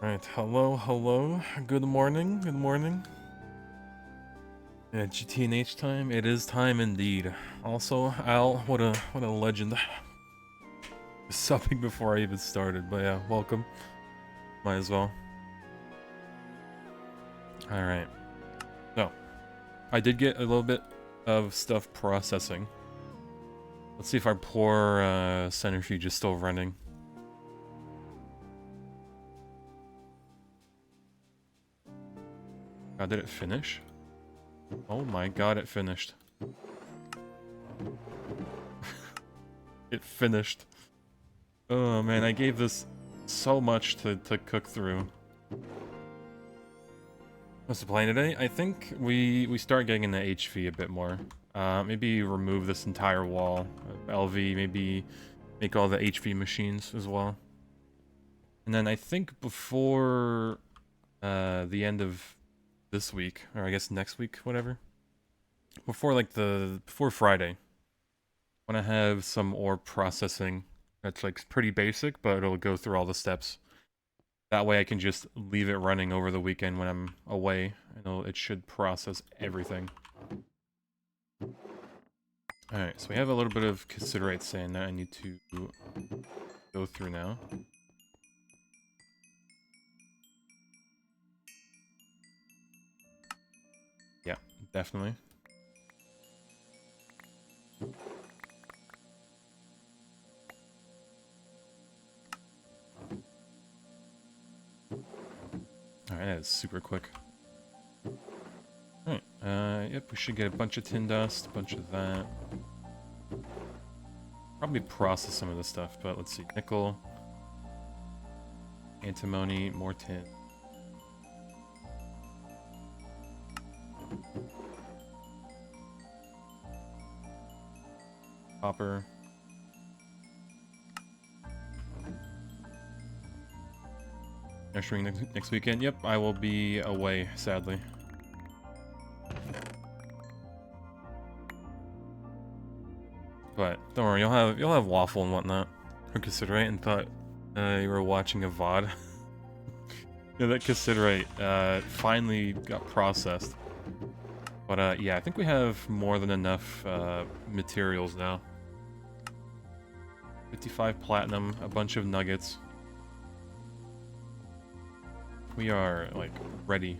Alright, hello, good morning, good morning. Yeah, GTNH time, it is time indeed. Also, Al, what a legend. Subbing before I even started, but yeah, welcome. Might as well. Alright, so, I did get a little bit of stuff processing. Let's see if our poor centrifuge is still running. God, did it finish? Oh my god, it finished. It finished. Oh man, I gave this so much to cook through. What's the plan today? I think we start getting into HV a bit more. Maybe remove this entire wall of LV, maybe make all the HV machines as well. And then I think before the end of this week, or I guess next week, whatever. Before Friday, I want to have some ore processing that's like pretty basic, but it'll go through all the steps. That way I can just leave it running over the weekend when I'm away, and it should process everything. Alright, so we have a little bit of cassiterite sand that I need to go through now. Yeah, definitely. Alright, that is super quick. Alright, yep, we should get a bunch of tin dust, a bunch of that. Probably process some of this stuff, but let's see. Nickel, antimony, more tin. Copper. Ushering next weekend. Yep, I will be away, sadly. But don't worry, you'll have waffle and whatnot. Or cassiterite, and thought you were watching a VOD. Yeah, that cassiterite finally got processed. But yeah, I think we have more than enough materials now. 55 platinum, a bunch of nuggets. We are, like, ready.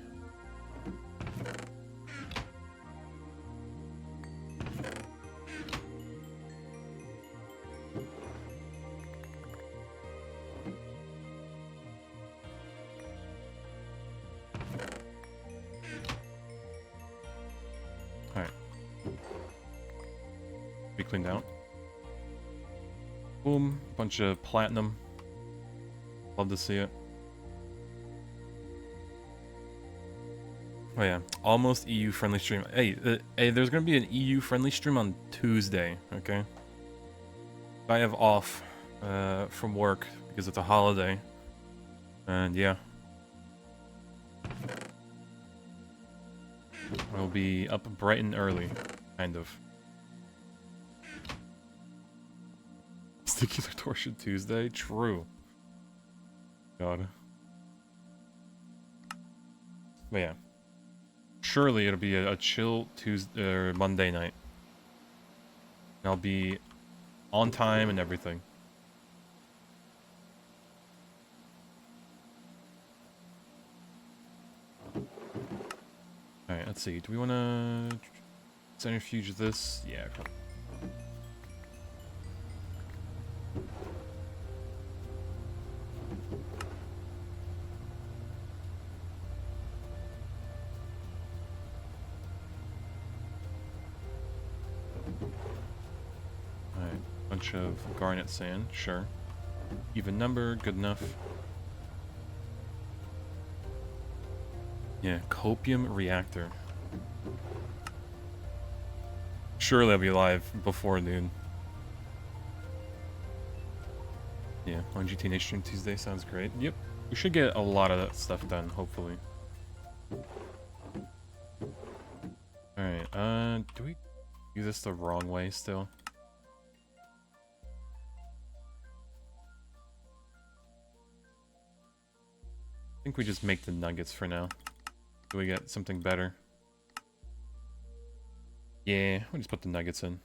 Alright. Be cleaned out. Boom, bunch of platinum. Love to see it. Oh yeah, almost EU friendly stream. Hey, hey, there's gonna be an EU friendly stream on Tuesday, okay? I have off from work because it's a holiday. And yeah. I'll be up bright and early, kind of. Sticular Torsion Tuesday? True. God. But yeah. Surely it'll be a chill Tuesday or Monday night. And I'll be on time and everything. Alright, let's see. Do we want to centrifuge this? Yeah, probably. Alright, bunch of garnet sand, sure. Even number, good enough. Yeah, copium reactor. Surely I'll be live before noon. Yeah, on GTNH stream Tuesday sounds great. Yep, we should get a lot of that stuff done, hopefully. Alright, do we do this the wrong way still? think we just make the nuggets for now. Do we get something better? Yeah, we'll just put the nuggets in.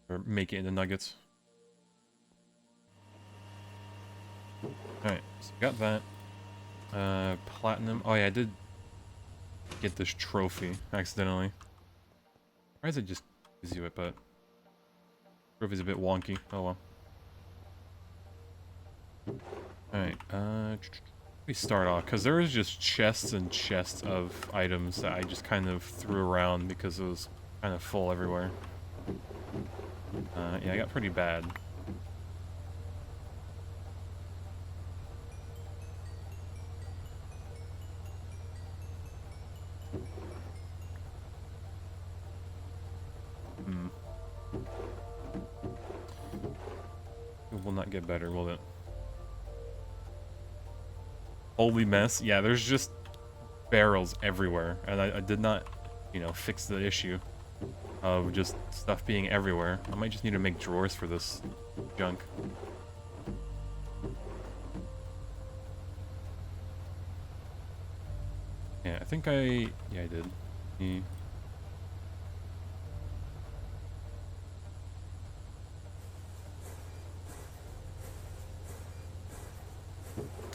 Or make it into nuggets. Alright, so we got that. Platinum. Oh yeah, I did get this trophy accidentally. Why does it just gives you it, but trophy's a bit wonky. Oh well. Alright, we start off, because there is just chests and chests of items that I just kind of threw around because it was kind of full everywhere. Yeah, I got pretty bad. It will not get better, will it? Holy mess. Yeah, there's just barrels everywhere. And I did not, you know, fix the issue of just stuff being everywhere. I might just need to make drawers for this junk. Yeah, I think yeah, I did. Yeah.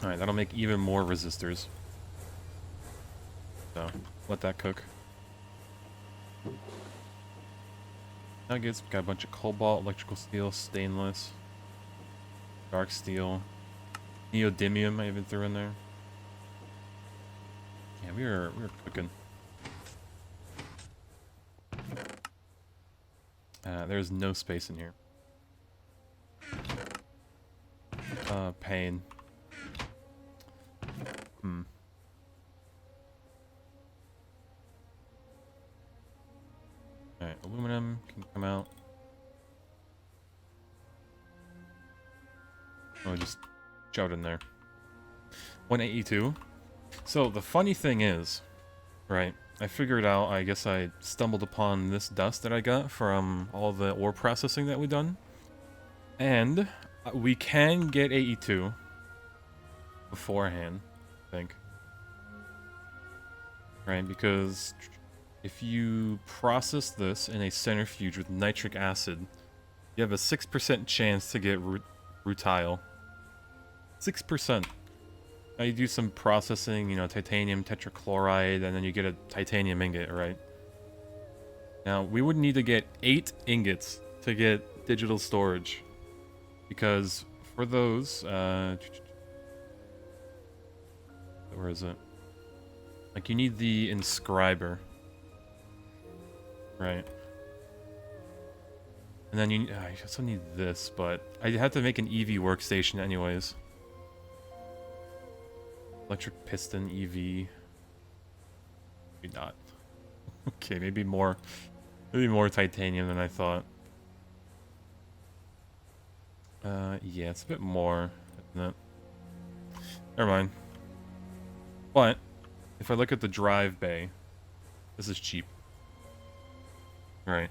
Alright, that'll make even more resistors. So, let that cook. Nuggets, got a bunch of cobalt, electrical steel, stainless, dark steel, neodymium I even threw in there. Yeah, we were cooking. There's no space in here. Pain. Alright, aluminum can come out. Oh, just shove it in there. 182. So the funny thing is, right, I figured out, I guess I stumbled upon this dust that I got from all the ore processing that we done. And we can get 82 beforehand, I think. Right, because if you process this in a centrifuge with nitric acid, you have a 6% chance to get rutile. 6%. Now you do some processing, you know, titanium tetrachloride, and then you get a titanium ingot, right? Now, we would need to get 8 ingots to get digital storage. Because for those, where is it? Like, you need the inscriber. Right. And then I also need this, but I have to make an EV workstation anyways. Electric piston EV. Maybe not. Okay, maybe more titanium than I thought. Yeah, it's a bit more, isn't it? Never mind. But if I look at the drive bay, this is cheap. Right.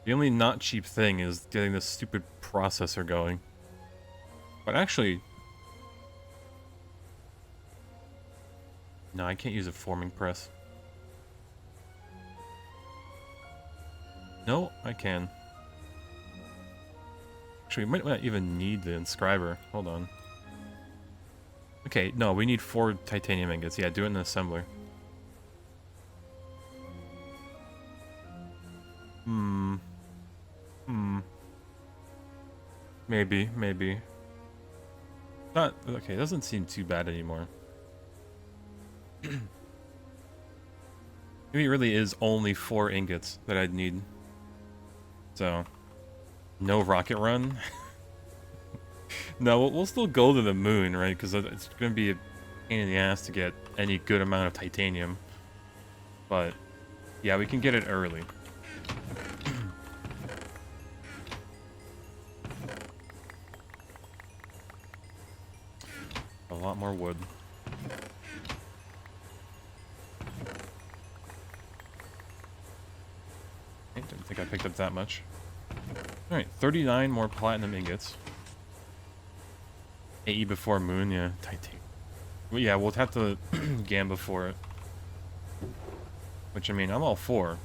The only not cheap thing is getting this stupid processor going. But actually... No, I can't use a forming press. No, I can. Actually, we might not even need the inscriber. Hold on. Okay, no, we need 4 titanium ingots. Yeah, do it in the assembler. Maybe. Not okay, it doesn't seem too bad anymore. Maybe it really is only 4 ingots that I'd need. So, no rocket run. No, we'll still go to the moon, right? Because it's going to be a pain in the ass to get any good amount of titanium. But, yeah, we can get it early. A lot more wood. I didn't think I picked up that much. Alright, 39 more platinum ingots. AE before moon, yeah, titanium. Yeah, we'll have to gamba for it. Which, I mean, I'm all for.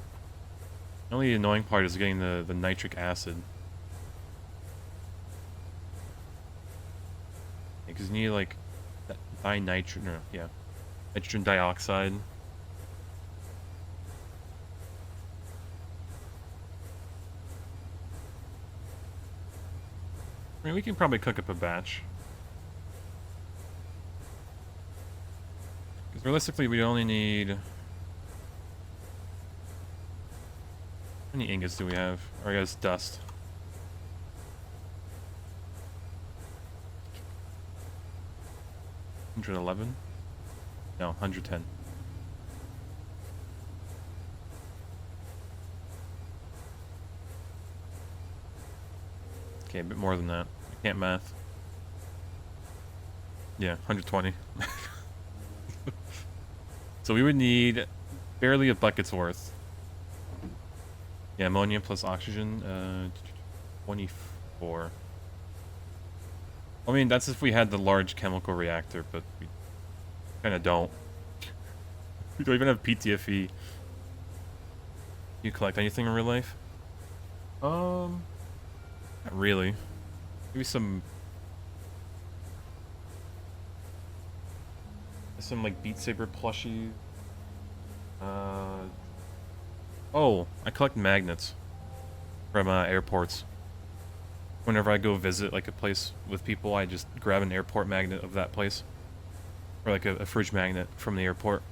The only annoying part is getting the nitric acid. Because you need, like, nitrogen dioxide. I mean, we can probably cook up a batch. Because realistically, we only need... How many ingots do we have? Or I guess dust. 111? No, 110. Okay, a bit more than that. I can't math. Yeah, 120. So we would need barely a bucket's worth. Yeah, ammonia plus oxygen, 24. I mean, that's if we had the large chemical reactor, but we kind of don't. We don't even have PTFE. You collect anything in real life? Not really. Maybe some like Beat Saber plushie. Oh, I collect magnets from airports. Whenever I go visit like a place with people, I just grab an airport magnet of that place, or like a fridge magnet from the airport.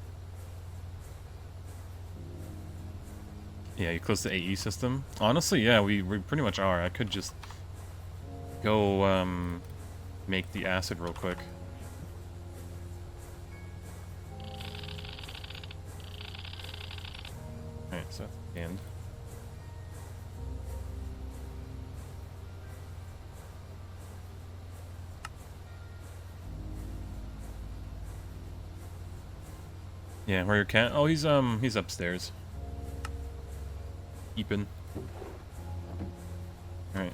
Yeah, you close the AE system. Honestly, yeah, we pretty much are. I could just go make the acid real quick. Alright, so that's the end. Yeah, where your cat? Oh, he's upstairs. Keeping. Alright,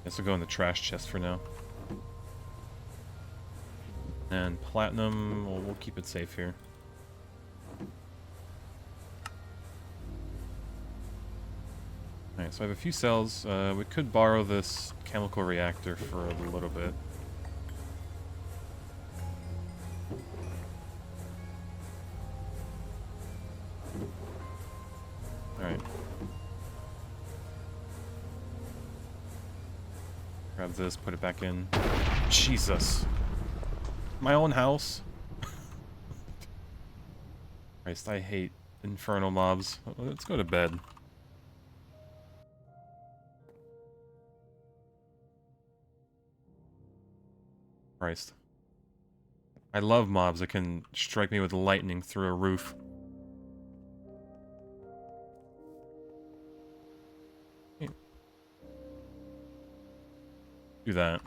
guess we'll go in the trash chest for now. And platinum, well, we'll keep it safe here. Alright, so I have a few cells. We could borrow this chemical reactor for a little bit. Alright. Grab this, put it back in. Jesus. My own house? Christ, I hate infernal mobs. Let's go to bed. Christ. I love mobs that can strike me with lightning through a roof. Do that.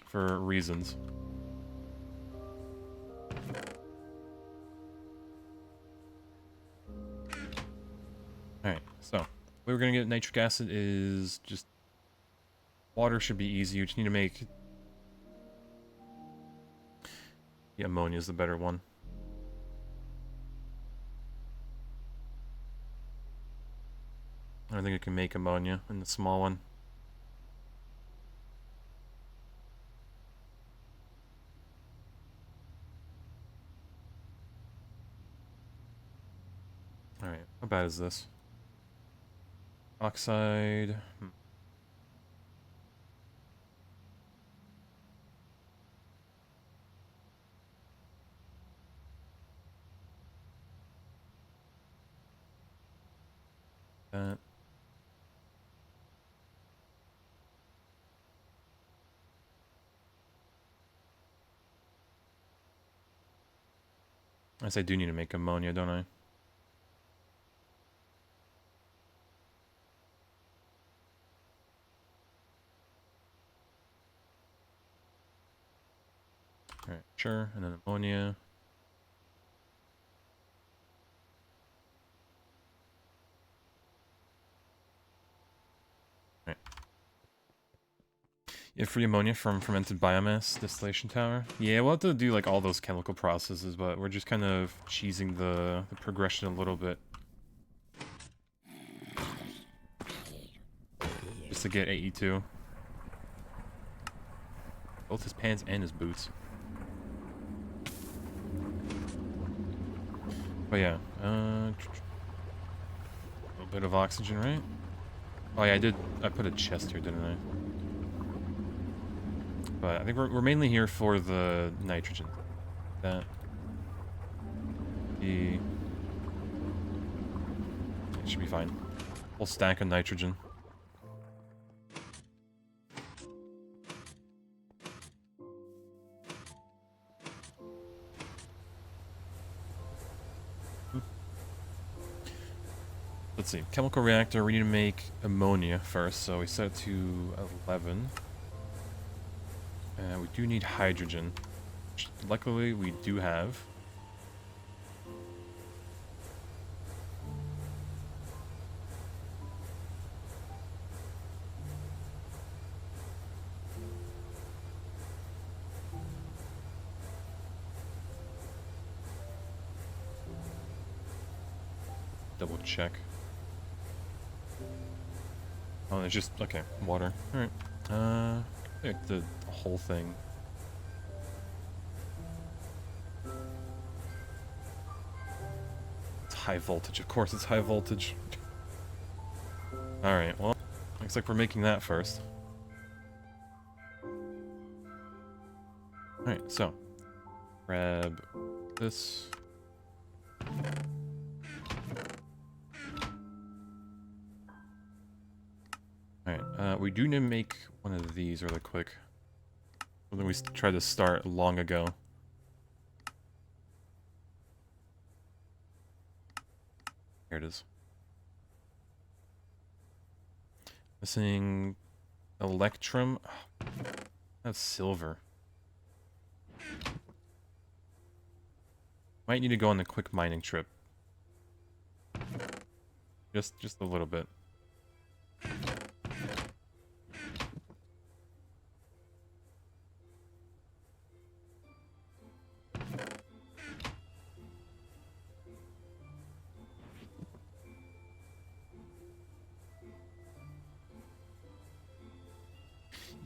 For reasons. Alright, so the way we're gonna get nitric acid is just water should be easy. You just need to make ammonia is the better one. I don't think I can make ammonia in the small one. Alright, how bad is this? Oxide. That. I guess I do need to make ammonia, don't I? Alright, sure, and then ammonia. Alright. Yeah, free ammonia from fermented biomass distillation tower. Yeah, we'll have to do like all those chemical processes, but we're just kind of cheesing the progression a little bit. Just to get AE2. Both his pants and his boots. But yeah, a little bit of oxygen, right? Oh yeah, I put a chest here, didn't I? But I think we're mainly here for the nitrogen. That. It should be fine. Whole stack of nitrogen. Let's see. Chemical reactor, we need to make ammonia first, so we set it to 11. We do need hydrogen, which luckily we do have. Double check. Oh, it's just, okay, water. Alright. Like the whole thing. It's high voltage, of course it's high voltage. Alright, well, looks like we're making that first. Alright, so, grab this. Alright, we do need to make one of these really quick. Something we tried to start long ago. Here it is. Missing electrum. That's silver. Might need to go on the quick mining trip. Just a little bit.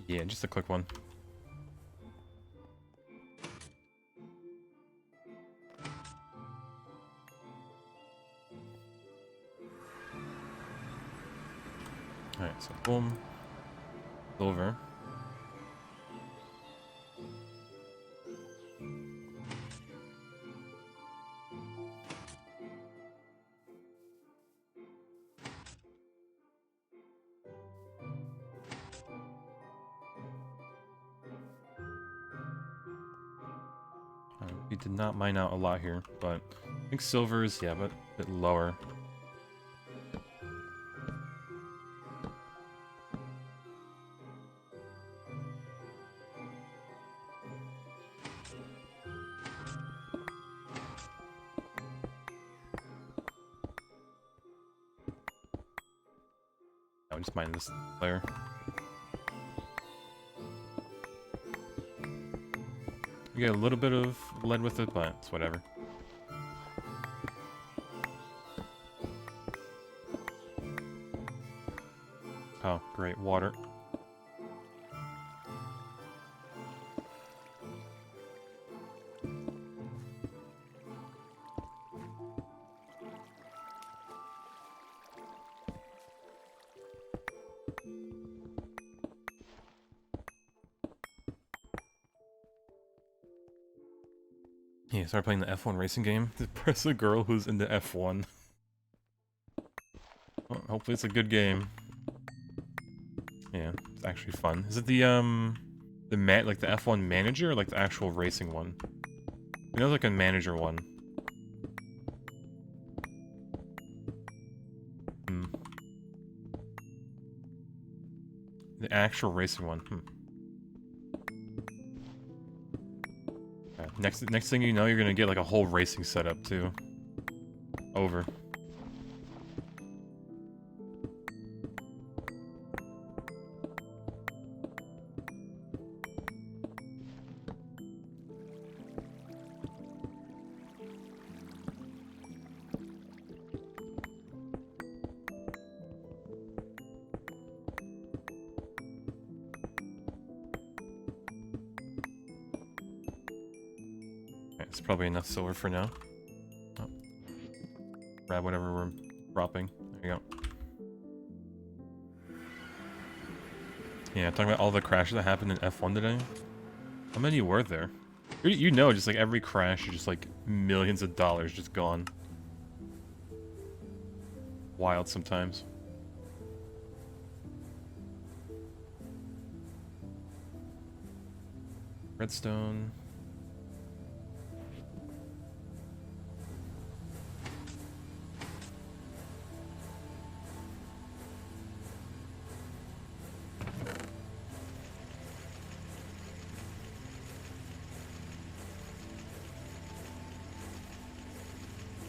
Yeah, just a quick one. Alright, so boom. Silver. We did not mine out a lot here, but I think silver is, yeah, but a bit lower. I'll just mine this layer. We get a little bit of lead with it, but it's whatever. Oh, great, water. Yeah, start playing the F1 racing game. Impress a girl who's into F1. Well, hopefully it's a good game. Yeah, it's actually fun. Is it the like the F1 manager or like the actual racing one? I know like a manager one. The actual racing one. Next thing you know, you're gonna get like a whole racing setup too. Over. That's probably enough silver for now. Oh. Grab whatever we're dropping. There you go. Yeah, talking about all the crashes that happened in F1 today. How many were there? You know, just like every crash is just like millions of dollars just gone. Wild sometimes. Redstone.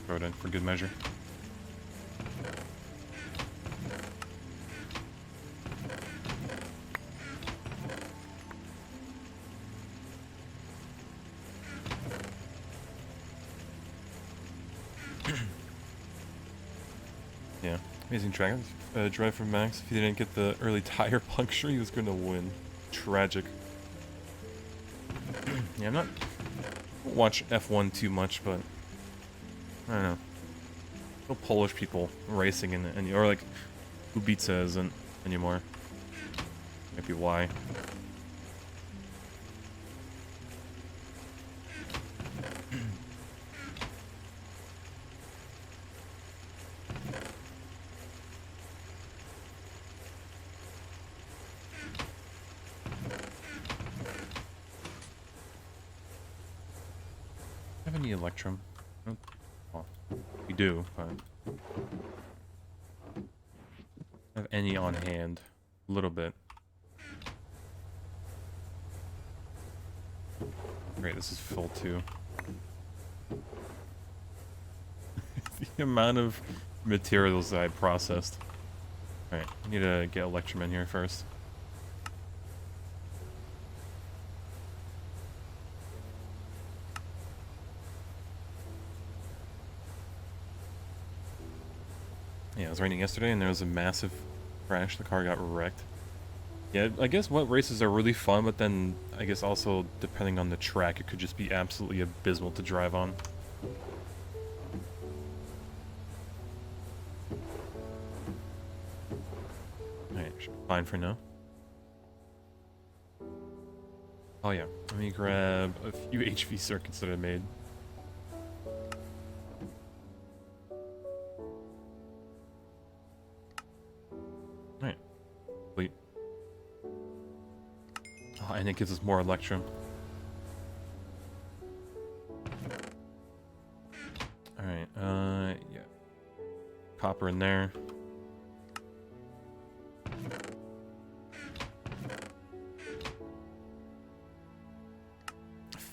Throw it in for good measure. Yeah, amazing track. Drive for Max. If he didn't get the early tire puncture, he was going to win. Tragic. Yeah, I'm not watch F1 too much, but I don't know. No Polish people racing in any, or like Kubica isn't anymore. Might be why. Have any Electrum? Well, we do, but have any on hand? A little bit. Great, this is full too. The amount of materials that I processed. Alright, I need to get Electrum in here first. Yeah, it was raining yesterday and there was a massive crash. The car got wrecked. Yeah, I guess what races are really fun, but then I guess also depending on the track, it could just be absolutely abysmal to drive on. Alright, should be fine for now. Oh yeah, let me grab a few HV circuits that I made. Alright, complete. Oh, and it gives us more Electrum. Alright, yeah. Copper in there.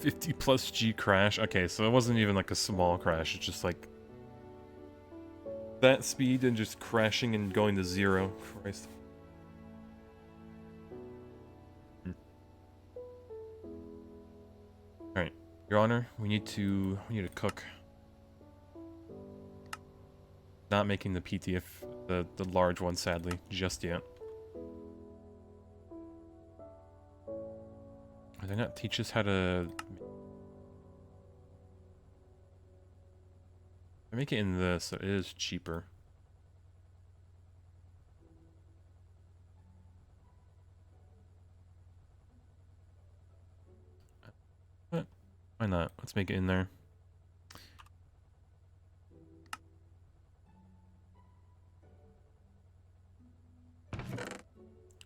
+50 G crash. Okay, so it wasn't even like a small crash. It's just like that speed and just crashing and going to 0. Christ. Alright, Your Honor, we need to cook. Not making the PTF the large one, sadly, just yet. Did they not teach us how to make it in this? So it is cheaper. But why not? Let's make it in there.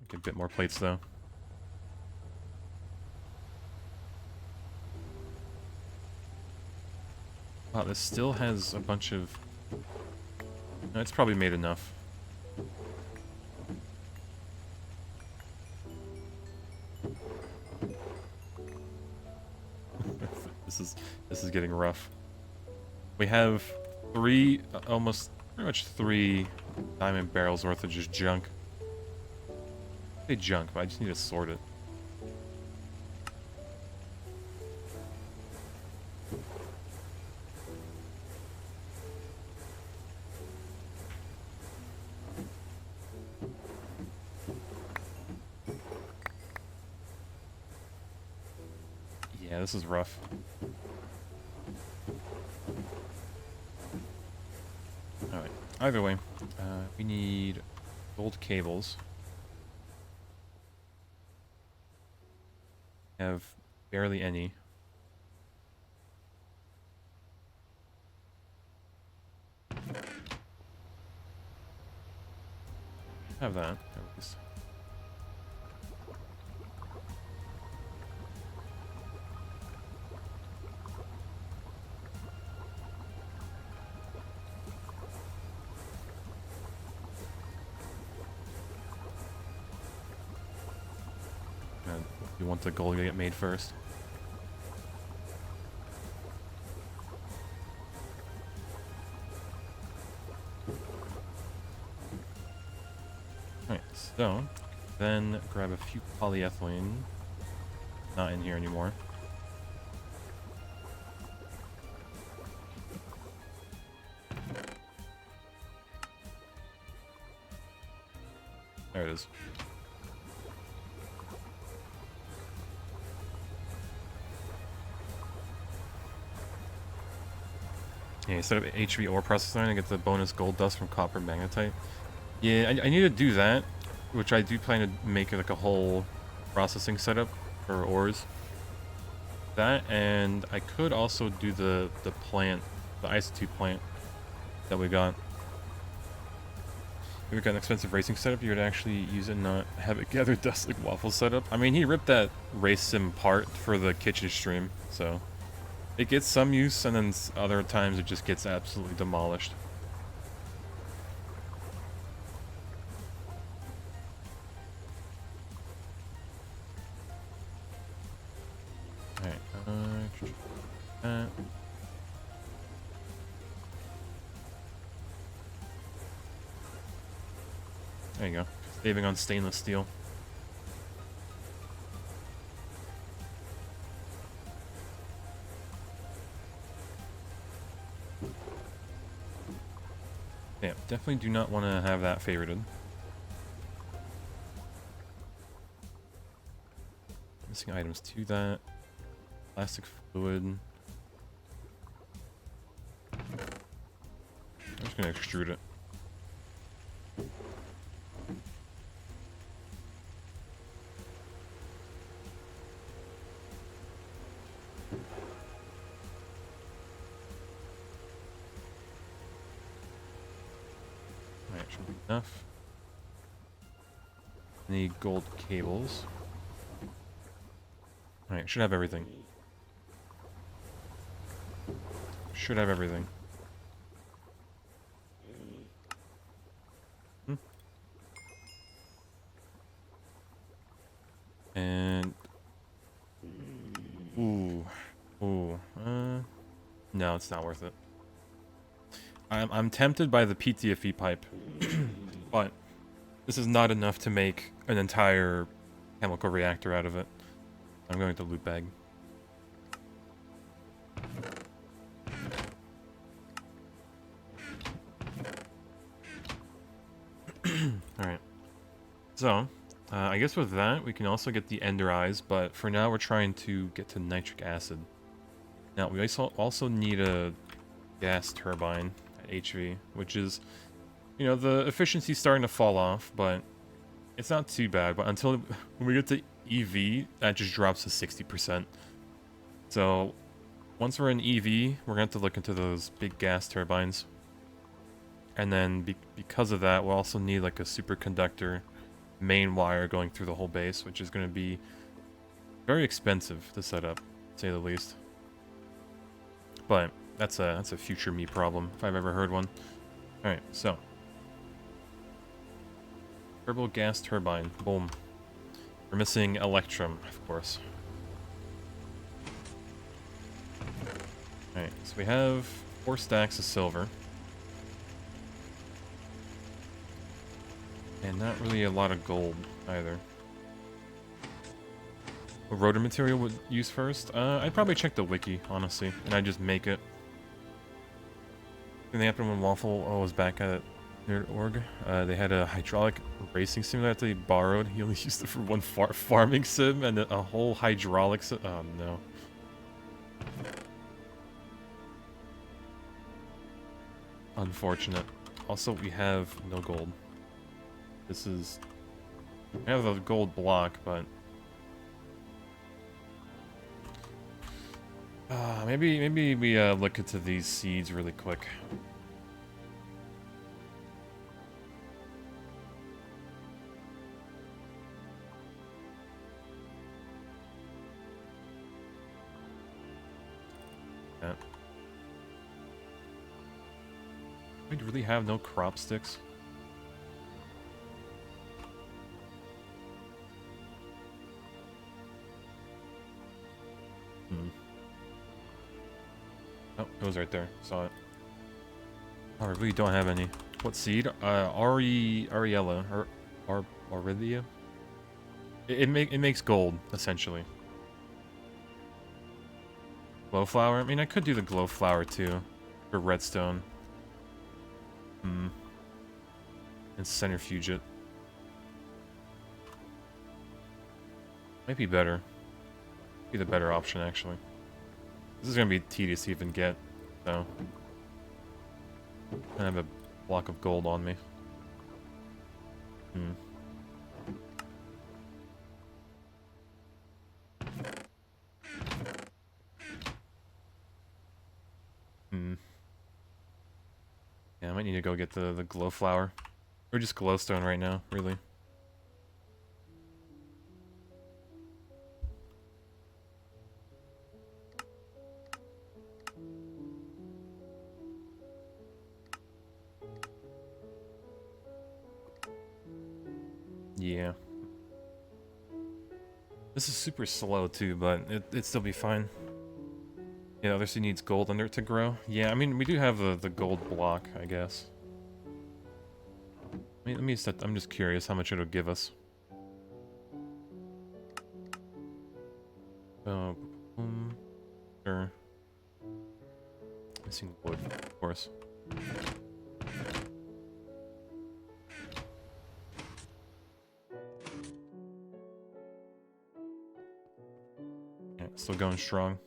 Get a bit more plates though. Wow, this still has a bunch of... No, it's probably made enough. This is getting rough. We have almost pretty much 3 diamond barrels worth of just junk. I say junk, but I just need to sort it. Yeah, this is rough. Alright, either way, we need gold cables. Have barely any. Have that, at least. You want the gold to get made first. Alright, so then grab a few polyethylene. Not in here anymore. There it is. Yeah, you set up HV ore processing and get the bonus gold dust from copper magnetite. Yeah, I need to do that, which I do plan to make like a whole processing setup for ores. That, and I could also do the plant, the isotube plant that we got. If we got an expensive racing setup, you would actually use it and not have it gather dust like waffle setup. I mean, he ripped that race sim part for the kitchen stream, so it gets some use, and then other times it just gets absolutely demolished. Alright, there you go. Saving on stainless steel. Yeah, definitely do not want to have that favorited. Missing items to that. Plastic fluid. I'm just gonna extrude it. Alright, should be enough. Need gold cables. Alright, should have everything. Should have everything. And... Ooh. No, it's not worth it. I'm tempted by the PTFE pipe. But this is not enough to make an entire chemical reactor out of it. I'm going to loot bag. Alright. So, I guess with that, we can also get the Ender Eyes, but for now we're trying to get to nitric acid. Now, we also need a gas turbine at HV, which is, you know, the efficiency's starting to fall off, but it's not too bad. But until when we get to EV, that just drops to 60%. So, once we're in EV, we're going to have to look into those big gas turbines. And then, because of that, we'll also need like a superconductor main wire going through the whole base, which is going to be very expensive to set up, to say the least. But that's a future me problem, if I've ever heard one. Alright, so. Turbo gas turbine. Boom. We're missing Electrum, of course. Alright, so we have 4 stacks of silver. And not really a lot of gold, either. What rotor material would use first? I'd probably check the wiki, honestly, and I'd just make it. And they happened when Waffle was back at Nerd.org. They had a hydraulic racing simulator that they borrowed. He only used it for one farming sim and a whole hydraulic sim. Oh, no. Unfortunate. Also, we have no gold. This is... We have a gold block, but... maybe we look into these seeds really quick. Yeah. We really have no crop sticks. Oh, it was right there. Saw it. Oh, I really don't have any. What seed? Ariella or Aurithia. It makes gold essentially. Glowflower. I mean, I could do the glowflower too, for redstone. And centrifuge it. Might be better. Be the better option actually. This is gonna be tedious to even get, so. I have a block of gold on me. Yeah, I might need to go get the glowflower. Or just glowstone right now, really. Yeah. This is super slow too, but it'd still be fine. Yeah, other seed needs gold under it to grow. Yeah, I mean, we do have the gold block, I guess. Let me set, I'm just curious how much it'll give us. Sure. Missing wood, of course. Yeah, still going strong.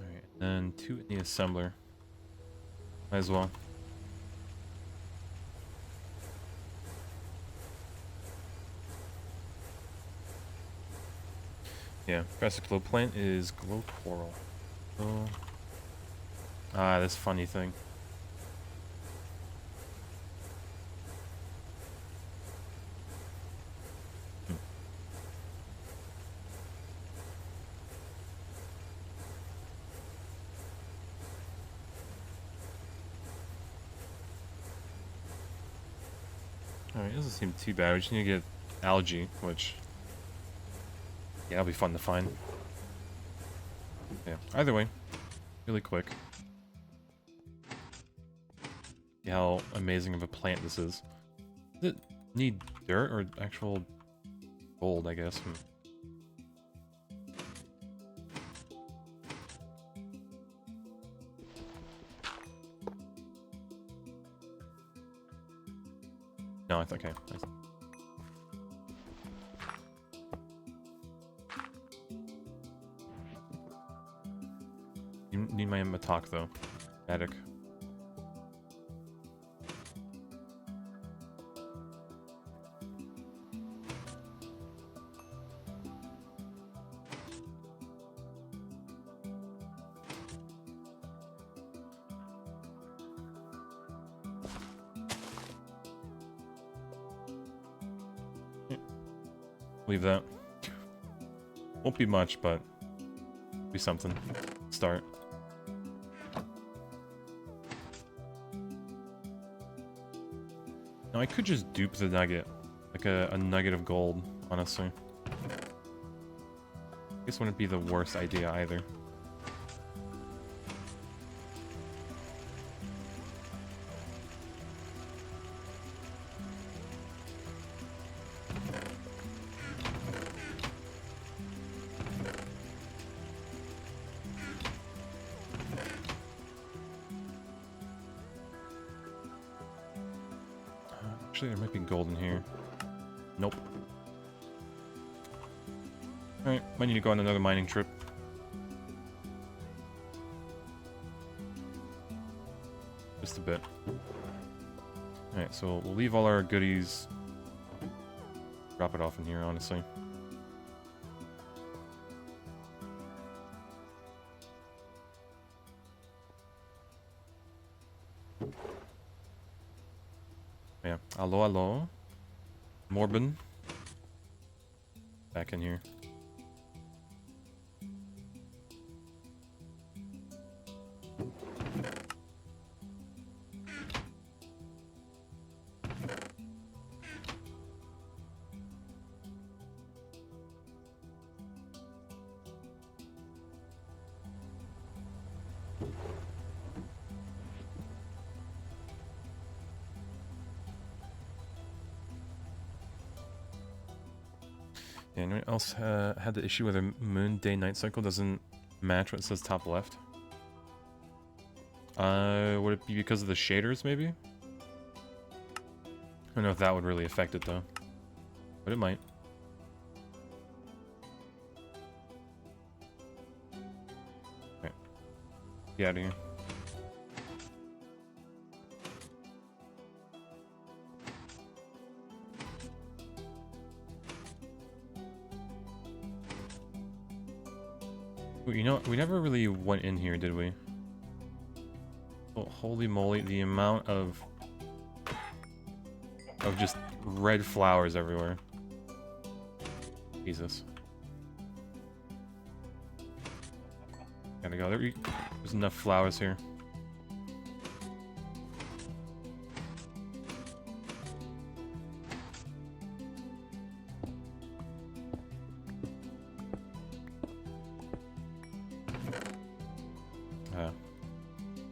Alright, and 2 in the assembler. Might as well. Yeah, basic glow plant is glow coral. Oh. Ah, this funny thing. Alright, it doesn't seem too bad. We just need to get algae, which... yeah, it'll be fun to find. Yeah, either way, really quick. See how amazing of a plant this is. Does it need dirt or actual gold, I guess? No, it's okay. You need my matok though. Attic. Leave that. Won't be much, but be something. Start. Now I could just dupe the nugget. Like a nugget of gold, honestly. This wouldn't be the worst idea either. Actually, there might be gold in here. Nope. Alright, might need to go on another mining trip. Just a bit. Alright, so we'll leave all our goodies. Drop it off in here, honestly. Yeah. Hello, hello. Morbin. Back in here. Yeah, anyone else had the issue where the moon day-night cycle doesn't match what it says top left? Would it be because of the shaders, maybe? I don't know if that would really affect it, though. But it might. Okay. Get out of here. Ooh, you know, we never really went in here, did we? Oh, holy moly, the amount of just red flowers everywhere. Jesus. Gotta go. There's enough flowers here.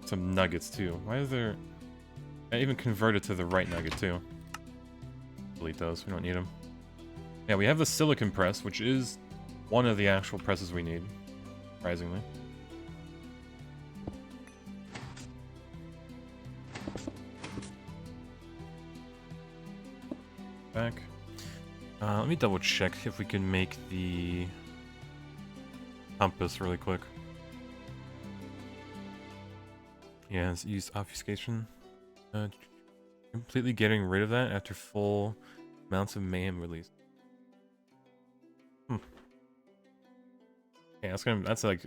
Some nuggets too. Why is there... I even converted to the right nugget too. Delete those, we don't need them. Yeah, we have the silicon press, which is one of the actual presses we need, surprisingly. Back. Let me double check if we can make the compass really quick. Yeah, let's use obfuscation. Completely getting rid of that after full amounts of mayhem release. Yeah, that's like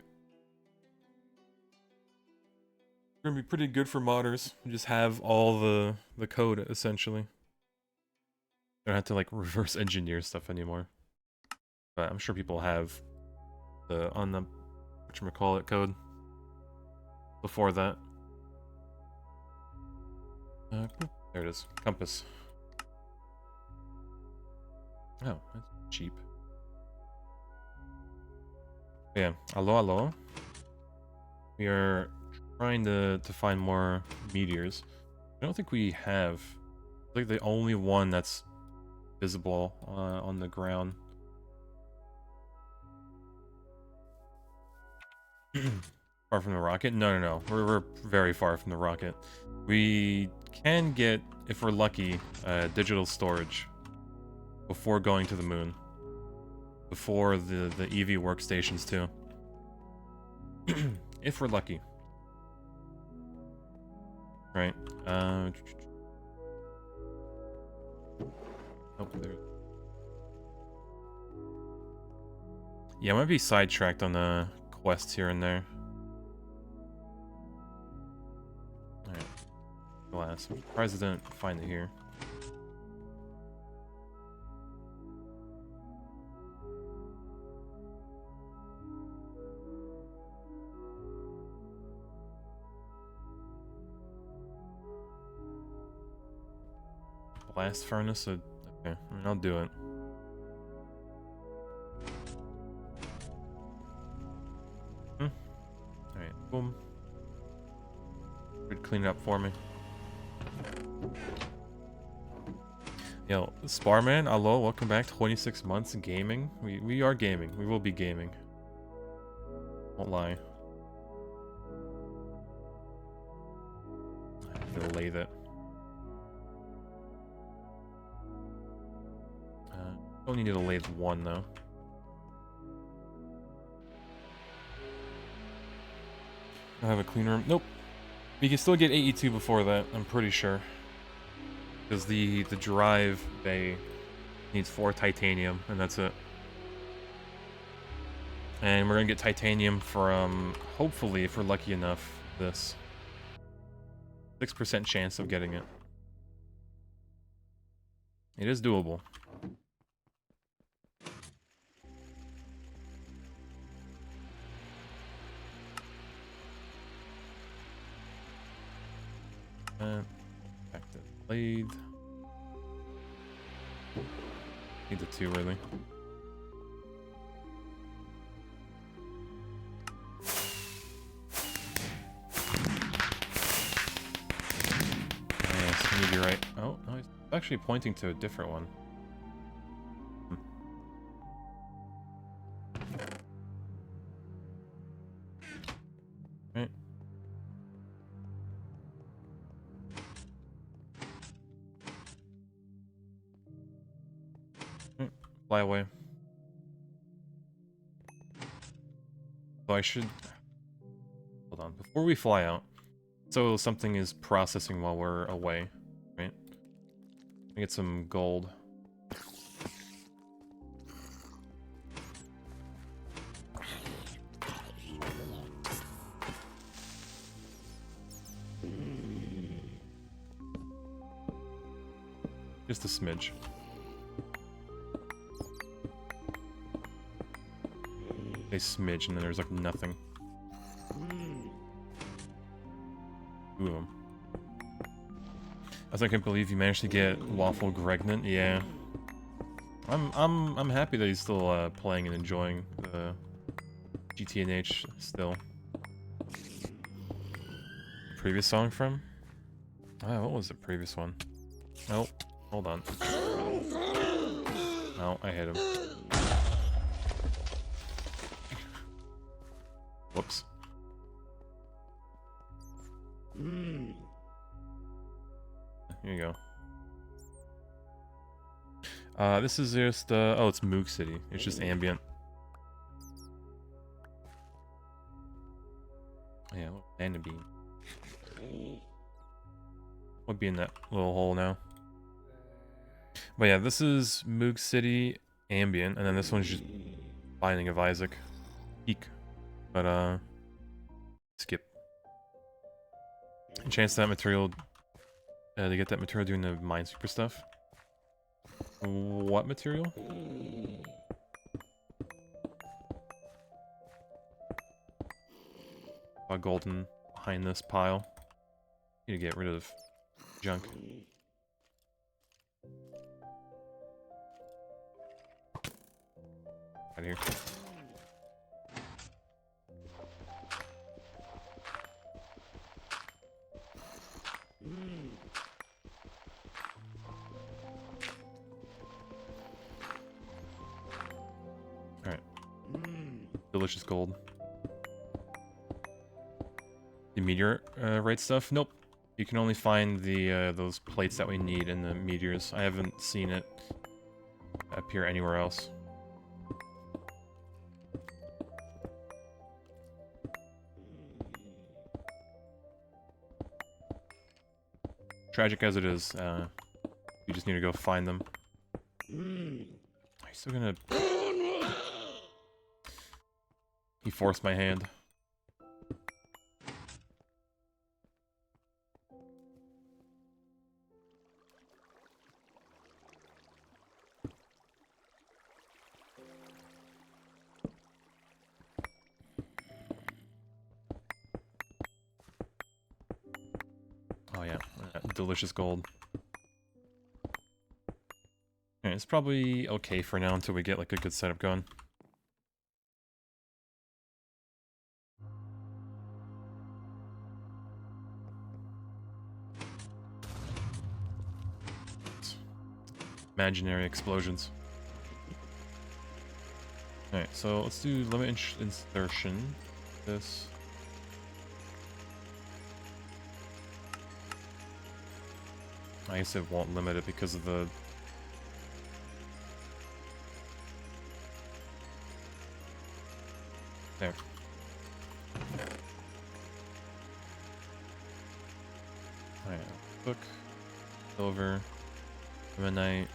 gonna be pretty good for modders. You just have all the code essentially. Don't have to like reverse engineer stuff anymore. But I'm sure people have the whatchamacallit code before that. There it is. Compass. Oh, that's cheap. Yeah, hello. We are trying to find more meteors. I don't think we have. I think the only one that's visible on the ground. Far from the rocket? No. We're very far from the rocket. We can get, if we're lucky, digital storage before going to the moon. Before the EV workstations too. If we're lucky. Right. Oh, there. Yeah, I might be sidetracked on the quests here and there. Alright. Glass. I'm surprised I didn't find it here. Blast furnace? Okay, I mean, I'll do it. Alright, boom. Would clean it up for me. Yo, Sparman, hello, welcome back. 26 months in gaming. We are gaming. We will be gaming. Won't lie. I have to lathe it. Only need to lathe one though. I have a clean room. Nope. We can still get AE2 before that, I'm pretty sure. Because the drive bay needs 4 titanium, and that's it. And we're gonna get titanium from, hopefully, if we're lucky enough, this. 6% chance of getting it. It is doable. Back to lathe. Need the 2 really. Yes, meteorite. Oh, no, he's actually pointing to a different one. Right. Fly away. So I should... Hold on. Before we fly out, so something is processing while we're away, right? Get some gold. Just a smidge. A smidge, and then there's like nothing. 2 of them. I can't believe you managed to get Waffle Gregnant. Yeah, I'm happy that he's still playing and enjoying the GTNH still. Previous song from? Oh, what was the previous one? Oh, hold on. No, I hit him. Whoops. Here you go. This is just, oh, it's Moog City. It's just ambient. Yeah, Panda Bean. Would be in that little hole now. But yeah, this is Moog City ambient, and then this one's just Binding of Isaac. Eek. But, skip. Chance that material, to get that material doing the Minesweeper stuff. What material? Golden behind this pile. Need to get rid of junk. Out of here. Alright. Delicious gold. The meteorite stuff? Nope. You can only find the those plates that we need in the meteors. I haven't seen it appear anywhere else. Tragic as it is, you just need to go find them. Are you still gonna... He forced my hand. Oh yeah, delicious gold. Alright, it's probably okay for now until we get like a good setup going. Imaginary explosions. Alright, so let's do limit insertion. This. I guess it won't limit it because of the... There. Alright, book, silver, midnight.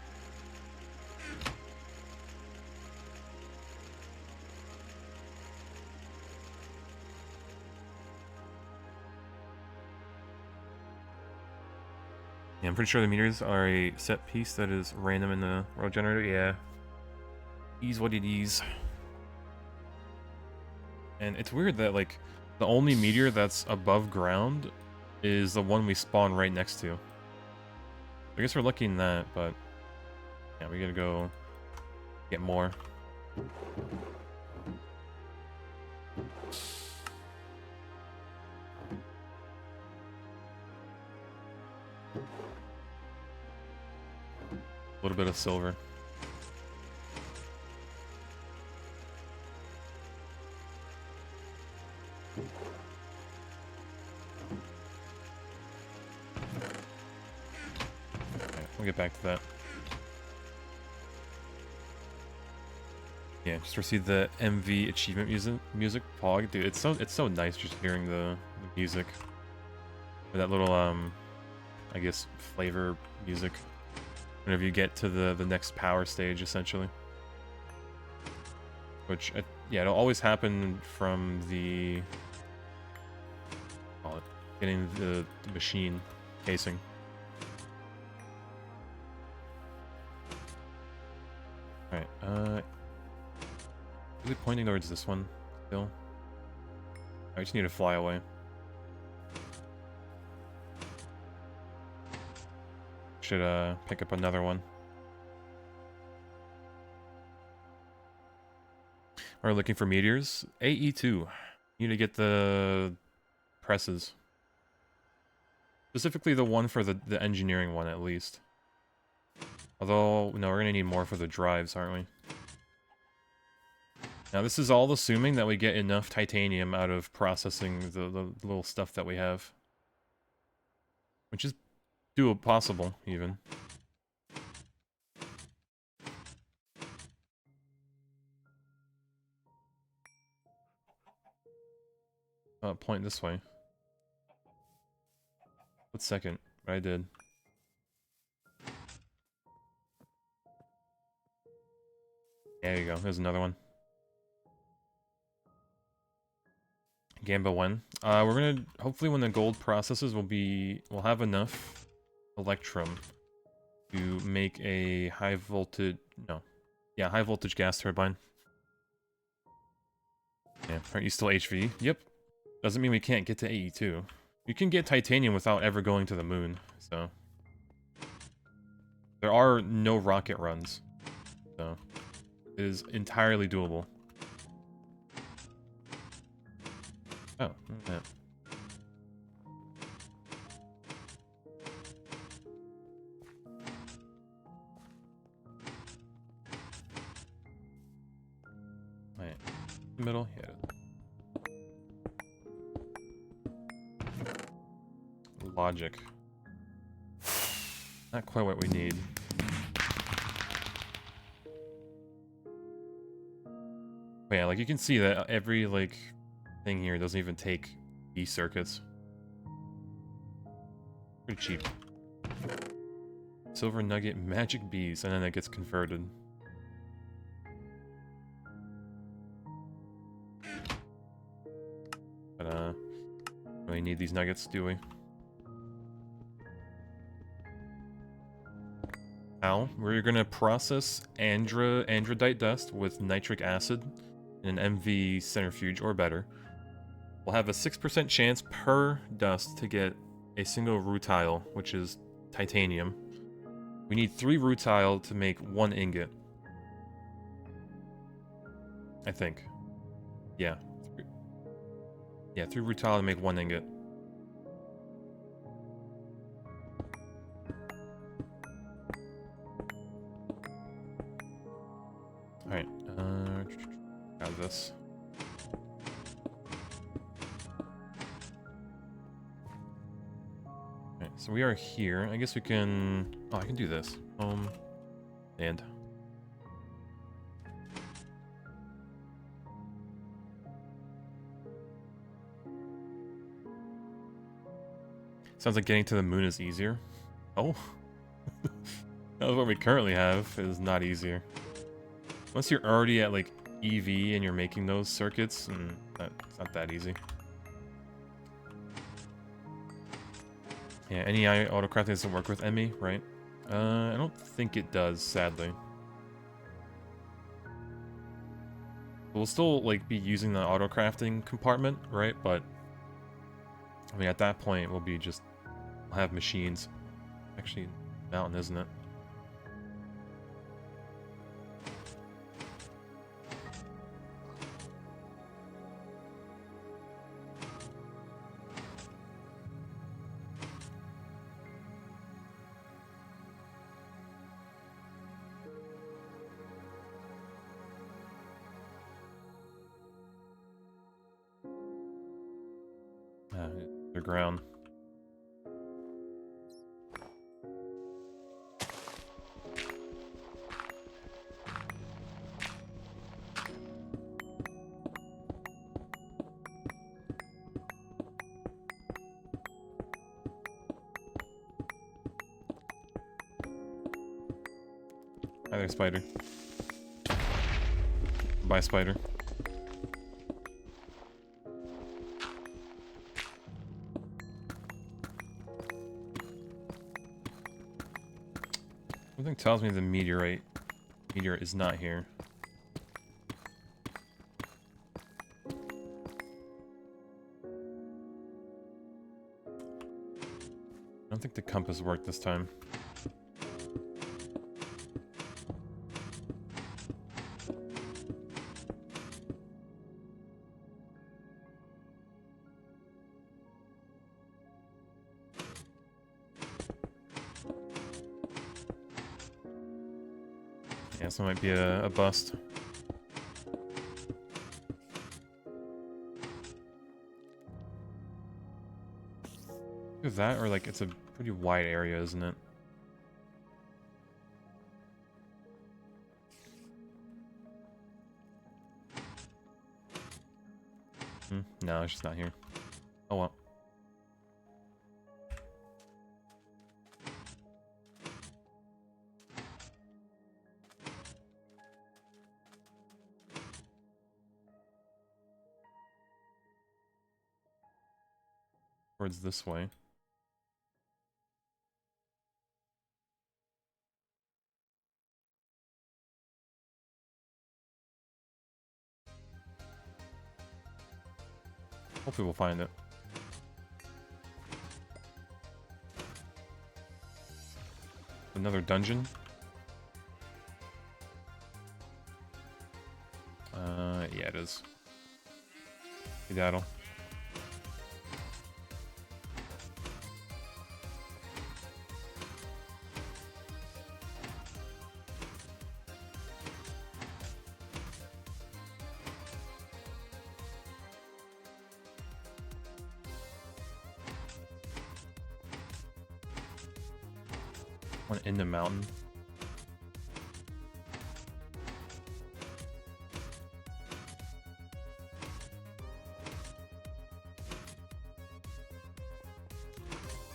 Yeah, I'm pretty sure the meters are a set piece that is random in the world generator. Yeah. Is what it is. And it's weird that, like, the only meteor that's above ground is the one we spawn right next to. I guess we're lucky in that, but yeah, we gotta go get more. A little bit of silver. Okay, we'll get back to that. Yeah, just received the MV achievement music pog. Dude, it's so nice just hearing the music. Or that little I guess flavor music. Whenever you get to the next power stage, essentially. Which, yeah, it'll always happen from the... call it, getting the machine casing. Alright, really pointing towards this one, still. I just need to fly away. Should, pick up another one. We're looking for meteors. AE2. You need to get the presses. Specifically the one for the engineering one, at least. Although, no, we're gonna need more for the drives, aren't we? Now, this is all assuming that we get enough titanium out of processing the little stuff that we have. Which is possible, even. Point this way. What second? I did. There you go. There's another one. Gamba when? We're gonna hopefully when the gold processes, we'll have enough electrum to make a high voltage high voltage gas turbine. Yeah, aren't you still HV? Yep. Doesn't mean we can't get to AE2. You can get titanium without ever going to the moon, so there are no rocket runs. So it is entirely doable. Oh, yeah. Right. Middle, yeah. Logic. Not quite what we need. But yeah, like you can see that every like thing here doesn't even take B circuits. Pretty cheap. Silver nugget, magic bees, and then it gets converted. But really need these nuggets, do we? Now, we're gonna process andradite dust with nitric acid in an MV centrifuge or better. We'll have a 6% chance per dust to get a single rutile, which is titanium. We need 3 rutile to make 1 ingot. I think. Yeah. 3 rutile to make 1 ingot. Alright, grab this. Alright, so we are here. I guess we can... Oh, I can do this. Sounds like getting to the moon is easier. Oh. That's what we currently have is not easier. Once you're already at like EV and you're making those circuits, and it's not that easy. Yeah, NEI autocrafting doesn't work with ME, right? I don't think it does, sadly. We'll still like be using the autocrafting compartment, right? But I mean, at that point, we'll have machines. Actually, mountain, isn't it? The ground. Hi there, spider. Bye, spider. Something tells me the meteor is not here. I don't think the compass worked this time. Yeah, so it might be a bust. Either that, or like it's a pretty wide area, isn't it? No, it's just not here. Oh well. Towards this way. Hopefully we'll find it. Another dungeon? Yeah, it is. Daddle. One in the mountain.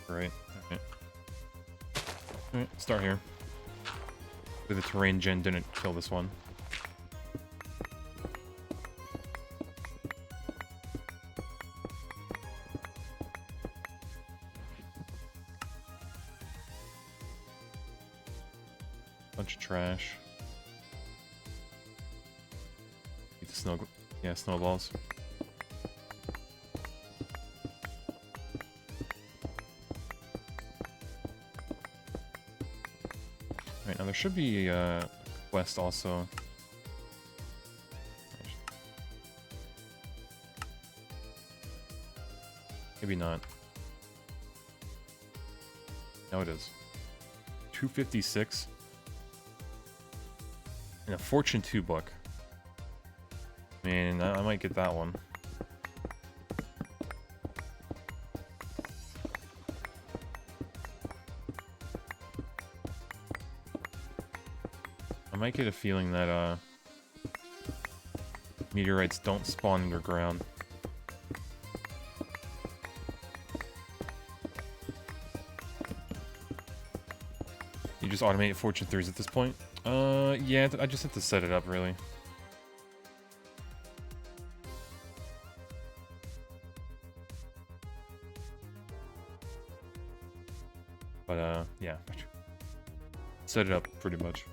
Right. Okay. Alright, start here. The terrain gen didn't kill this one. Bunch of trash. Get the snowballs. Alright, now there should be a quest also. Maybe not. No, it is. 256. And a Fortune 2 book. Man, I might get that one. I might get a feeling that meteorites don't spawn underground. You just automate Fortune 3s at this point? Yeah, I just have to set it up, really. But, yeah. Set it up, pretty much.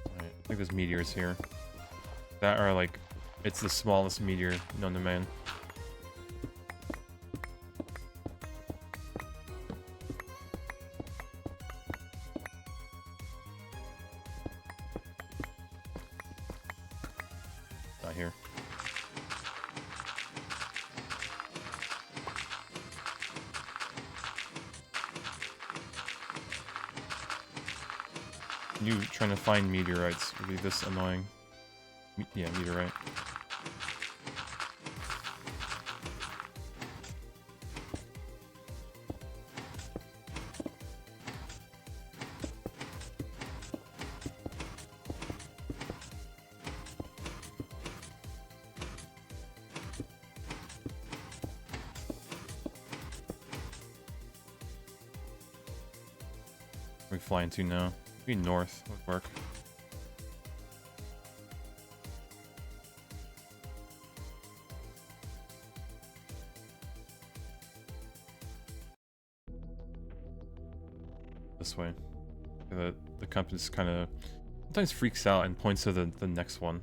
Alright, I think there's meteors here. That are, like, it's the smallest meteor known to man. Not here. You trying to find meteorites would be this annoying. Yeah, meteorite. Where are we flying to now? Maybe north would work. This way. The compass kind of sometimes freaks out and points to the next one.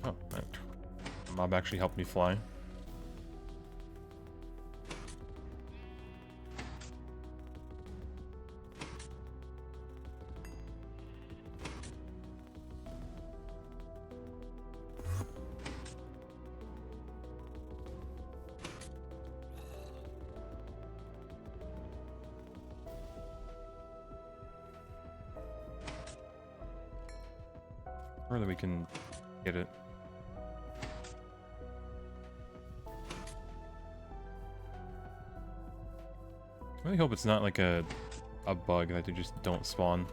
Oh, right. The mob actually helped me fly. Or that we can get it. I really hope it's not like a bug that they just don't spawn.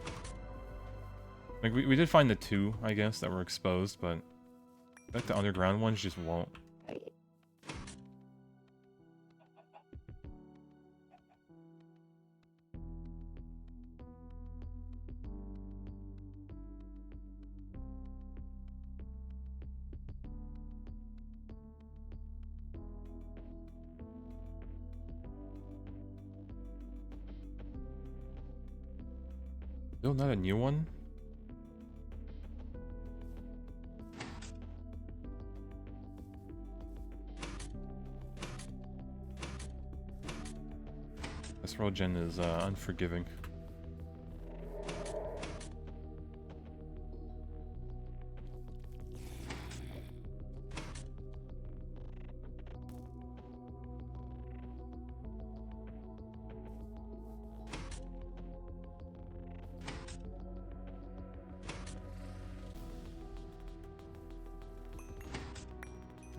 Like we did find the two, I guess, that were exposed, but like the underground ones just won't. Still not a new one? This road gen is unforgiving.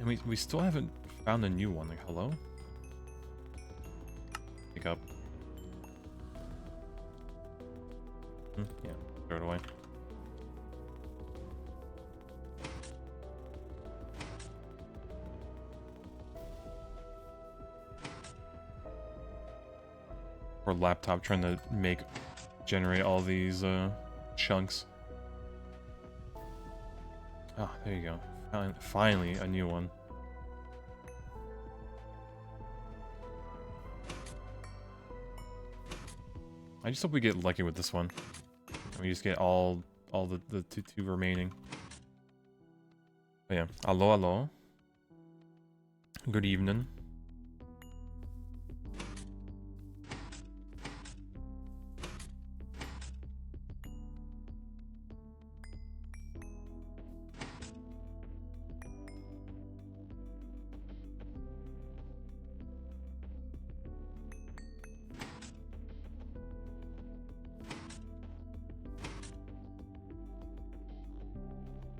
And we still haven't found a new one. Like, hello? Pick up. Yeah, throw it away. Or laptop trying to generate all these chunks. Ah, there you go. Finally, a new one. I just hope we get lucky with this one. And we just get all the two remaining. But yeah, hello, hello. Good evening.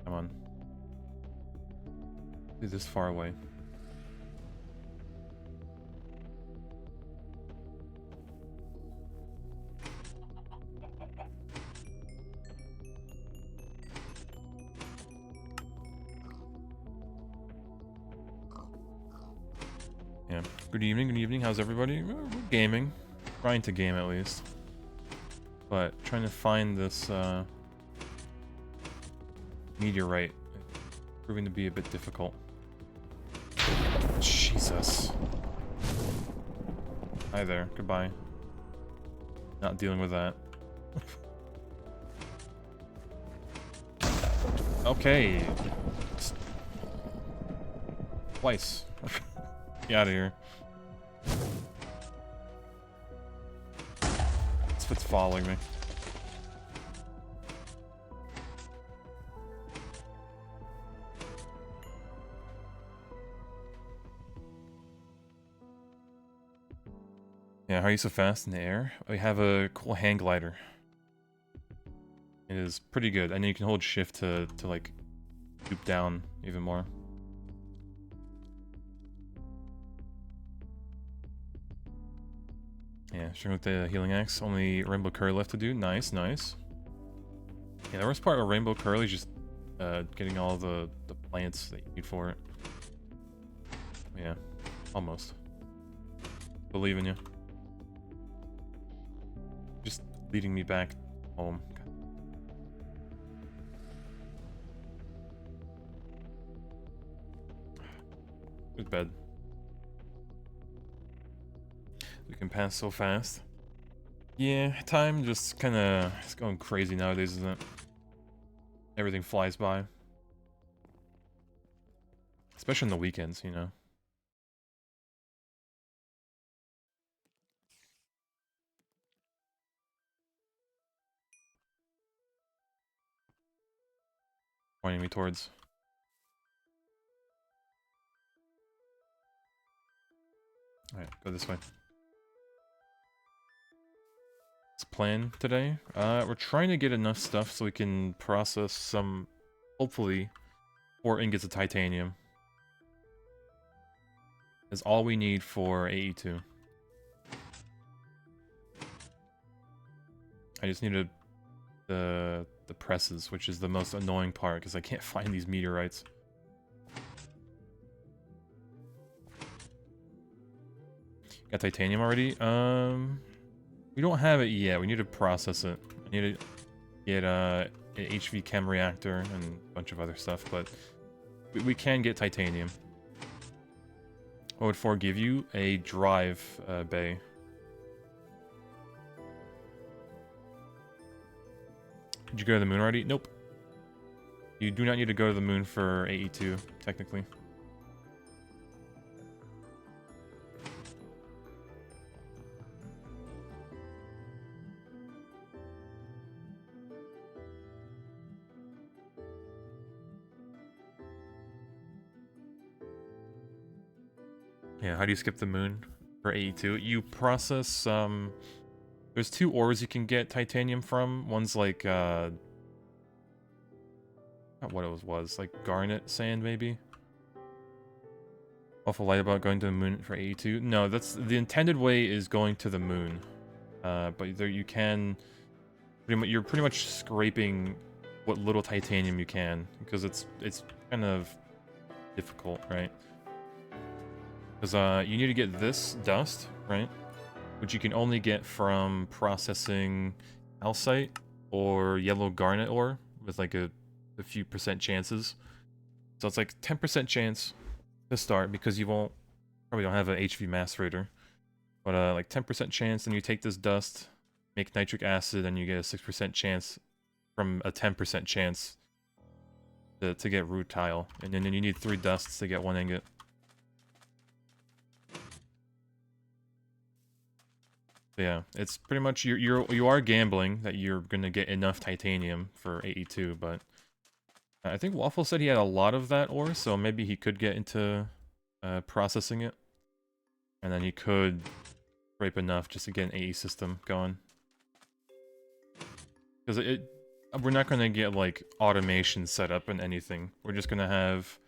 Come on. Is this far away? Yeah. Good evening, good evening. How's everybody? We're gaming. Trying to game at least. But trying to find this meteorite. Proving to be a bit difficult. Jesus. Hi there. Goodbye. Not dealing with that. Okay. Twice. Get out of here. It's following me. Yeah, how are you so fast in the air? We have a cool hang glider. It is pretty good, and you can hold shift to like loop down even more. Yeah, sure with the healing axe. Only Rainbow Curry left to do. Nice, nice. Yeah, the worst part of Rainbow Curly is just getting all the plants that you need for it. Yeah, almost. Believe in you. Just leading me back home. Good bed. We can pass so fast. Yeah, time just kind of is going crazy nowadays, isn't it? Everything flies by. Especially on the weekends, you know. Pointing me towards. Alright, go this way. What's the plan today? We're trying to get enough stuff so we can process some, hopefully, 4 ingots of titanium. Is all we need for AE2. I just needed the presses, which is the most annoying part, because I can't find these meteorites. Got titanium already? We don't have it yet. We need to process it. I need to get an HV chem reactor and a bunch of other stuff, but we can get titanium. What would 4 give you? A drive bay. Did you go to the moon already? Nope. You do not need to go to the moon for AE2, technically. Yeah, how do you skip the moon for AE2? You process, there's 2 ores you can get titanium from. One's like, not what it was, like garnet sand, maybe? Awful light about going to the moon for AE2? No, that's, the intended way is going to the moon. But there you can, you're pretty much scraping what little titanium you can, because it's kind of difficult, right? Because you need to get this dust, right? Which you can only get from processing calcite or yellow garnet ore with like a few percent chances. So it's like 10% chance to start because you probably don't have an HV macerator. But like 10% chance, then you take this dust, make nitric acid, and you get a 6% chance from a 10% chance to get rutile. And then you need 3 dusts to get 1 ingot. Yeah, it's pretty much you are gambling that you're gonna get enough titanium for AE2, but I think Waffle said he had a lot of that ore, so maybe he could get into processing it, and then he could scrape enough just to get an AE system going. Because we're not gonna get like automation set up and anything. We're just gonna have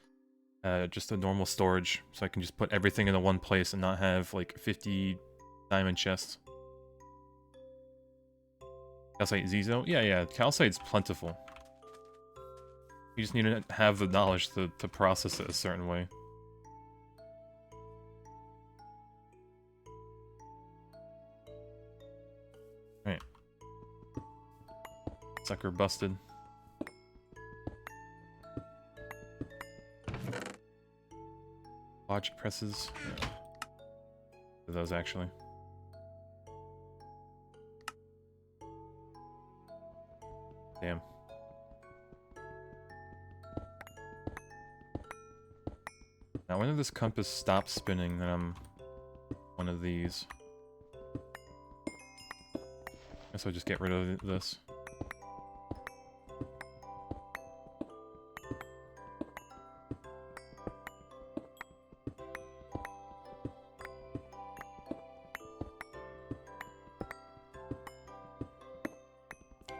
just a normal storage, so I can just put everything into one place and not have like 50 diamond chests. Calcite Zizo? Yeah, calcite's plentiful. You just need to have the knowledge to process it a certain way. Sucker busted. Logic presses. Yeah. Those actually. Damn. Now, when did this compass stop spinning? Then I'm one of these. Guess I'll just get rid of this.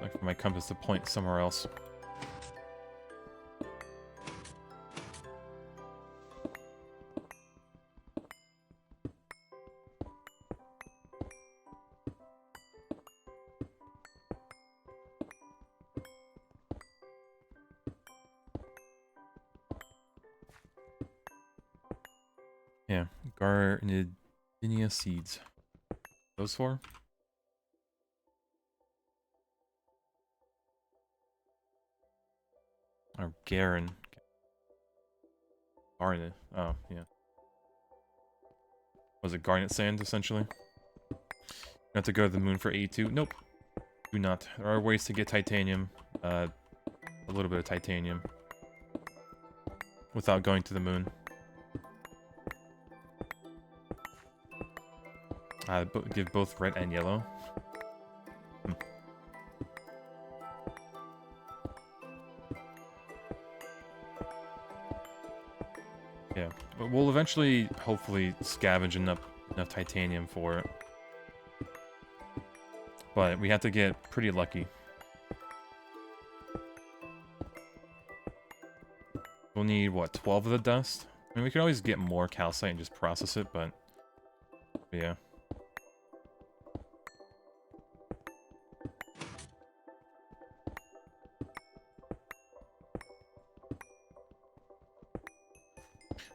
Like for my compass to point somewhere else. Yeah, Garnidinia seeds. Those four? Or Garen. Garnet. Oh, yeah. Was it Garnet Sand, essentially? You have to go to the moon for A2? Nope. Do not. There are ways to get titanium. A little bit of titanium. Without going to the moon. Give both red and yellow. Yeah, but we'll eventually, hopefully, scavenge enough titanium for it. But we have to get pretty lucky. We'll need, what, 12 of the dust? I mean, we could always get more calcite and just process it, but yeah.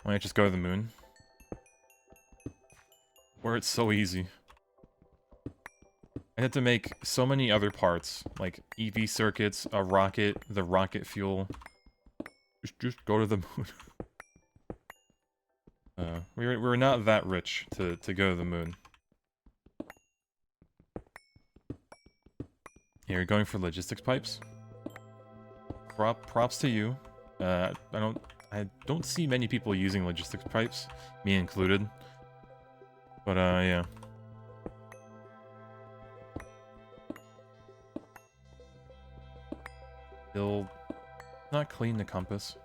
Why not just go to the moon? Where it's so easy. I had to make so many other parts, like EV circuits, a rocket, the rocket fuel. Just go to the moon. We're not that rich to go to the moon. Yeah, you're going for logistics pipes? Props to you. I don't see many people using logistics pipes, me included. But, yeah. Still not clean the compass.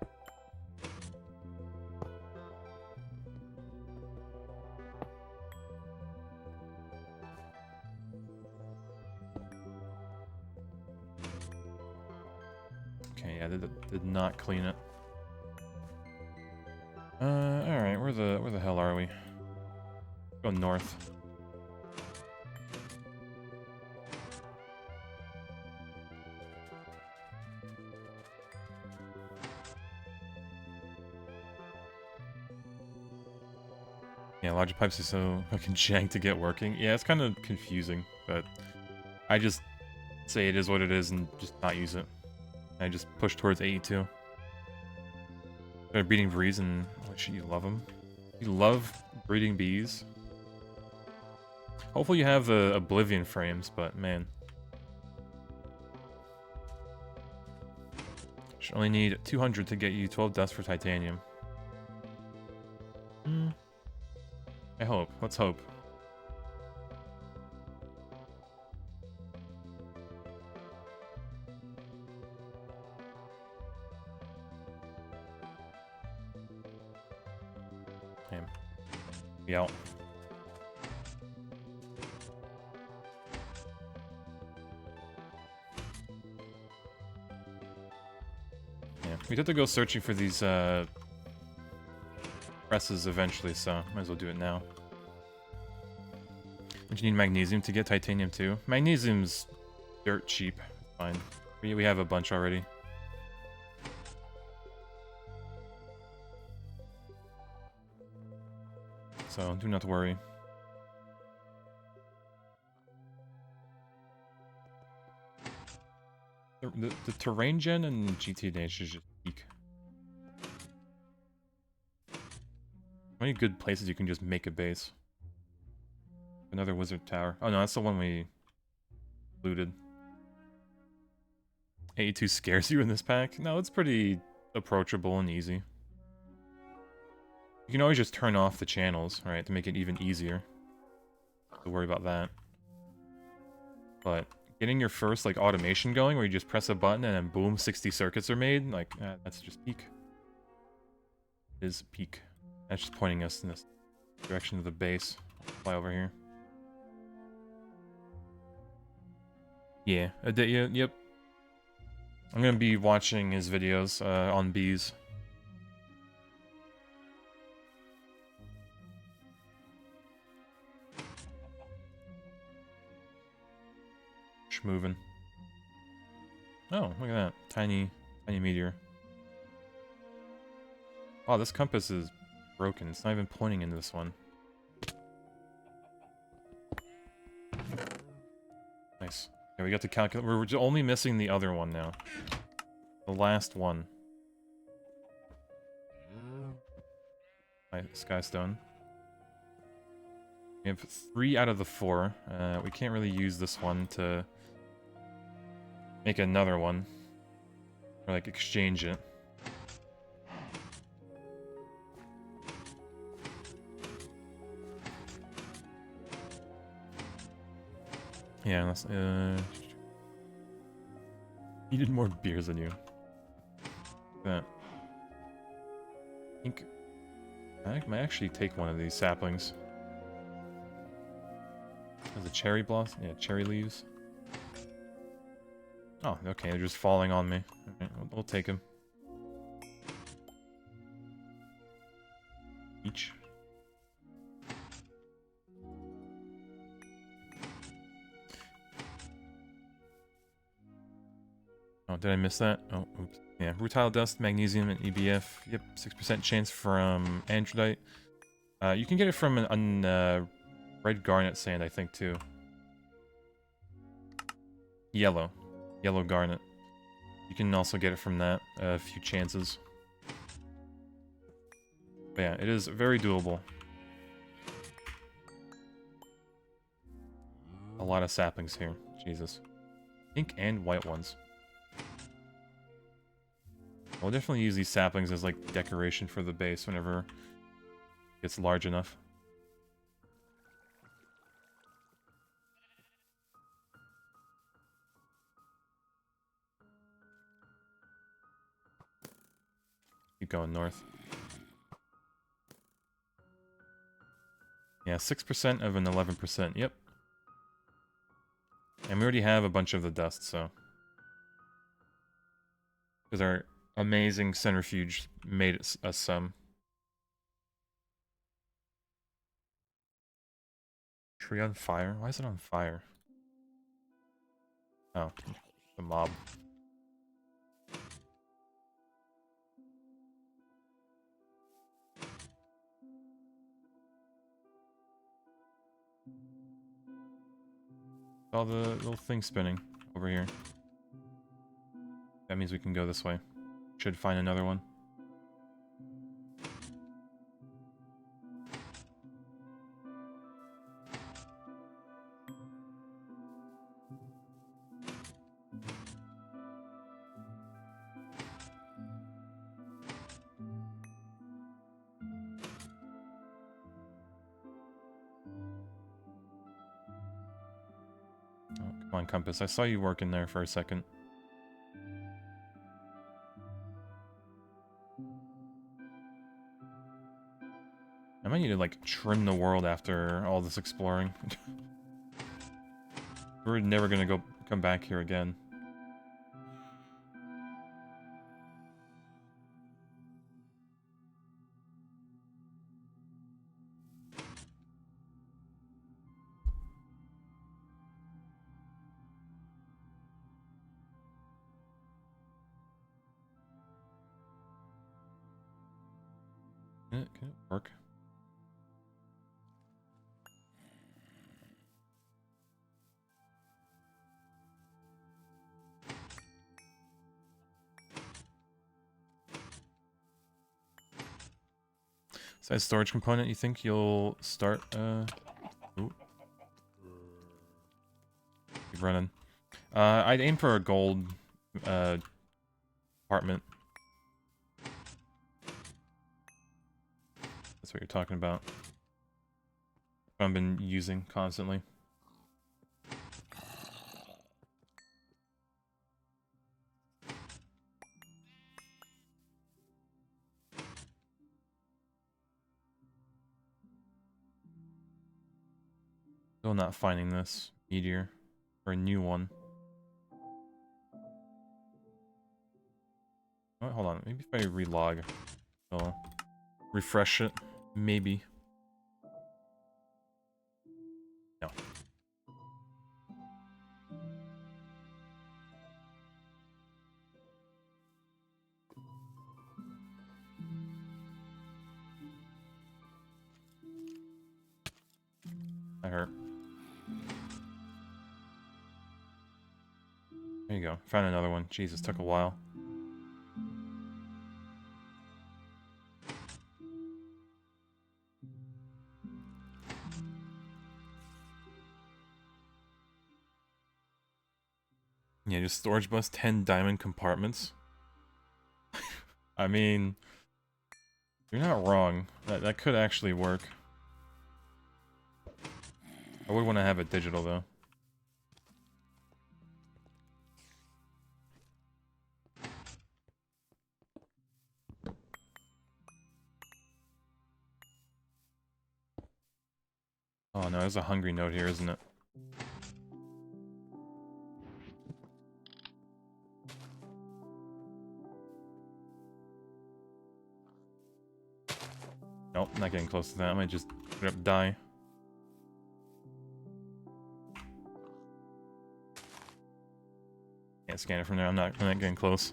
Okay, yeah, did not clean it. Alright, where the hell are we? Go north. Yeah, logic pipes are so fucking jank to get working. Yeah, it's kind of confusing, but I just say it is what it is and just not use it. I just push towards 82. They're breeding bees and oh shit, you love them. You love breeding bees. Hopefully you have the Oblivion frames, but man. Should only need 200 to get you 12 dust for titanium. I hope. Let's hope. Damn. Yeah. Yeah. We have to go searching for these presses eventually, so might as well do it now. Don't you need magnesium to get titanium too? Magnesium's dirt cheap. Fine. We have a bunch already. So do not worry. The terrain gen and GTA should just peak. How many good places you can just make a base? Another wizard tower. Oh no, that's the one we looted. 82 scares you in this pack? No, it's pretty approachable and easy. You can always just turn off the channels, right, to make it even easier. Don't worry about that. But getting your first, like, automation going, where you just press a button and then boom, 60 circuits are made, like, that's just peak. It is peak. That's just pointing us in this direction of the base. I'll fly over here. Yeah, Aditya, yep. I'm gonna be watching his videos on bees. Moving. Oh, look at that. Tiny meteor. Oh, this compass is broken. It's not even pointing into this one. Nice. Okay, we got to calculate. We're only missing the other one now. The last one. Skystone. We have 3 out of the 4. We can't really use this one to make another one. Or, like, exchange it. Yeah, that's, needed more beers than you. That. I think I might actually take one of these saplings. There's a cherry blossom? Yeah, cherry leaves. Oh, okay, they're just falling on me. Okay, we'll take them. Each. Oh, did I miss that? Oh, oops. Yeah, rutile dust, magnesium, and EBF. Yep, 6% chance from androdite. You can get it from an red garnet sand, I think, too. Yellow garnet. You can also get it from that. A few chances. But yeah, it is very doable. A lot of saplings here. Jesus. Pink and white ones. I'll definitely use these saplings as, like, decoration for the base whenever it gets large enough. Keep going north. Yeah, 6% of an 11%. Yep. And we already have a bunch of the dust, so. Because our amazing centrifuge made us some. Tree on fire? Why is it on fire? Oh, the mob. Saw the little thing spinning over here. That means we can go this way. Should find another one. Oh, come on, Compass. I saw you working there for a second. I might need to, like, trim the world after all this exploring. We're never gonna come back here again. Can it work? Size storage component, you think you'll start, ooh. Keep running. I'd aim for a gold, apartment. That's what you're talking about. I've been using constantly. Still not finding this meteor. Or a new one. Oh, hold on. Maybe if I relog, I'll refresh it. Maybe. No. That hurt. There you go. Found another one. Jesus, took a while. Yeah, just storage bus, 10 diamond compartments. I mean, you're not wrong. That could actually work. I would want to have it digital, though. Oh no, there's a hungry note here, isn't it? Nope, not getting close to that. I might just straight up die. Can't scan it from there. I'm not getting close.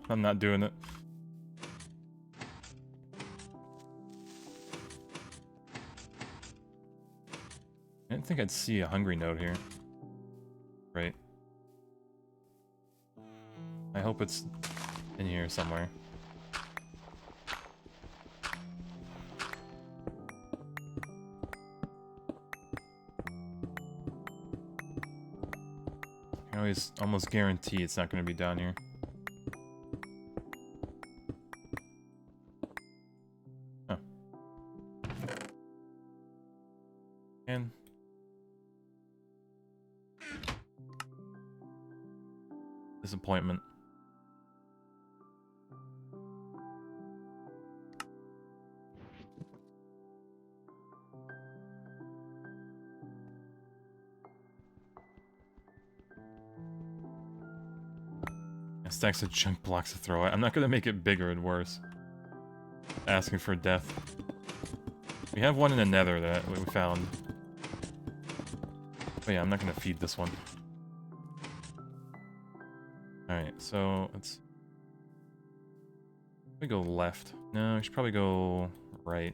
I'm not doing it. I didn't think I'd see a hungry note here. Right. I hope it's in here somewhere. I can always almost guarantee it's not going to be down here. Oh. And disappointment. Stacks of junk blocks to throw at. I'm not gonna make it bigger and worse. Asking for death. We have one in the nether that we found. But yeah, I'm not gonna feed this one. Alright, so let's... we go left. No, we should probably go right.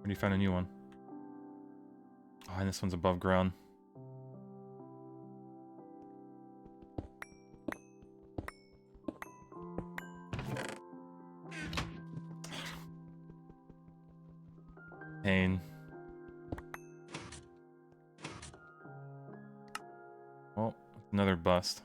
Already found a new one. Oh, and this one's above ground. Pain. Well, another bust.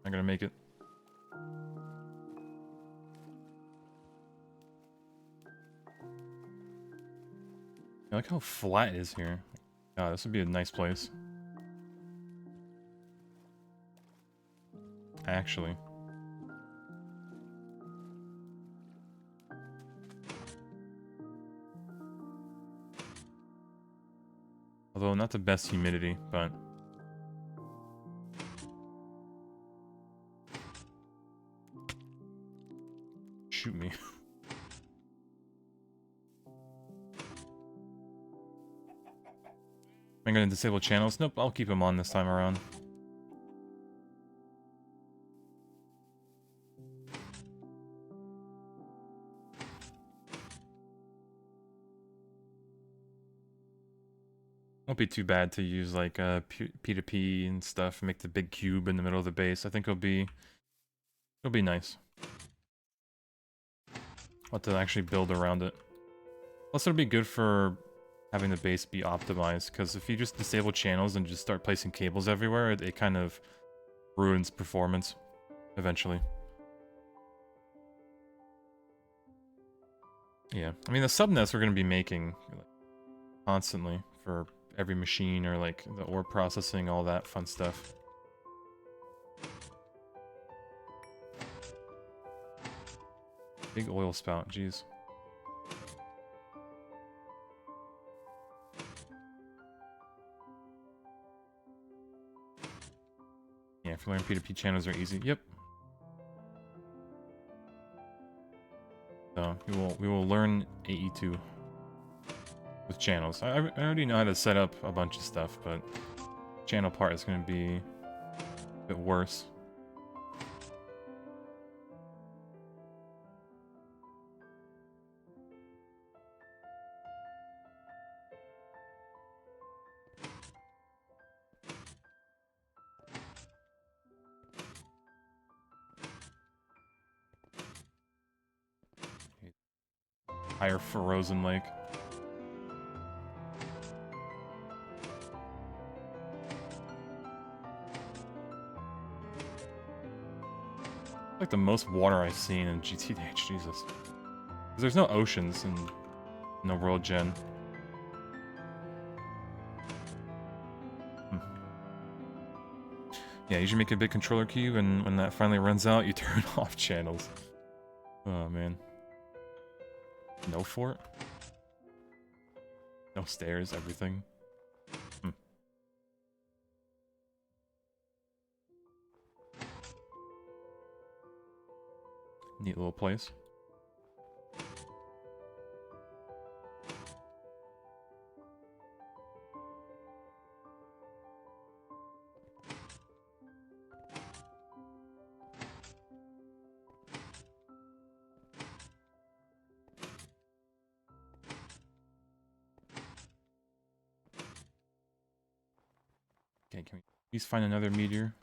Not gonna make it. I like how flat it is here. God, this would be a nice place. actually. Although not the best humidity, but... Shoot me. Am I gonna disable channels? Nope, I'll keep them on this time around. Won't be too bad to use like P2P and stuff, make the big cube in the middle of the base. I think it'll be nice. I'll have to actually build around it. Plus it'll be good for having the base be optimized, because if you just disable channels and just start placing cables everywhere, it kind of ruins performance eventually. Yeah, I mean the subnets we're going to be making like, constantly for every machine, or like the ore processing, all that fun stuff. Big oil spout, jeez. Yeah, if you learn P2P channels are easy. Yep. So we will learn AE2 with channels. I already know how to set up a bunch of stuff, but channel part is going to be a bit worse. Higher Frozen Lake. Like the most water I've seen in GTH, Jesus. There's no oceans in no World Gen. Yeah, you should make a big controller cube, and when that finally runs out, you turn off channels. Oh man. No fort? No stairs, everything. Neat little place. Okay, can we please find another meteor?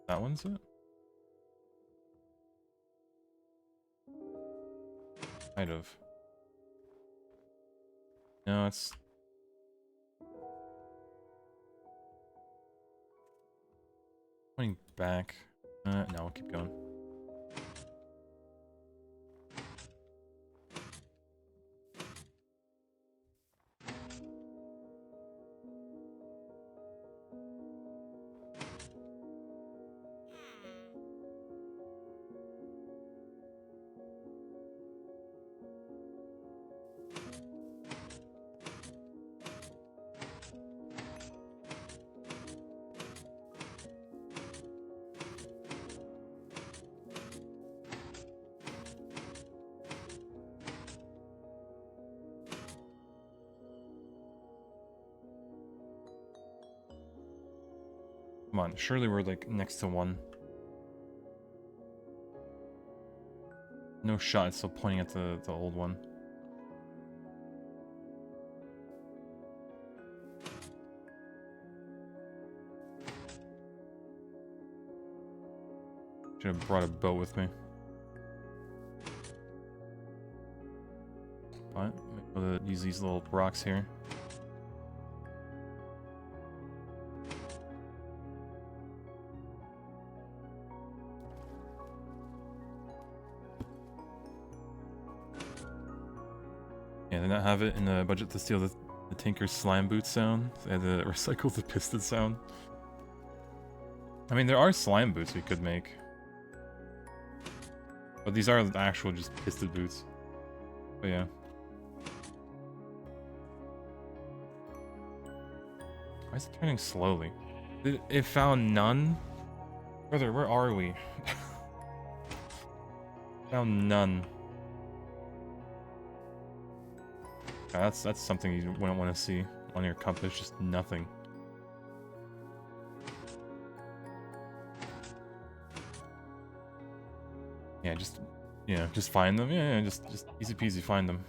That one's it? Kind of. No, it's... Going back. No, we'll keep going. Come on, surely we're like next to one. No shot, it's still pointing at the old one. Should have brought a boat with me. But I'm gonna use these little rocks here. Yeah, they not have it in the budget to steal the Tinker's slime boot sound. They had to recycle the piston sound. I mean, there are slime boots we could make. But these are actual just pisted boots. But yeah. Why is it turning slowly? It found none? Brother, where are we? Found none. Yeah, that's something you wouldn't want to see on your compass, just nothing. Yeah, just find them. Yeah, just easy peasy find them.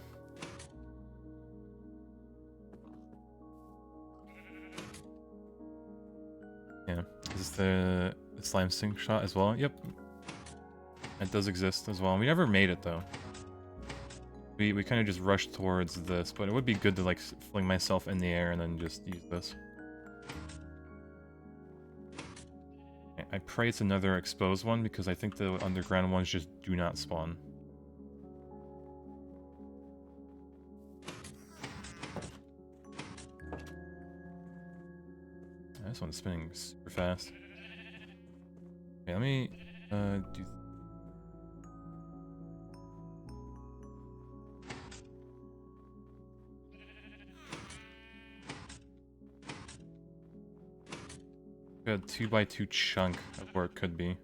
Yeah, is this the slime sink shot as well? Yep. It does exist as well. We never made it though. We kind of just rushed towards this, but it would be good to like fling myself in the air and then just use this. I pray it's another exposed one because I think the underground ones just do not spawn. This one's spinning super fast. Okay, let me do. Got a 2x2 chunk of where it could be.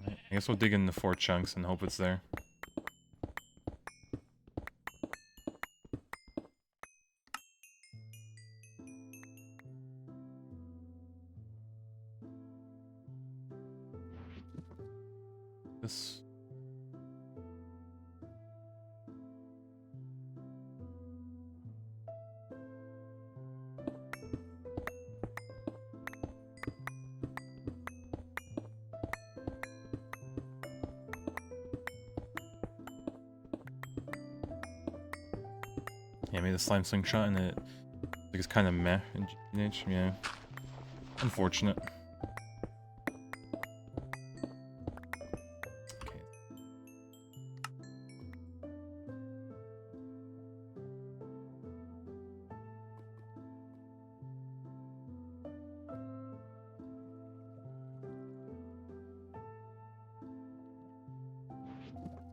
I guess we'll dig in the 4 chunks and hope it's there. This. Yeah, I made the slime slingshot and it like it's kind of meh in GNH. Yeah, unfortunate. Okay.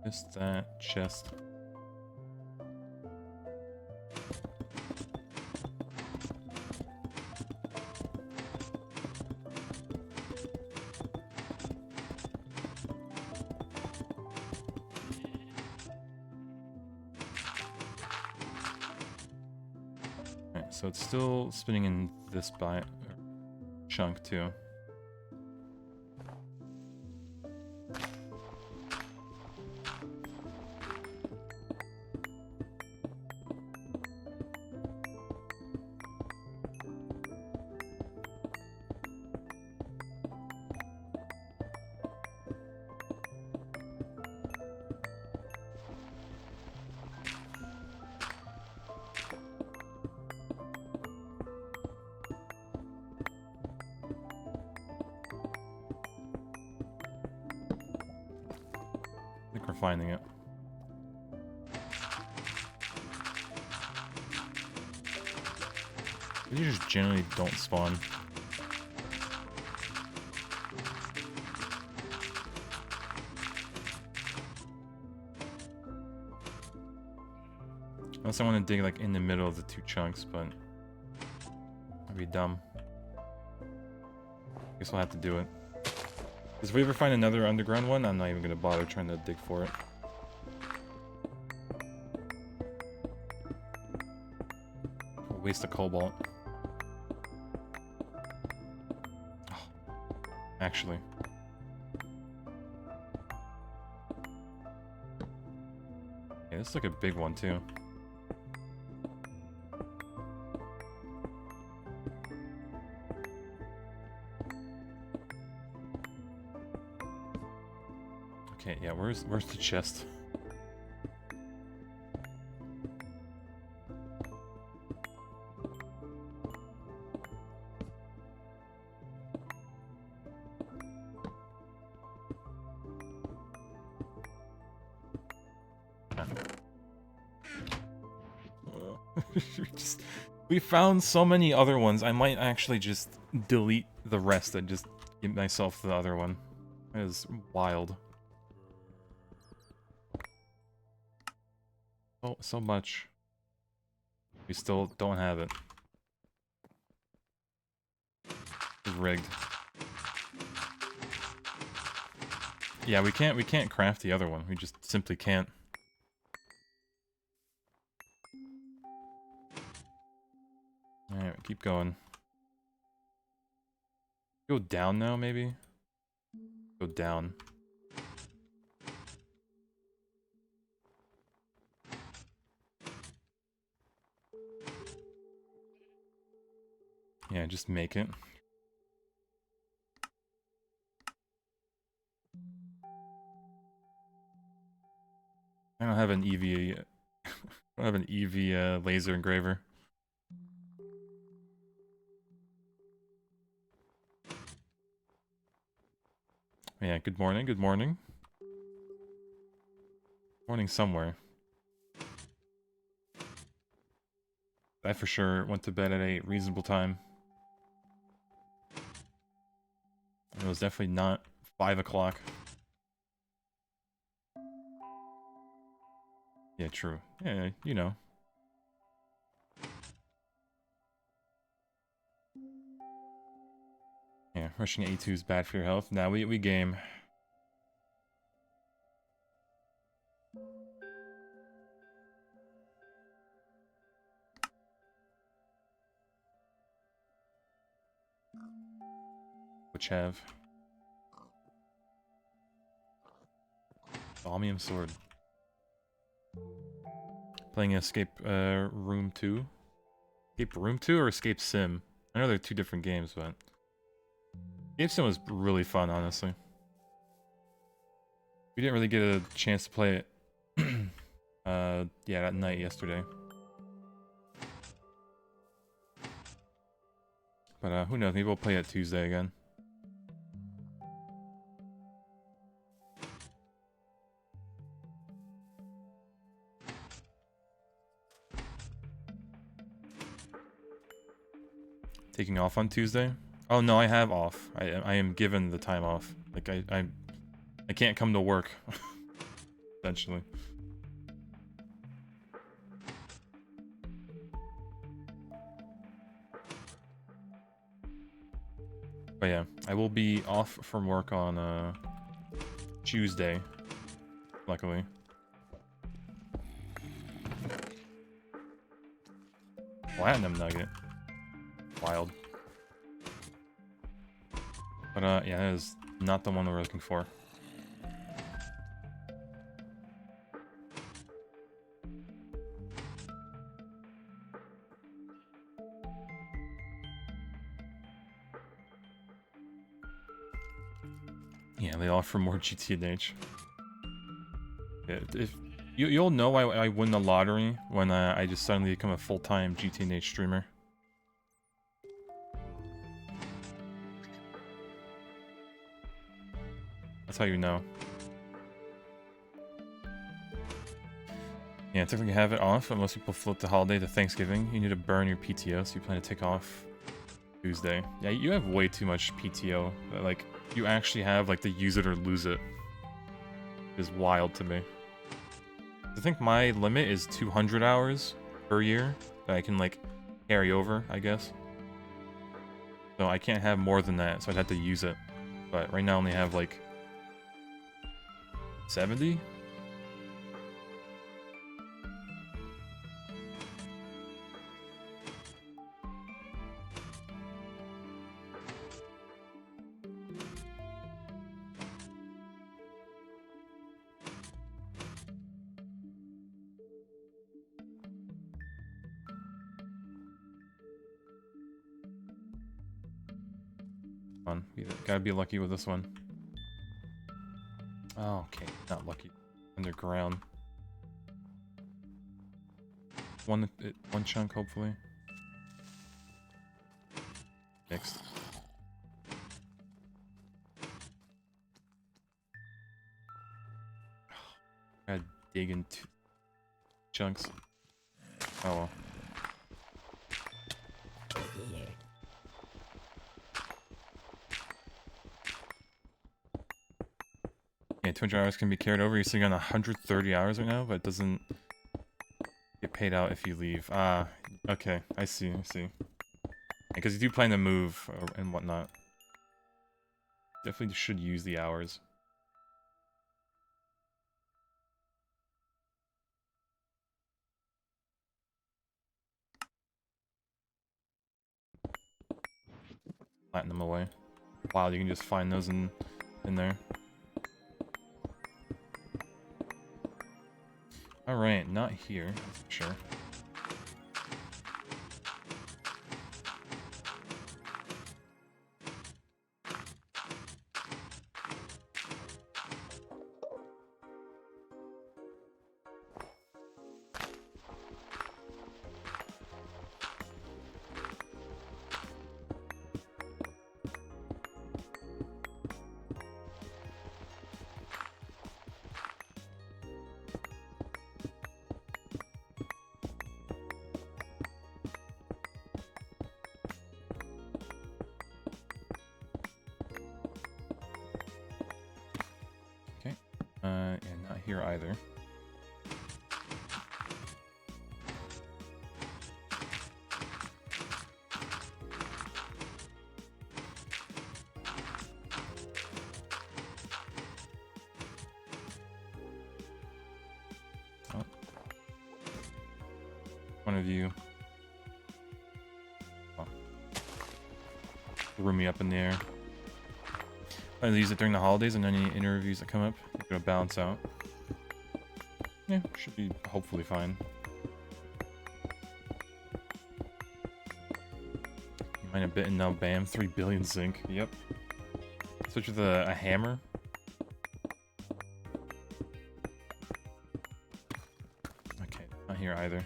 Just that chest. So it's still spinning in this chunk too. We're finding it. They just generally don't spawn. Unless I want to dig like in the middle of the 2 chunks, but that'd be dumb. Guess we'll have to do it. Because if we ever find another underground one, I'm not even going to bother trying to dig for it. We'll waste a cobalt. Oh, actually. Yeah, this is like a big one too. Okay, yeah, where's the chest? We found so many other ones. I might actually just delete the rest and just give myself the other one. That is wild. Oh, so much. We still don't have it. Rigged. Yeah, we can't craft the other one. We just simply can't. Alright, keep going. Go down now, maybe? Go down. Yeah, just make it. I don't have an EV. I don't have an EV laser engraver. Yeah, good morning, good morning. Morning somewhere. I for sure went to bed at a reasonable time. It was definitely not 5 o'clock. Yeah, true. Yeah, you know. Yeah, rushing A2 is bad for your health. Now we game. Which have Balmium Sword. Playing Escape Room 2. Escape Room 2 or Escape Sim? I know they're two different games, but Escape Sim was really fun, honestly. We didn't really get a chance to play it yeah, that night yesterday. But who knows, maybe we'll play it Tuesday again. Taking off on Tuesday? Oh no, I have off. I am given the time off. Like I can't come to work. Essentially. But yeah, I will be off from work on Tuesday. Luckily. Platinum Nugget. Wild. But yeah, that is not the one we're looking for. Yeah, they offer more GTNH. Yeah, if you'll know I win the lottery when I just suddenly become a full-time GTNH streamer. That's how you know. Yeah, technically have it off, but most people flip the holiday to Thanksgiving. You need to burn your PTO, so you plan to take off Tuesday. Yeah, you have way too much PTO. Like, you actually have, like, the use it or lose it. Is wild to me. I think my limit is 200 hours per year that I can, like, carry over, I guess. So I can't have more than that, so I'd have to use it. But right now I only have, like, 70? On. Gotta be lucky with this one. Oh, okay. Not lucky. Underground. One chunk, hopefully. Next. Gotta dig into chunks. Oh well. 200 hours can be carried over. You're sitting on 130 hours right now, but it doesn't get paid out if you leave. Ah, okay. I see, I see. Because you do plan to move and whatnot. Definitely should use the hours. Flatten them away. Wow, you can just find those in there. Alright, not here, that's for sure. And not here either. Oh. One of you. Oh. Threw me up in the air. I use it during the holidays and any interviews that come up. It's gonna balance out. Yeah, should be hopefully fine. You might have bitten now, bam, 3 billion zinc. Yep. Switch with a hammer. Okay, not here either.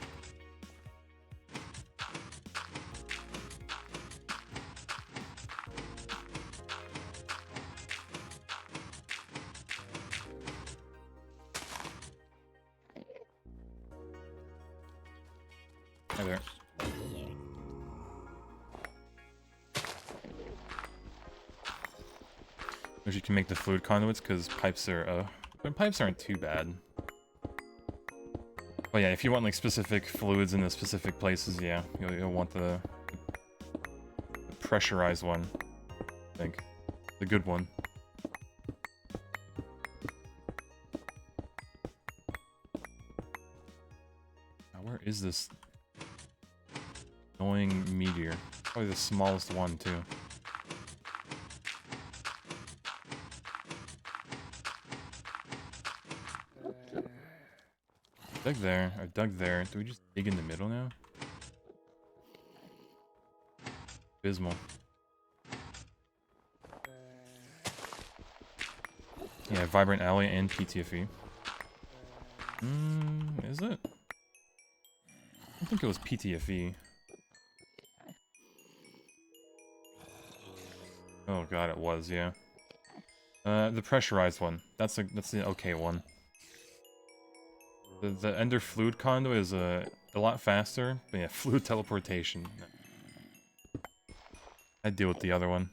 Hi there. Wish you can make the fluid conduits because pipes are, pipes aren't too bad. But yeah, if you want like specific fluids in the specific places, yeah, you'll want the pressurized one, I think. The good one. Now where is this annoying meteor? Probably the smallest one too. Dug there. I dug there. Do we just dig in the middle now? Abysmal. Yeah, Vibrant Alley and PTFE. Is it? I think it was PTFE. Oh god, it was, yeah. The pressurized one. That's the okay one. The Ender Fluid Conduit is a lot faster, but yeah, fluid teleportation. I'd deal with the other one.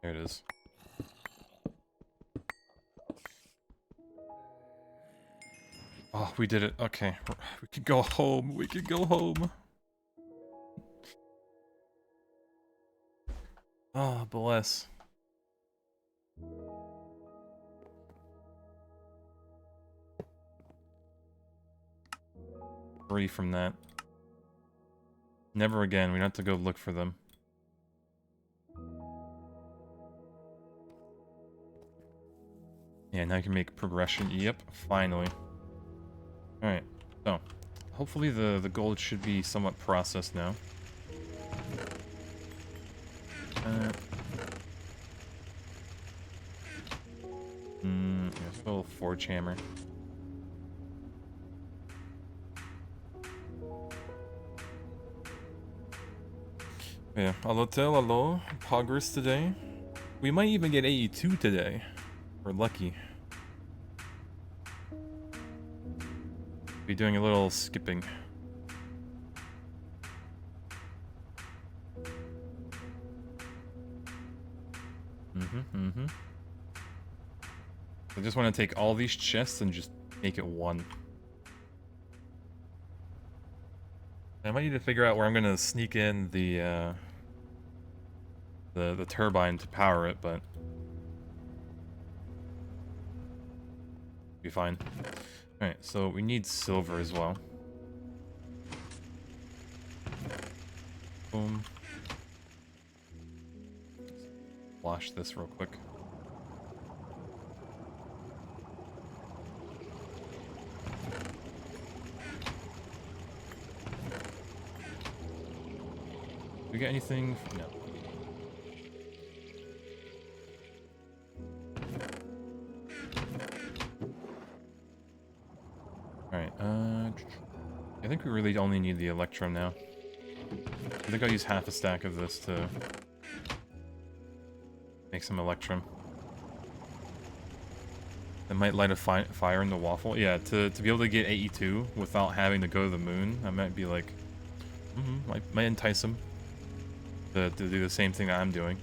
There it is. Oh, we did it. Okay. We could go home. We could go home. Oh, bless. Free from that. Never again. We don't have to go look for them. Yeah, now you can make progression. Yep, finally. Alright, so hopefully the gold should be somewhat processed now. Here's a little forge hammer. Yeah, hello, progress today. We might even get 82 today. We're lucky. Be doing a little skipping. I just want to take all these chests and just make it one. I might need to figure out where I'm gonna sneak in the turbine to power it, but be fine. Alright, so we need silver as well. Boom. Wash this real quick. Do we get anything? No. Alright, I think we really only need the Electrum now. I think I'll use half a stack of this to make some Electrum. It might light a fire in the waffle. Yeah, to be able to get AE2 without having to go to the moon, I might be like, might entice him to do the same thing that I'm doing.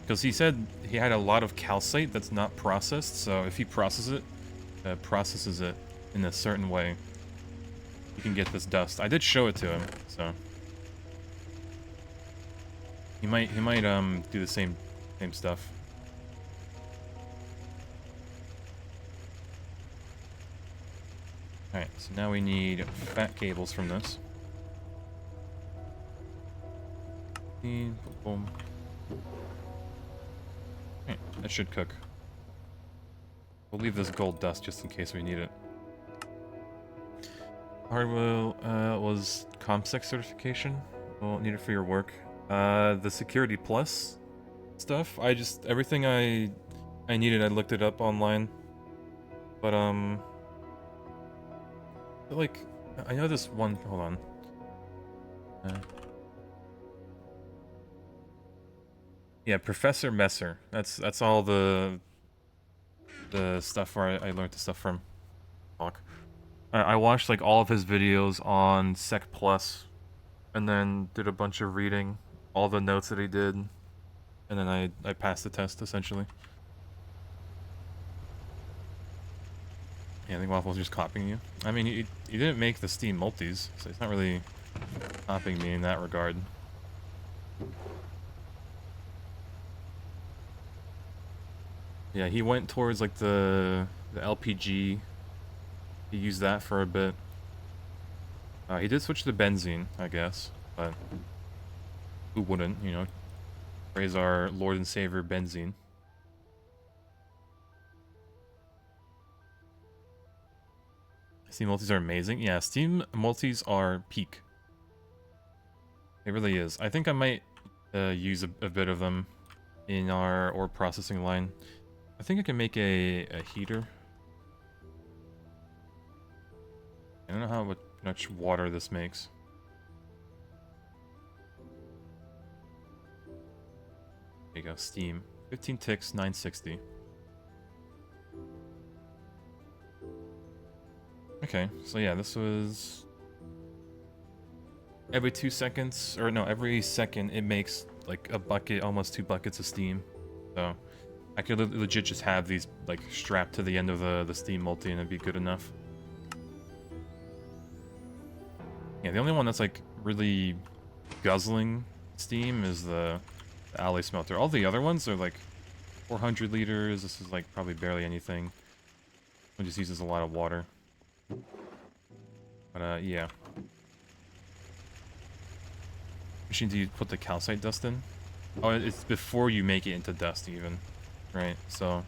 Because he said he had a lot of calcite that's not processed, so if he processes it in a certain way, you can get this dust. I did show it to him, so he might do the same stuff. Alright, so now we need fat cables from this. Boom. Alright, that should cook. We'll leave this gold dust just in case we need it. Hardwell was ComSec certification. We'll need it for your work. The Security Plus stuff, everything I needed, I looked it up online. But, like, I know this one, hold on. Yeah, Professor Messer. That's all the stuff where I learned the stuff from. Talk. I watched like all of his videos on Sec Plus, and then did a bunch of reading, all the notes that he did, and then I passed the test essentially. Yeah, I think Waffle's just copying you. I mean, he didn't make the Steam multis, so he's not really copying me in that regard. Yeah, he went towards like the LPG. He used that for a bit. He did switch to benzene, I guess, but who wouldn't, you know? Praise our Lord and Savior benzene. Steam multis are amazing. Yeah, Steam multis are peak. It really is. I think I might use a bit of them in our ore processing line. I think I can make a heater. I don't know how much water this makes. There you go, steam. 15 ticks, 960. Okay, so yeah, this was... Every 2 seconds, or no, every second it makes like a bucket, almost 2 buckets of steam. So I could legit just have these like strapped to the end of the steam multi and it'd be good enough. Yeah, the only one that's like really guzzling steam is the alley smelter. All the other ones are like 400 liters. This is like probably barely anything. It just uses a lot of water. But yeah. Machine, do you put the calcite dust in? Oh, it's before you make it into dust even. Right, so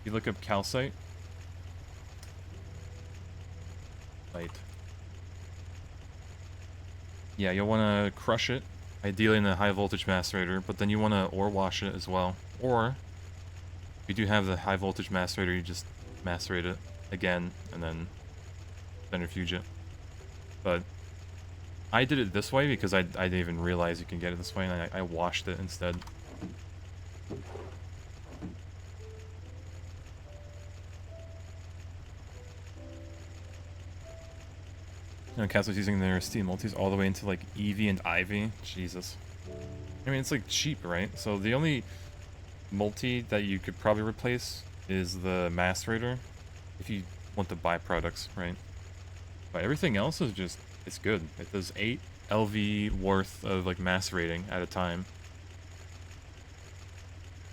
if you look up calcite. Light. Yeah, you'll want to crush it, ideally in a high voltage macerator, but then you want to ore wash it as well. Or, if you do have the high voltage macerator, you just macerate it again and then centrifuge it. But I did it this way because I didn't even realize you can get it this way, and I washed it instead. You know, Castle's using their Steam multis all the way into like Eevee and Ivy. Jesus. I mean, it's like cheap, right? So the only multi that you could probably replace is the Macerator if you want the byproducts, right? But everything else is just, it's good. It does 8 LV worth of like macerating at a time.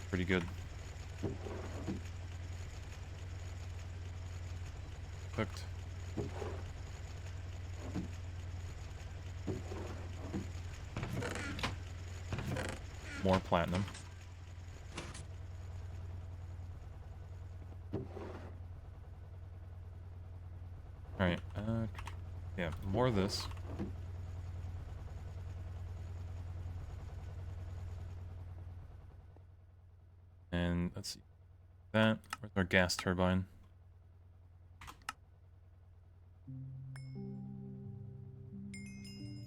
Pretty good. Cooked. More platinum. Alright, yeah, more of this. And let's see. That. Where's our gas turbine?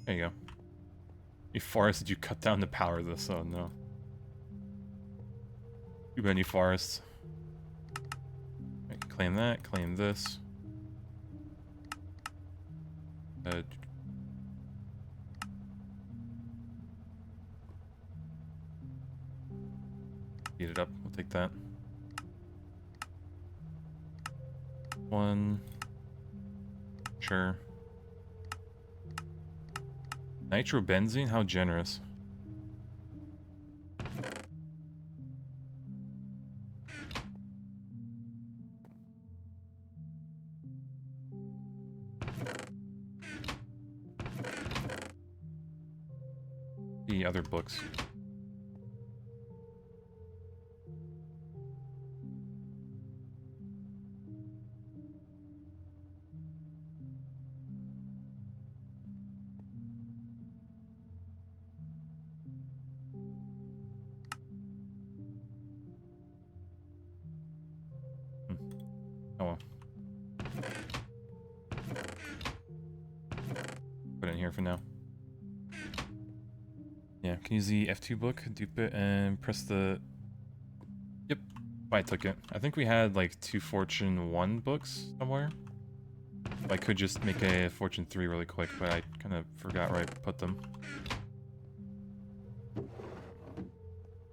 There you go. You forest, did you cut down the power of this? Oh no. Too many forests. Right, claim that, claim this. Heat it up, we'll take that. One. Sure. Nitrobenzene? How generous. The other books. Oh well. Put it in here for now. Yeah, can use the F2 book, dupe it, and press the... Yep, I took it. I think we had like 2 Fortune 1 books somewhere. I could just make a Fortune 3 really quick, but I kind of forgot where I put them.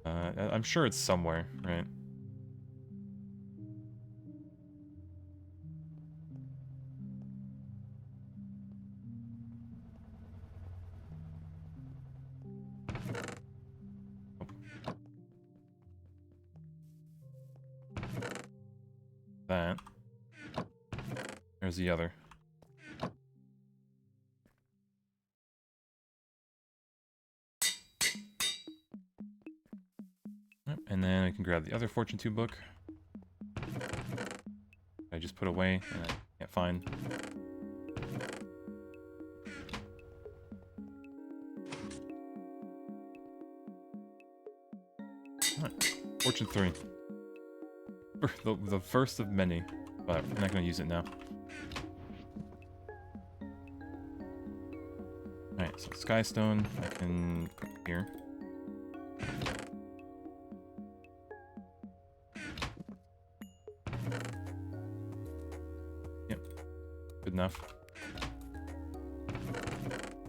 I'm sure it's somewhere, right? That. There's the other. Yep, and then I can grab the other Fortune 2 book. I just put away and I can't find. Right. Fortune 3. The first of many, but I'm not going to use it now. Alright, so Skystone I can put here. Yep, good enough.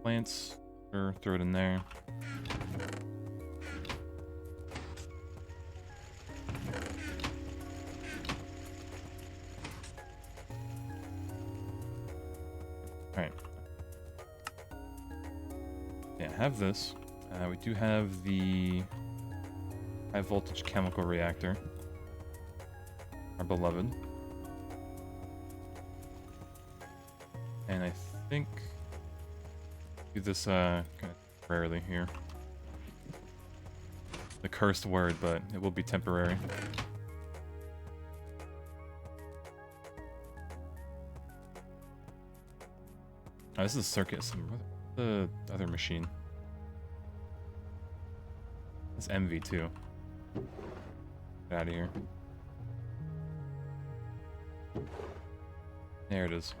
Plants, sure, throw it in there. Have this. We do have the high voltage chemical reactor, our beloved, and I think do this kind of temporarily here. The cursed word, but it will be temporary. Oh, this is a circuit. The other machine. It's MV2. Get out of here. There it is.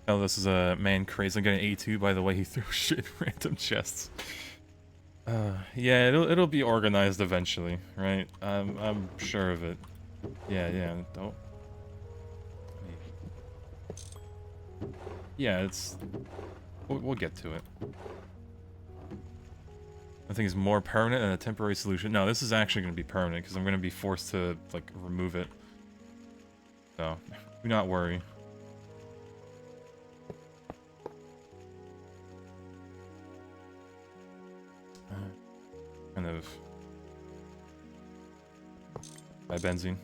Oh, this is a man crazy. I'm getting A2 by the way he threw shit in random chests. Yeah, it'll be organized eventually, right? I'm sure of it. Yeah, don't. Yeah, it's... We'll get to it. I think it's more permanent than a temporary solution. No, this is actually going to be permanent, because I'm going to be forced to, like, remove it. So, do not worry. Kind of... by benzene.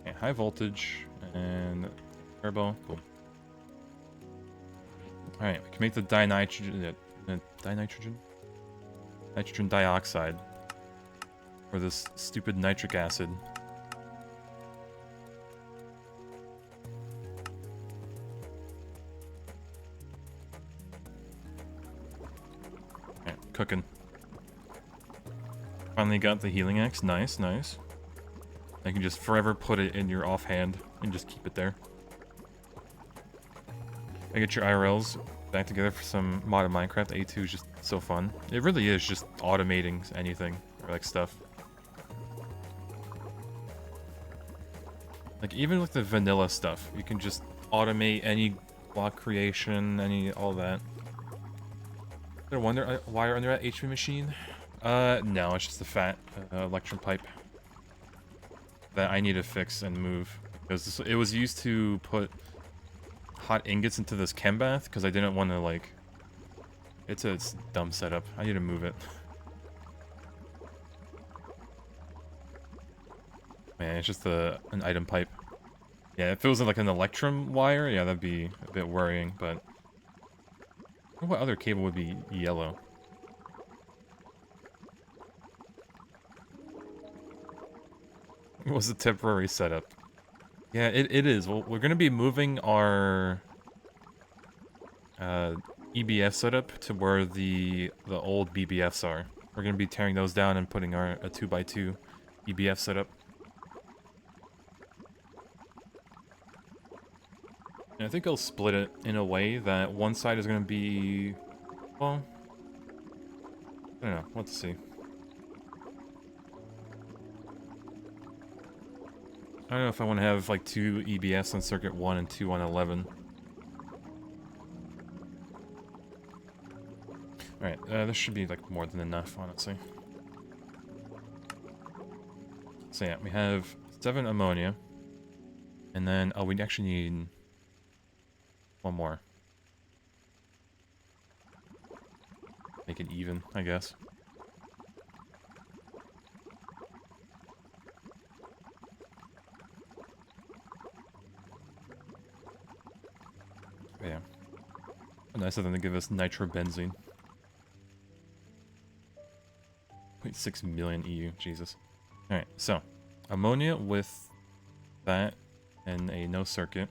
Okay, high voltage and turbo. Boom. Alright, we can make the dinitrogen. Dinitrogen? Nitrogen dioxide. Or this stupid nitric acid. Alright, cooking. Finally got the healing axe. Nice, nice. I can just forever put it in your offhand and just keep it there. I get your IRLs back together for some modded Minecraft. A2 is just so fun. It really is just automating anything or like stuff. Like even with the vanilla stuff, you can just automate any block creation, all that. I wonder why you're under that HP machine. No, it's just the fat electron pipe that I need to fix and move because it was used to put hot ingots into this chem bath because I didn't want to like. It's a dumb setup. I need to move it. Man, it's just an item pipe. Yeah, if it was like an electrum wire, yeah, that'd be a bit worrying. But what other cable would be yellow? It was a temporary setup. Yeah, it is. Well, we're gonna be moving our EBF setup to where the old BBFs are. We're gonna be tearing those down and putting a 2x2 EBF setup. And I think I'll split it in a way that one side is gonna be, well, I don't know. Let's see. I don't know if I want to have like 2 EBS on circuit 1 and 2 on 11. Alright, this should be like more than enough, honestly. So yeah, we have 7 ammonia. And then, oh, we actually need one more. Make it even, I guess. Yeah. Nicer than to give us nitrobenzene. 0.6 million EU, Jesus. Alright, so ammonia with that and a no circuit.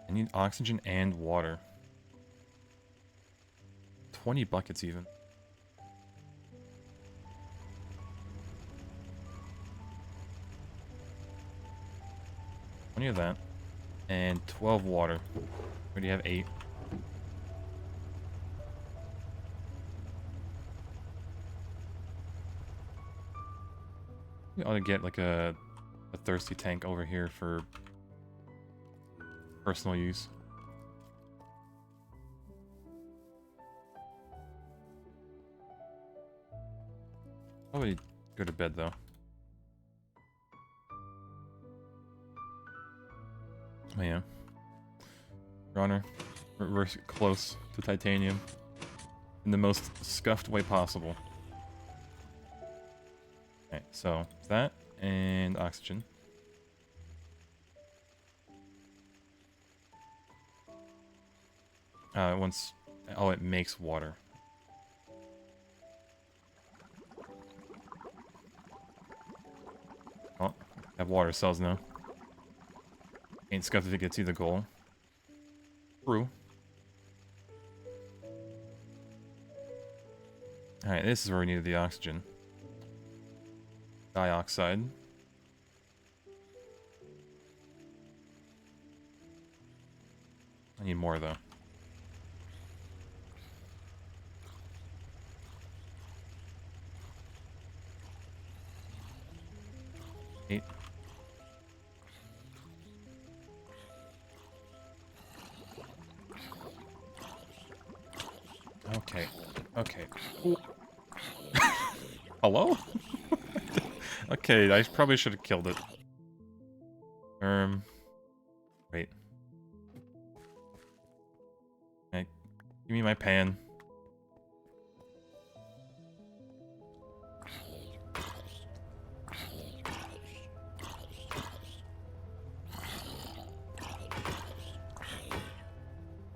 I need oxygen and water. 20 buckets even. Of that and 12 water. We already have 8. We ought to get like a thirsty tank over here for personal use. Probably go to bed though. Oh yeah. Your Honor, we're close to titanium in the most scuffed way possible. Okay, so that and oxygen. Oh, it makes water. Oh, I have water cells now. Ain't scuffed if it gets you the goal. True. Alright, this is where we needed the oxygen. Dioxide. I Need more, though. Eight. Okay. Okay. Hello? Okay, I probably should have killed it. Wait. Okay, give me my pan.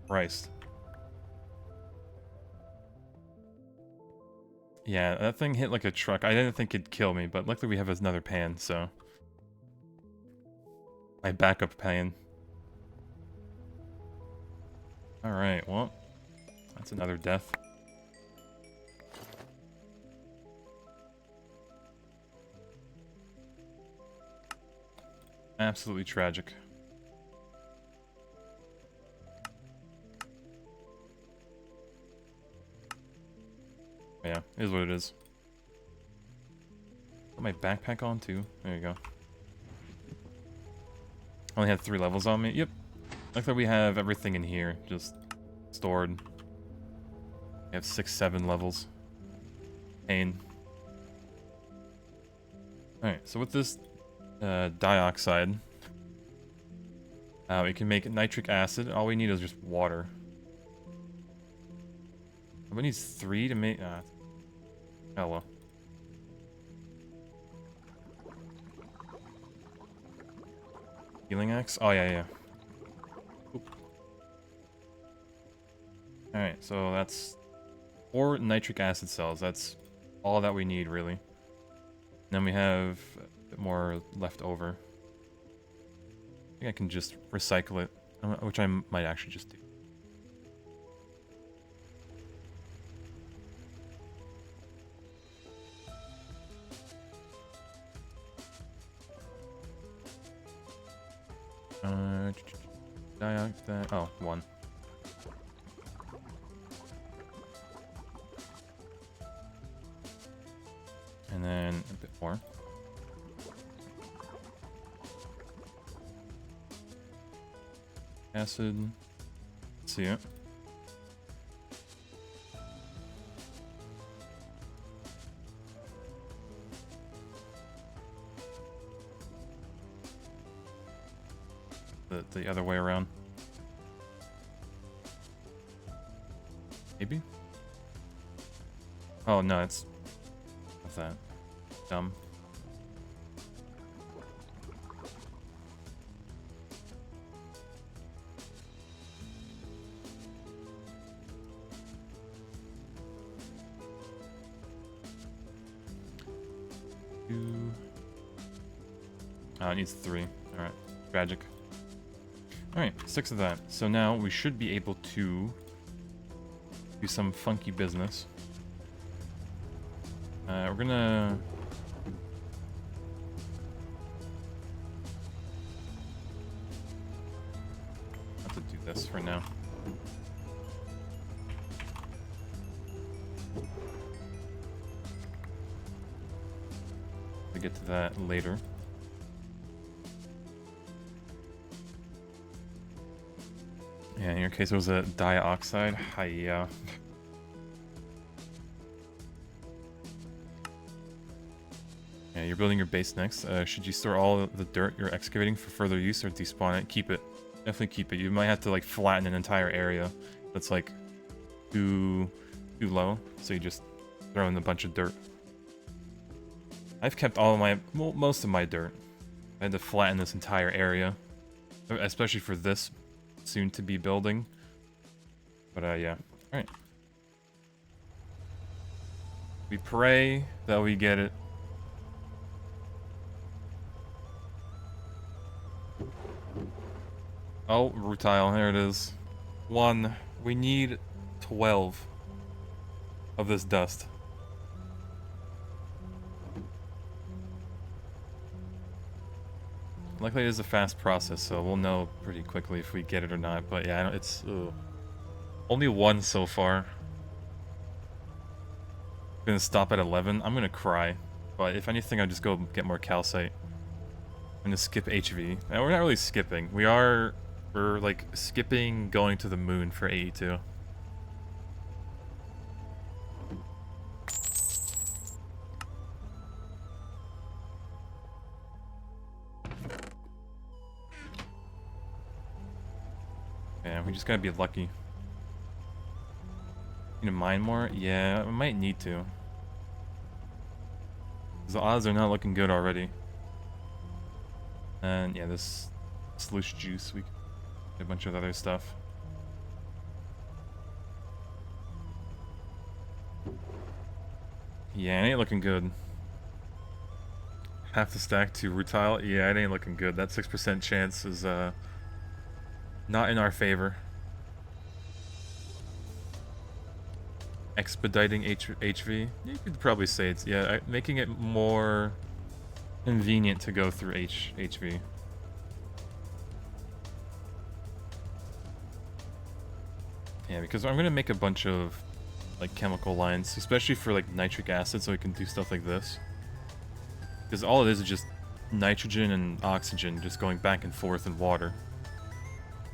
Christ. Yeah, that thing hit like a truck. I didn't think it'd kill me, but luckily we have another pan, so... My backup pan. Alright, well... That's another death. Absolutely tragic. Yeah, it is what it is. Put my backpack on too. There you go. Only had 3 levels on me. Yep. Like that we have everything in here just stored. We have 6, 7 levels. Pain. Alright, so with this dioxide, we can make nitric acid. All we need is just water. We need 3 to make... oh well. Healing axe? Oh yeah, yeah. Alright, so that's 4 nitric acid cells. That's all that we need, really. And then we have a bit more left over. I think I can just recycle it, which I might actually just do. Oh, 1. And then a bit more. Acid. Let's see it. The other way around. Maybe? Oh no, it's... What's that? Dumb. Oh, it needs 3. Alright. Tragic. Alright, 6 of that. So now we should be able to do some funky business. We're gonna... have to do this for now. We'll get to that later. Yeah, in your case it was a dioxide. Hiya. Yeah, you're building your base next. Should you store all the dirt you're excavating for further use or despawn it? Keep it. Definitely keep it. You might have to like flatten an entire area that's like too low, so you just throw in a bunch of dirt. I've kept all of my, well, most of my dirt. I had to flatten this entire area, especially for this soon to be building. But yeah. Alright. We pray that we get it. Oh, rutile, there it is. 1. We need 12 of this dust. luckily it is a fast process, so we'll know pretty quickly if we get it or not. But yeah, it's only one so far. Gonna stop at 11. I'm gonna cry, but if anything, I'll just go get more calcite. I'm gonna skip HV. Now, we're not really skipping. We're like skipping going to the moon for 82. Yeah, we just gotta be lucky. Need to mine more? Yeah, I might need to. The odds are not looking good already. And yeah, this slush juice, we can get a bunch of other stuff. Yeah, it ain't looking good. Half the stack to rutile? Yeah, it ain't looking good. That 6% chance is not in our favor. Expediting HV? You could probably say it's, yeah, making it more convenient to go through HV. Yeah, because I'm gonna make a bunch of like chemical lines, especially for like nitric acid, so we can do stuff like this. Because all it is just nitrogen and oxygen just going back and forth in water.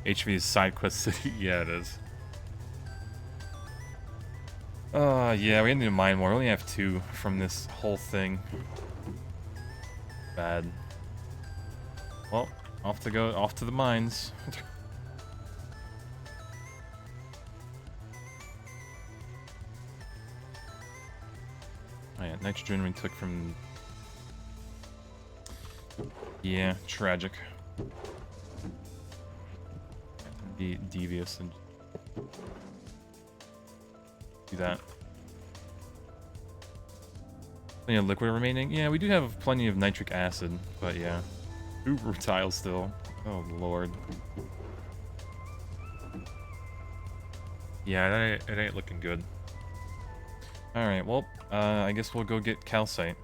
HV is side quest city. Yeah, it is. Yeah, we need to mine more. We only have 2 from this whole thing. Bad. Well, off to the mines. Oh yeah, nitrogen we took from... Yeah, tragic. Be devious and do that. Plenty of liquid remaining? Yeah, we do have plenty of nitric acid, but yeah. 2 rutile still. Oh lord. Yeah, it ain't looking good. Alright, well, I guess we'll go get calcite.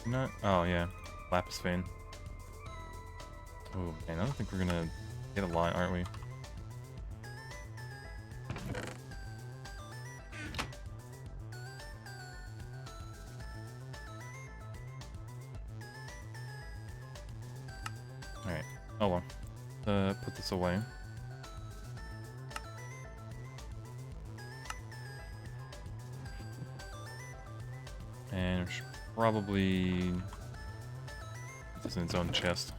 Not. Oh yeah, lapis vein. Oh man, I don't think we're gonna get a lot, aren't we? All right. Oh well. Put this away. And we should probably put this in its own chest.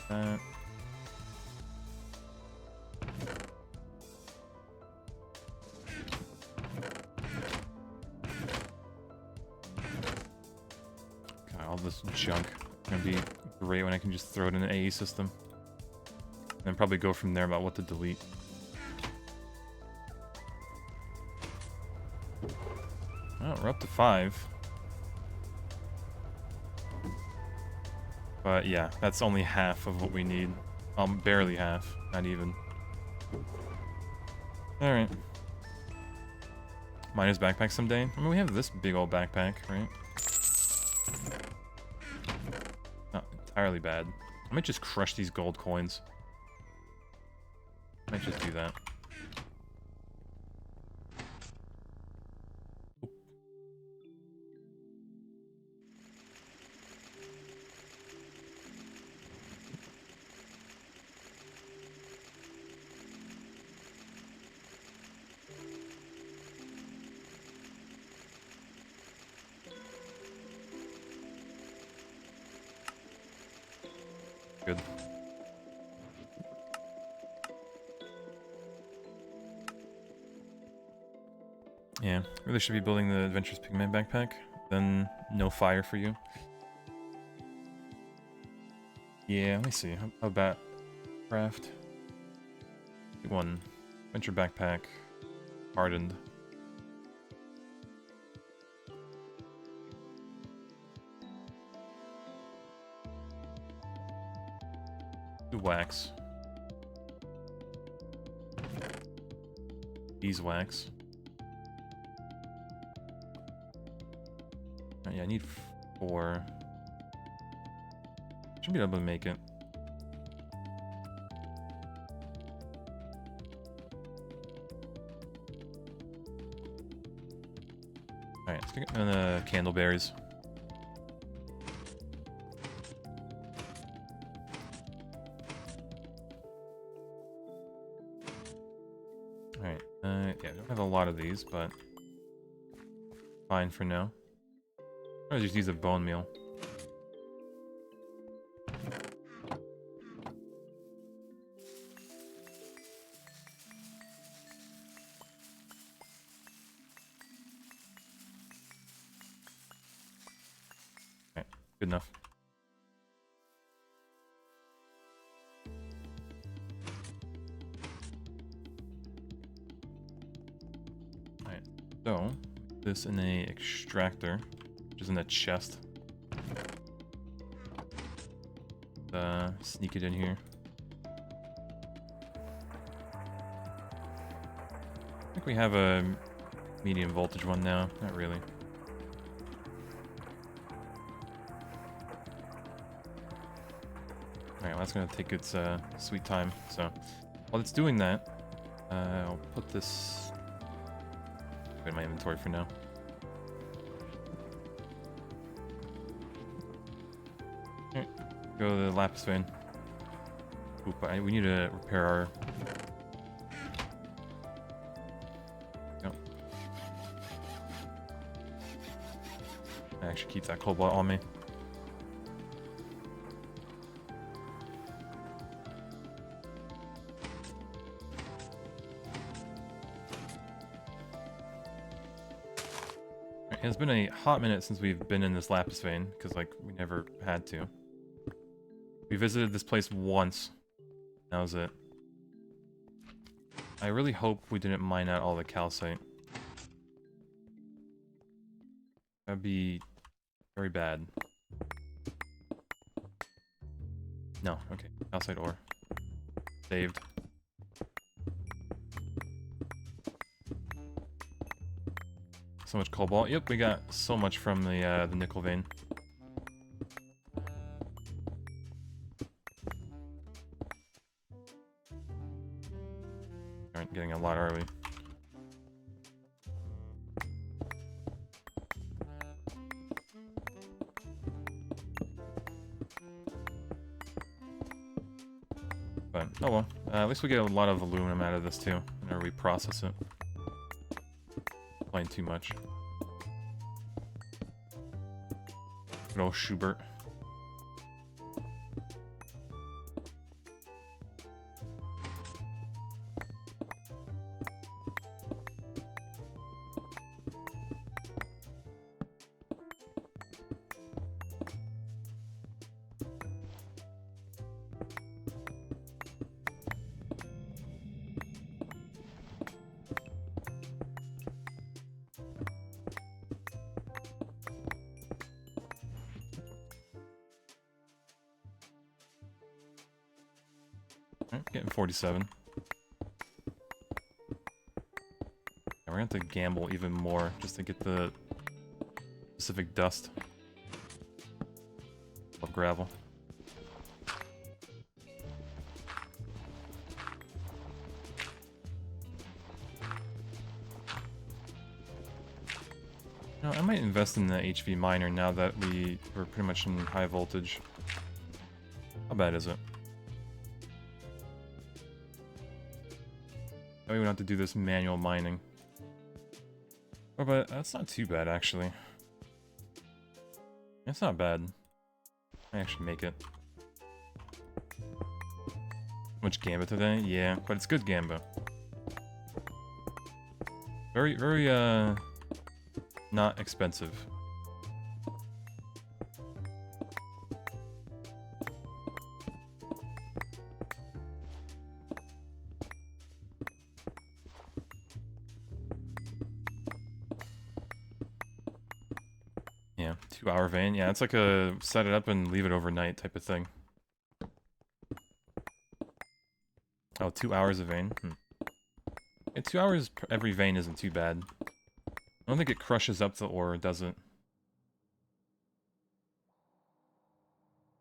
That. God, all this junk. It's gonna be great when I can just throw it in an AE system. And then probably go from there about what to delete. Oh, we're up to 5. But yeah, that's only half of what we need. Barely half. Not even. Alright. Miner's backpack someday? I mean, we have this big old backpack, right? Not entirely bad. I might just crush these gold coins. I might just do that. Good. Yeah, really should be building the Adventurous Pigman backpack. Then no fire for you. Yeah, let me see. How about craft? One. Adventure backpack. Hardened. Wax. Beeswax. Oh, yeah, I need 4. Should be able to make it. Alright, let's get the candleberries. Alright, yeah, I don't have a lot of these, but fine for now. I'll just use a bone meal. Alright, good enough. Alright, so this in a extractor, which is in the chest. Sneak it in here. I think we have a medium voltage one now. Not really. Alright, well, that's gonna take its sweet time. So while it's doing that, I'll put this in my inventory for now. Alright, go to the lapis vein. Oop, we need to repair our... Yep. I actually keep that cobalt on me. It's been a hot minute since we've been in this lapis vein, because, like, we never had to. We visited this place once. That was it. I really hope we didn't mine out all the calcite. That'd be very bad. No, okay. Calcite ore. Saved. So much cobalt. Yep, we got so much from the nickel vein. Aren't getting a lot, are we? But oh well. At least we get a lot of aluminum out of this too, whenever we process it. Playing too much. Good old Schubert. Getting 47. We're gonna have to gamble even more just to get the specific dust of gravel. You know, I might invest in the HV miner now that we're pretty much in high voltage. How bad is it? That way we don't have to do this manual mining. Oh, but that's not too bad, actually. It's not bad. I actually make it. Much Gamba today? Yeah, but it's good Gamba. Very, not expensive. Yeah, 2-hour vein. Yeah, it's like a set it up and leave it overnight type of thing. Oh, 2 hours a vein? Yeah, 2 hours every vein isn't too bad. I don't think it crushes up the ore, does it?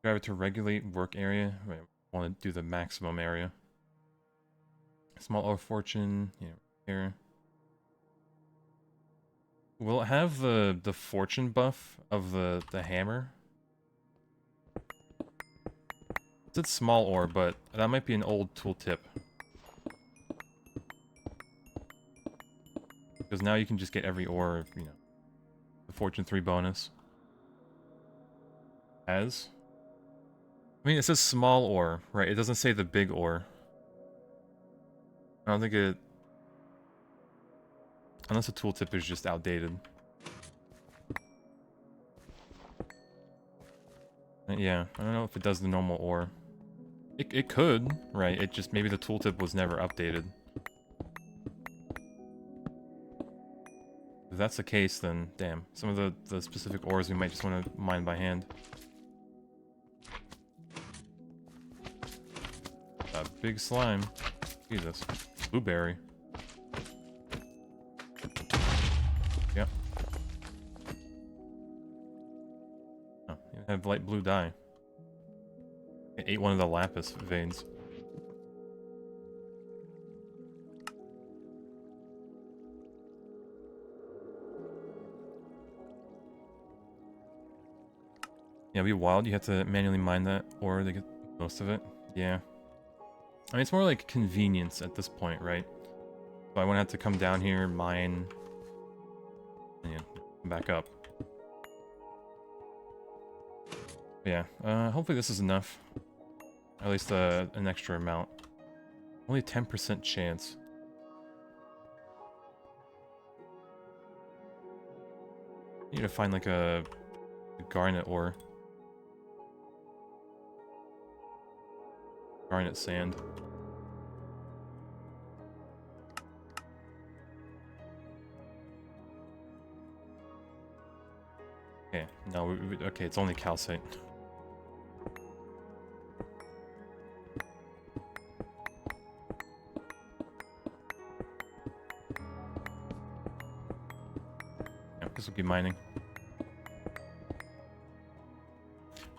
Drive it to regulate work area. Wait, I want to do the maximum area. Small ore fortune, yeah, here. Will it have the fortune buff of the hammer? It's small ore, but that might be an old tooltip. Because now you can just get every ore, you know, the fortune 3 bonus. As? I mean, it says small ore, right? It doesn't say the big ore. I don't think it... Unless the tooltip is just outdated. Yeah, I don't know if it does the normal ore. It could, right? It just, maybe the tooltip was never updated. If that's the case, then damn. Some of the specific ores we might just want to mine by hand. A big slime. Jesus. Blueberry. Yep. Oh, you have light blue dye. I ate one of the lapis veins. Yeah, it'd be wild. You have to manually mine that ore to get most of it. Yeah. I mean, it's more like convenience at this point, right? So I wouldn't have to come down here, mine, and yeah, come back up. But yeah, hopefully this is enough. At least an extra amount. Only 10% chance. Need to find like a garnet ore. Garnet sand. Okay, no, okay, it's only calcite. Yeah, this will be mining.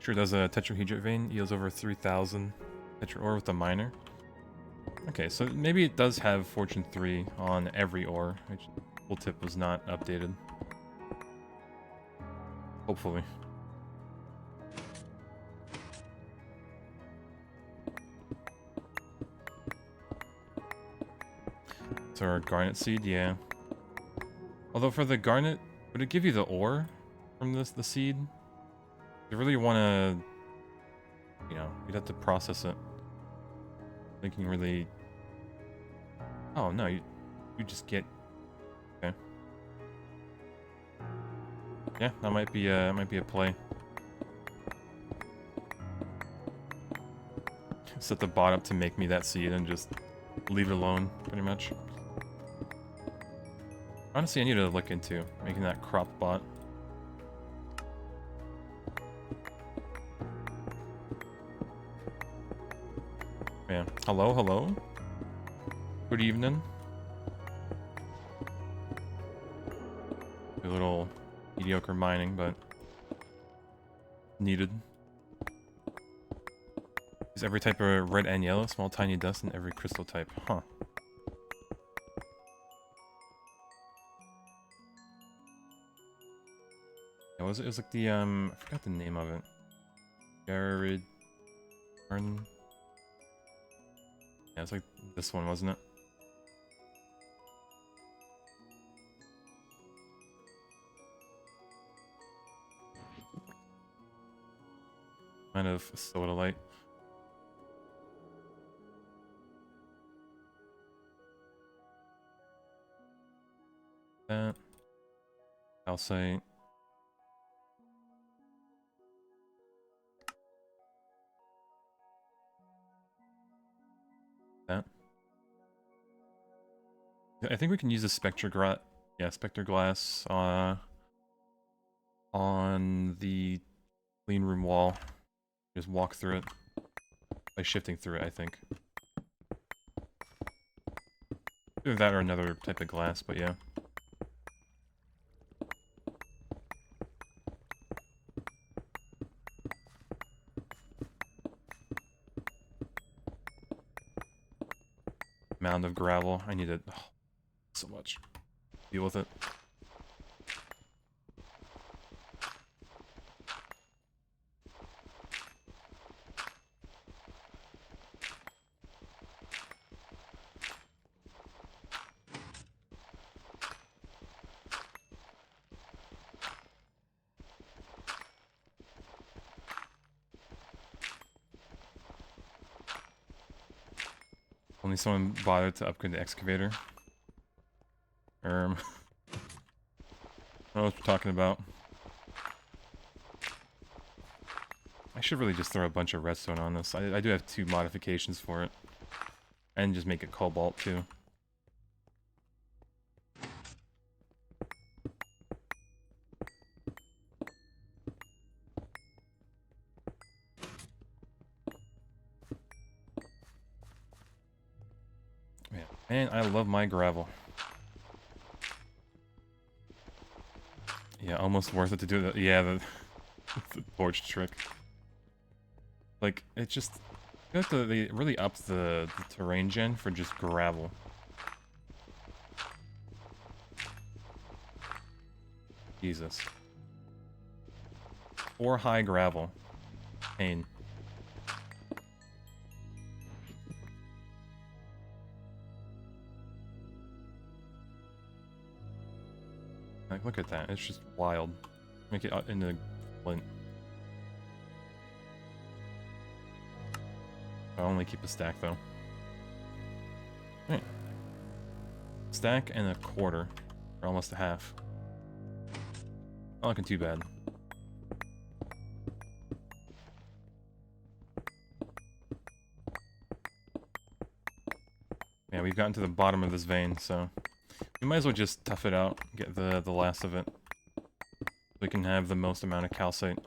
Sure does a tetrahedrite vein, yields over 3,000 tetra ore with the miner. Okay, so maybe it does have Fortune 3 on every ore, which tooltip was not updated. Hopefully. So our garnet seed, yeah. Although for the garnet, would it give you the ore from the seed? You really want to, you know, you'd have to process it. Thinking really... Oh, no, you just get... Okay. Yeah, that might be a play. Set the bot up to make me that seed and just leave it alone, pretty much. Honestly, I need to look into making that crop bot. Yeah. Hello, hello? Good evening. A little mediocre mining, but needed. Is every type of red and yellow, small tiny dust in every crystal type. Huh. Yeah, it was like the I forgot the name of it. Jared Garden. Yeah, it's like this one, wasn't it? Kind of soda light. That. Calcite. That. I think we can use a spectroglass. Yeah, spectroglass. On the clean room wall. Just walk through it by shifting through it, I think. Either that or another type of glass, but yeah. Mound of gravel. I need it. Oh, so much. Deal with it. Only someone bothered to upgrade the excavator. I don't know what you're talking about. I should really just throw a bunch of redstone on this. I do have 2 modifications for it. And just make it cobalt too. Man, I love my gravel. Yeah, almost worth it to do that. Yeah, the torch trick. Like, it just... they really upped the terrain gen for just gravel. Jesus. 4 high gravel. Pain. Like, look at that. It's just wild. Make it into flint. I'll only keep a stack, though. Alright. Stack and a quarter. Or almost a half. Not looking too bad. Yeah, we've gotten to the bottom of this vein, so... we might as well just tough it out, get the last of it. We can have the most amount of calcite.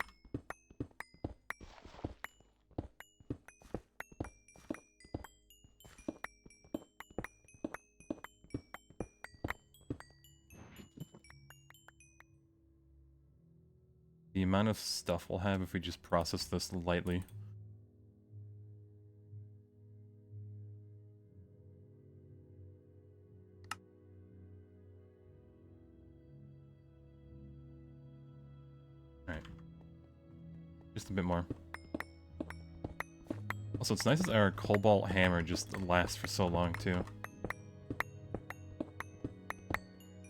The amount of stuff we'll have if we just process this lightly. Alright. Just a bit more. Also, it's nice that our cobalt hammer just lasts for so long, too.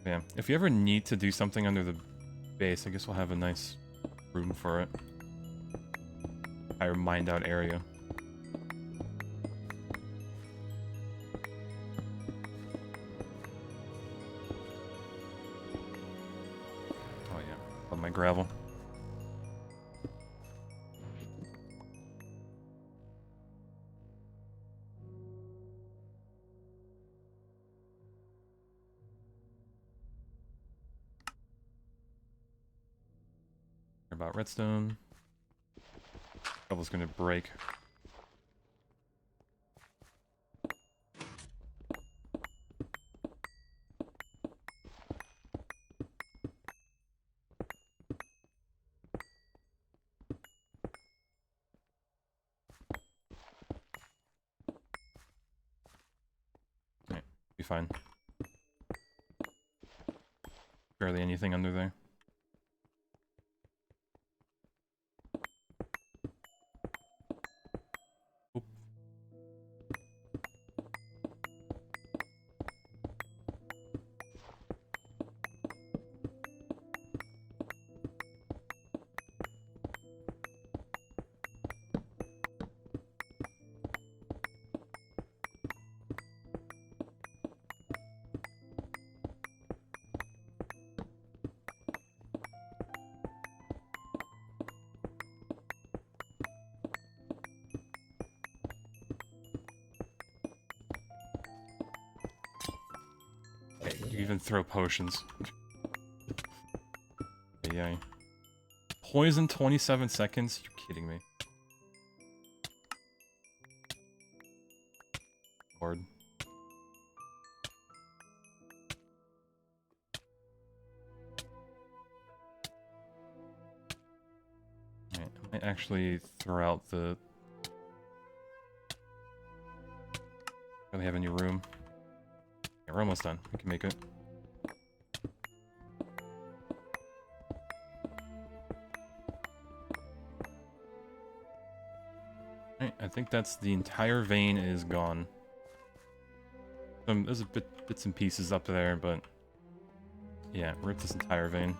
Yeah, if you ever need to do something under the base, I guess we'll have a nice room for it. Higher mined out area. Oh yeah, love my gravel. About redstone. Shovel's gonna break. Alright, be fine. Barely anything under there. You even throw potions. Yeah. Poison 27 seconds? You're kidding me. Lord. actually throw out the... Don't have any room. Yeah, we're almost done. We can make it. Alright, I think that's the entire vein is gone. There's bits and pieces up there, but... Yeah, rip this entire vein.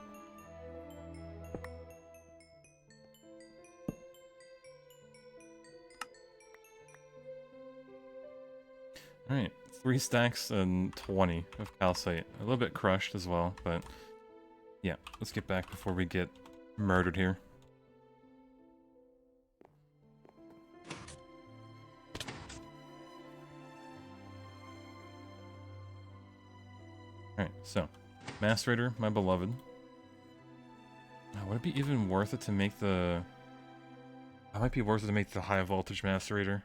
Alright, 3 stacks and 20 of calcite. A little bit crushed as well, but yeah, let's get back before we get murdered here. Alright, so, Macerator, my beloved. Would it be even worth it to make the... It might be worth it to make the high voltage Macerator.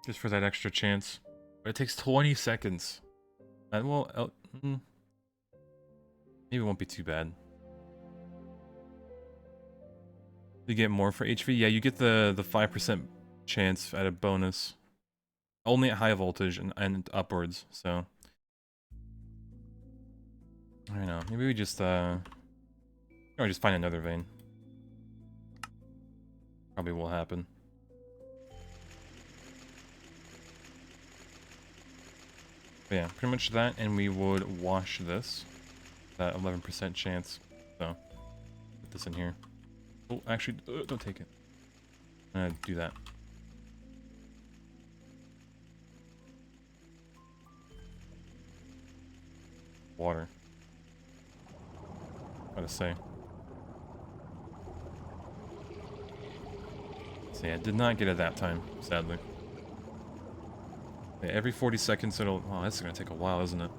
Just for that extra chance. But it takes 20 seconds. And well, maybe it won't be too bad. You get more for HV? Yeah, you get the 5% chance at a bonus. Only at high voltage and upwards, so... I don't know, maybe we just, or just find another vein. Probably will happen. But yeah, pretty much that, and we would wash this. That 11% chance. So, put this in here. Oh, actually, don't take it. I'm gonna do that. Water. What to say? So yeah, did not get it that time, sadly. Yeah, every 40 seconds it'll... Oh, that's gonna take a while, isn't it?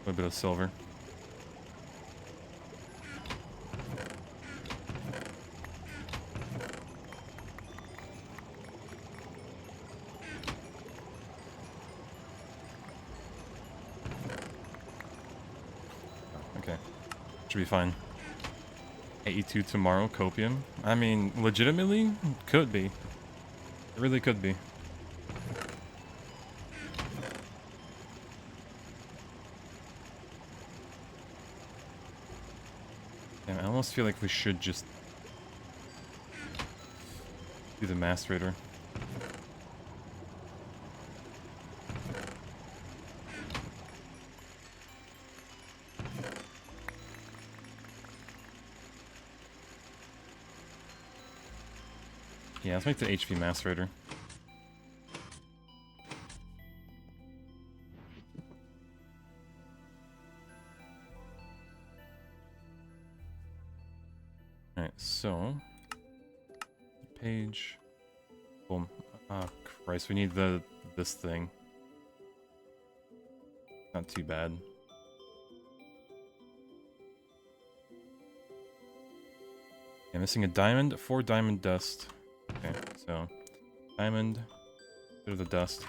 A little bit of silver. Okay. Should be fine. 82 tomorrow, copium. I mean, legitimately, could be. It really could be. Damn, I almost feel like we should just do the Macerator. Yeah, let's make the HP Macerator. Alright, so... Page... Boom. Oh, Christ, we need this thing. Not too bad. Yeah, missing a diamond, 4 diamond dust. Okay, so diamond, bit of the dust.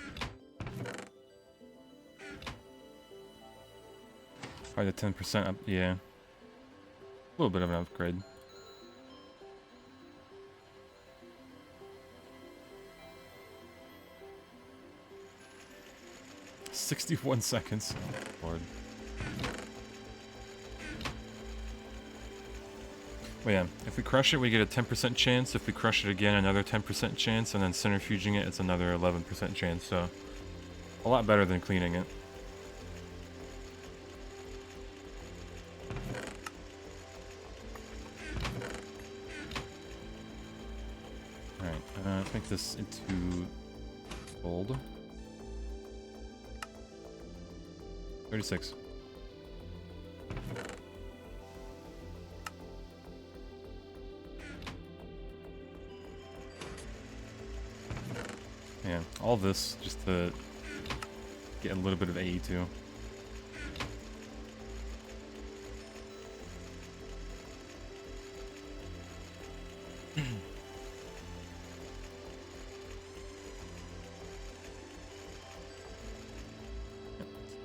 Probably the 10% up, yeah. A little bit of an upgrade. "61 seconds. Oh, Lord. Well, yeah, if we crush it, we get a 10% chance. If we crush it again, another 10% chance, and then centrifuging it, it's another 11% chance, so a lot better than cleaning it. Alright, let's make this into gold. 36. Yeah, all this just to get a little bit of AE too.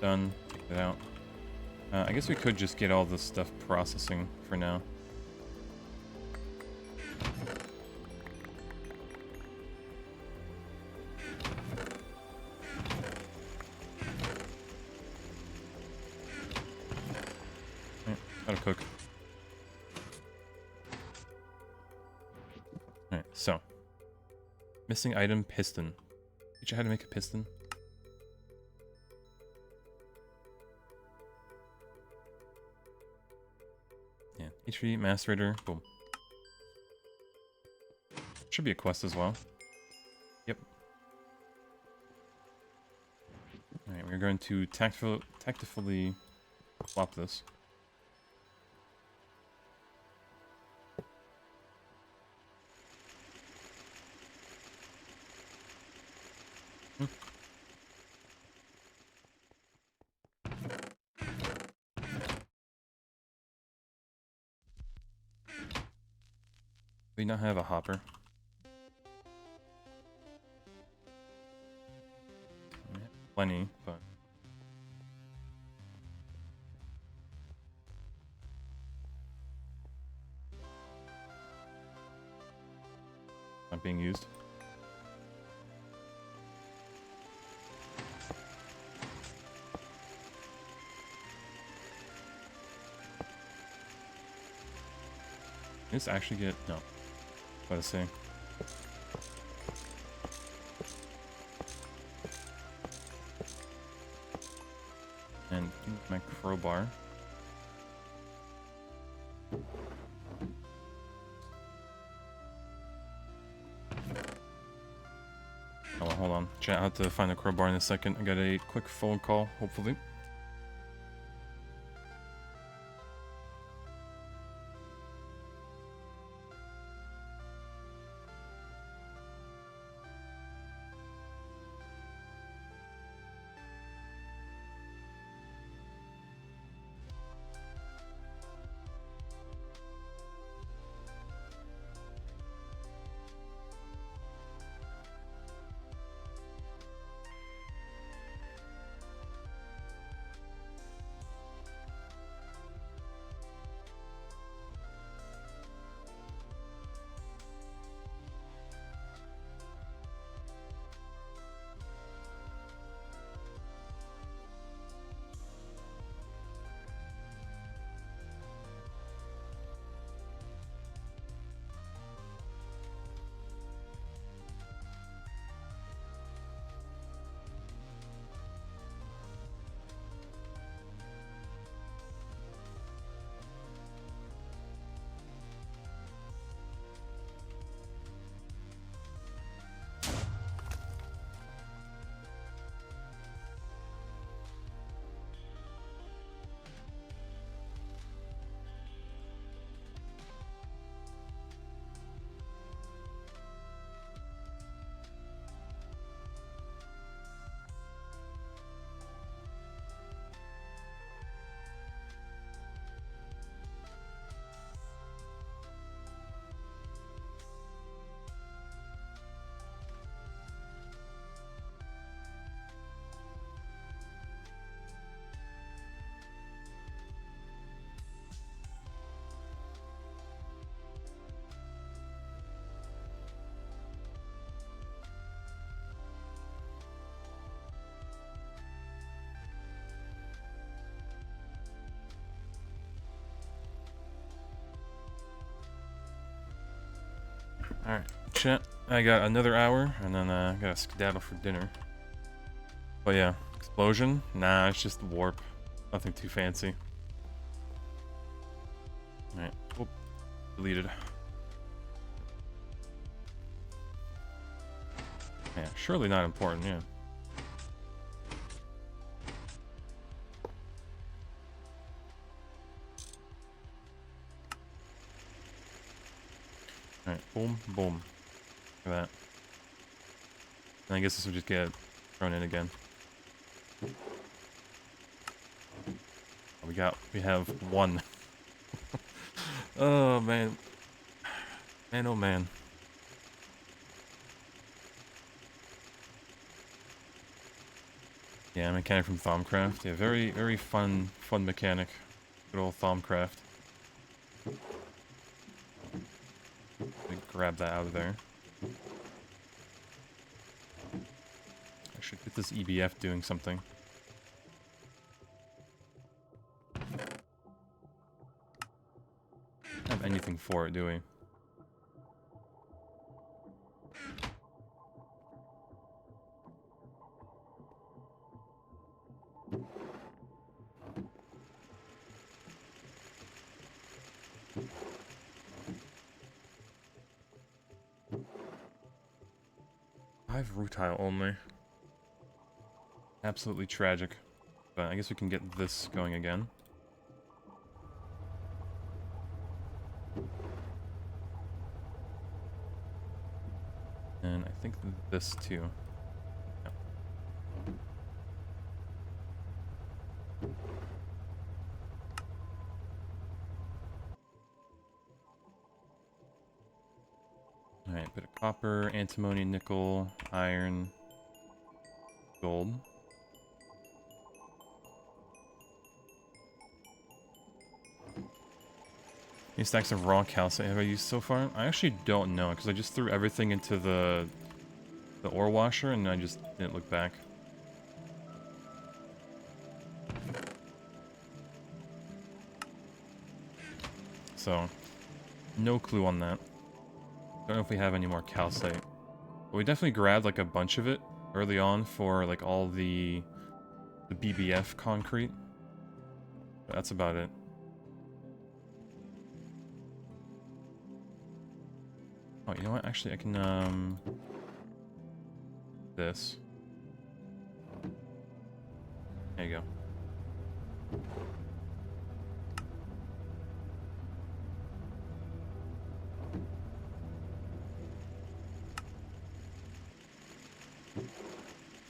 Done. Take that out. I guess we could just get all this stuff processing for now. Right, how to cook. Alright, so. Missing item, piston. Teach you how to make a piston? Yeah, HV, macerator, boom. Should be a quest as well. Yep. Alright, we're going to tactfully swap this. We now have a hopper. We have plenty, but not being used. Did this actually get no? Let's see. And my crowbar. Oh, hold on. Chat, I'll have to find the crowbar in a second. I got a quick phone call, hopefully. Alright, chat. I got another hour, and then I gotta skedaddle for dinner. But yeah, explosion? Nah, it's just warp. Nothing too fancy. Alright, whoop. Deleted. Yeah, surely not important, yeah. Alright, boom, boom. Look at that. And I guess this will just get thrown in again. We have one. Oh man. Man, oh man. Yeah, mechanic from Thaumcraft. Yeah, very fun mechanic. Good old Thaumcraft. Let me grab that out of there. I should get this EBF doing something. Don't have anything for it, do we? Five rutile only. Absolutely tragic. But I guess we can get this going again. And I think this too. Yeah. Alright, bit of copper, antimony, nickel, iron, gold. How many stacks of raw calcite have I used so far? I actually don't know, because I just threw everything into the ore washer and I just didn't look back. So, no clue on that. Don't know if we have any more calcite. But we definitely grabbed like a bunch of it early on for like all the BBF concrete. But that's about it. Oh, you know what? Actually, I can, this. There you go.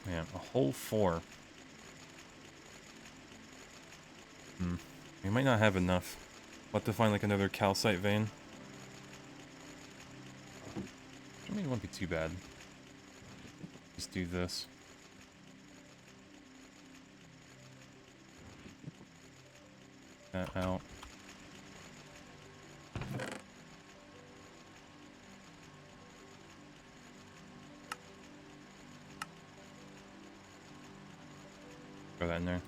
Man, a whole 4. We might not have enough. We'll have to find like another calcite vein. I mean, it won't be too bad. Just do this. That out. Throw that in there.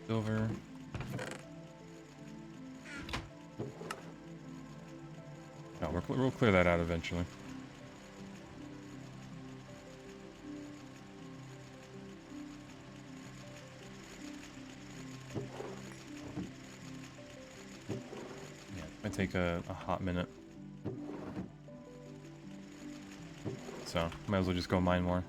Silver. No, we'll clear that out eventually. Yeah, it might take a hot minute. So, might as well just go mine more.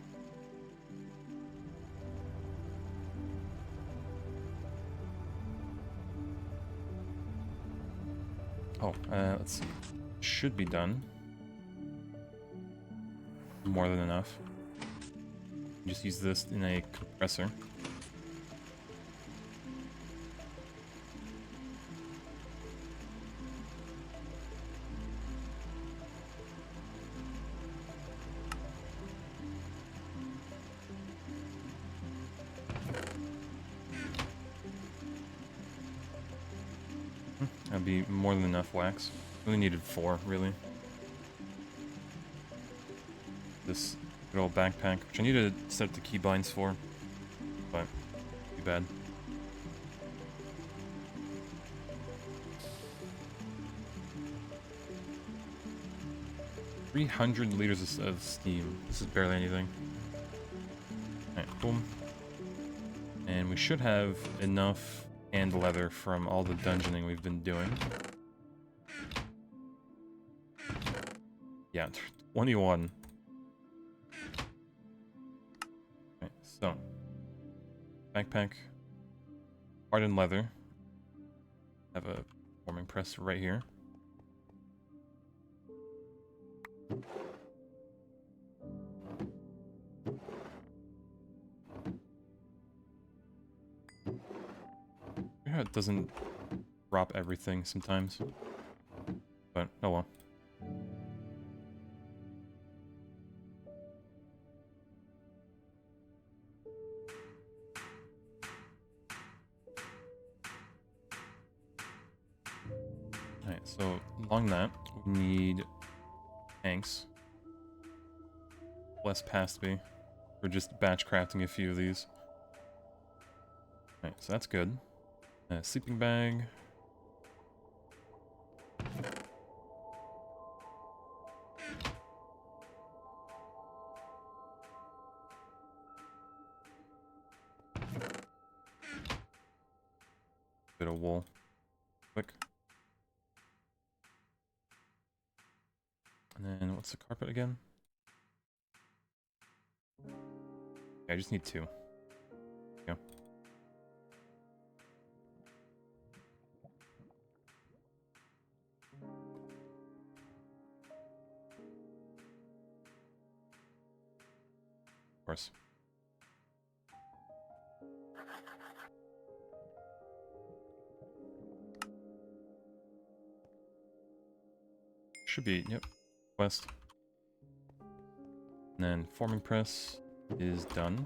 Oh, let's see. Should be done. More than enough. Just use this in a compressor. That'd be more than enough wax. Only needed 4, really. This good old backpack, which I need to set up the keybinds for, but too bad. $300 liters of steam. This is barely anything. Alright, boom. And we should have enough and leather from all the dungeoning we've been doing. Yeah, 21. Right, backpack. Hardened leather. Have a forming press right here. It doesn't drop everything sometimes, but oh well. Alright, so along that, we need tanks. Less past me. We're just batch crafting a few of these. Alright, so that's good. Sleeping bag. Bit of wool. Quick. And then what's the carpet again? Okay, I just need 2. Go. Of course. Should be, yep. Quest. And then forming press is done.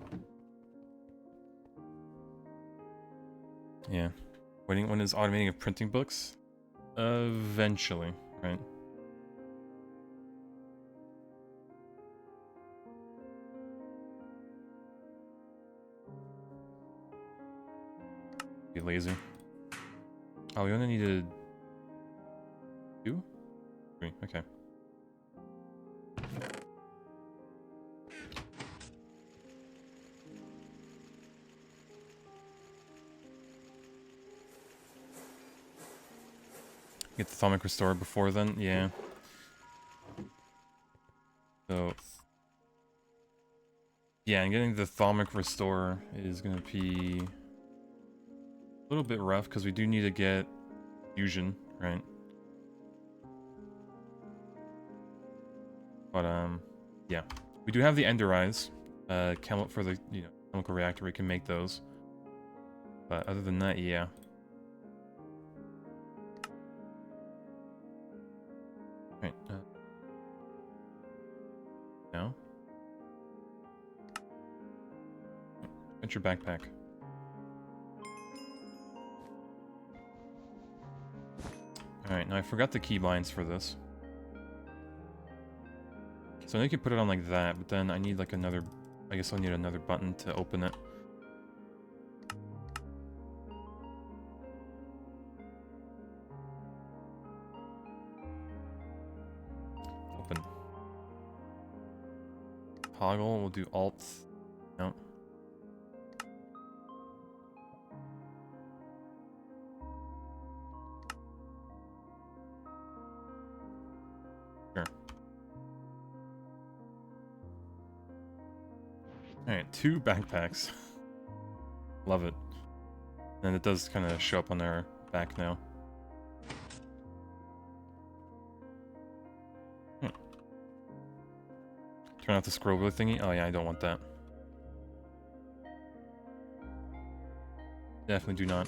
Yeah. When is automating of printing books? Eventually, right? Be lazy. Oh, we only needed 2? 3, okay. Get the Thalmic Restore before then? Yeah. So... yeah, and getting the Thalmic Restore is gonna be... a little bit rough, because we do need to get Fusion, right? But, yeah. We do have the Ender Eyes. For the, chemical reactor, we can make those. But other than that, yeah. Right, no? Get your backpack. Alright, now I forgot the keybinds for this. So I can put it on like that, but then I need like another... I guess I'll need another button to open it. Open. Toggle, we'll do Alt. No. Sure. Alright, 2 backpacks. Love it. And it does kind of show up on our back now. Turn off the scroll wheel thingy. Oh yeah, I don't want that. Definitely do not.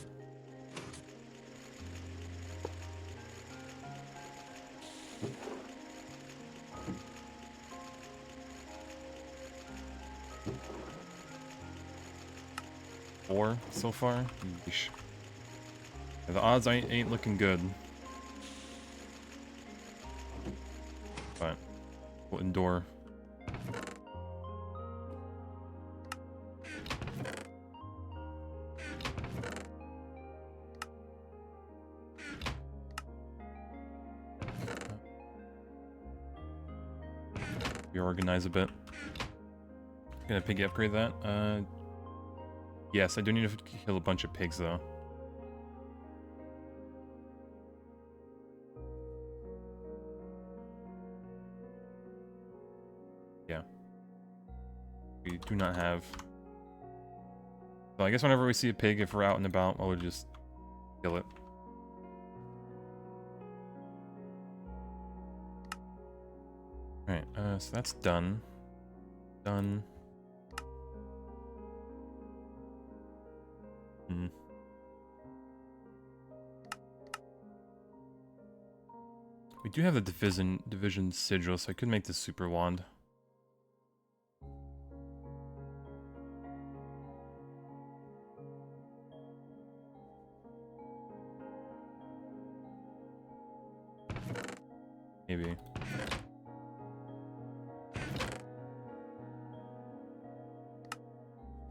Four so far? Yeesh. Yeah, the odds ain't looking good. But we'll endure. Reorganize a bit. Gonna piggy upgrade that. Yes, I do need to kill a bunch of pigs though. Yeah. We do not have So I guess whenever we see a pig, if we're out and about, I would just kill it. Alright, so that's done. Done. Hmm. We do have the division sigil, so I could make this super wand. Maybe.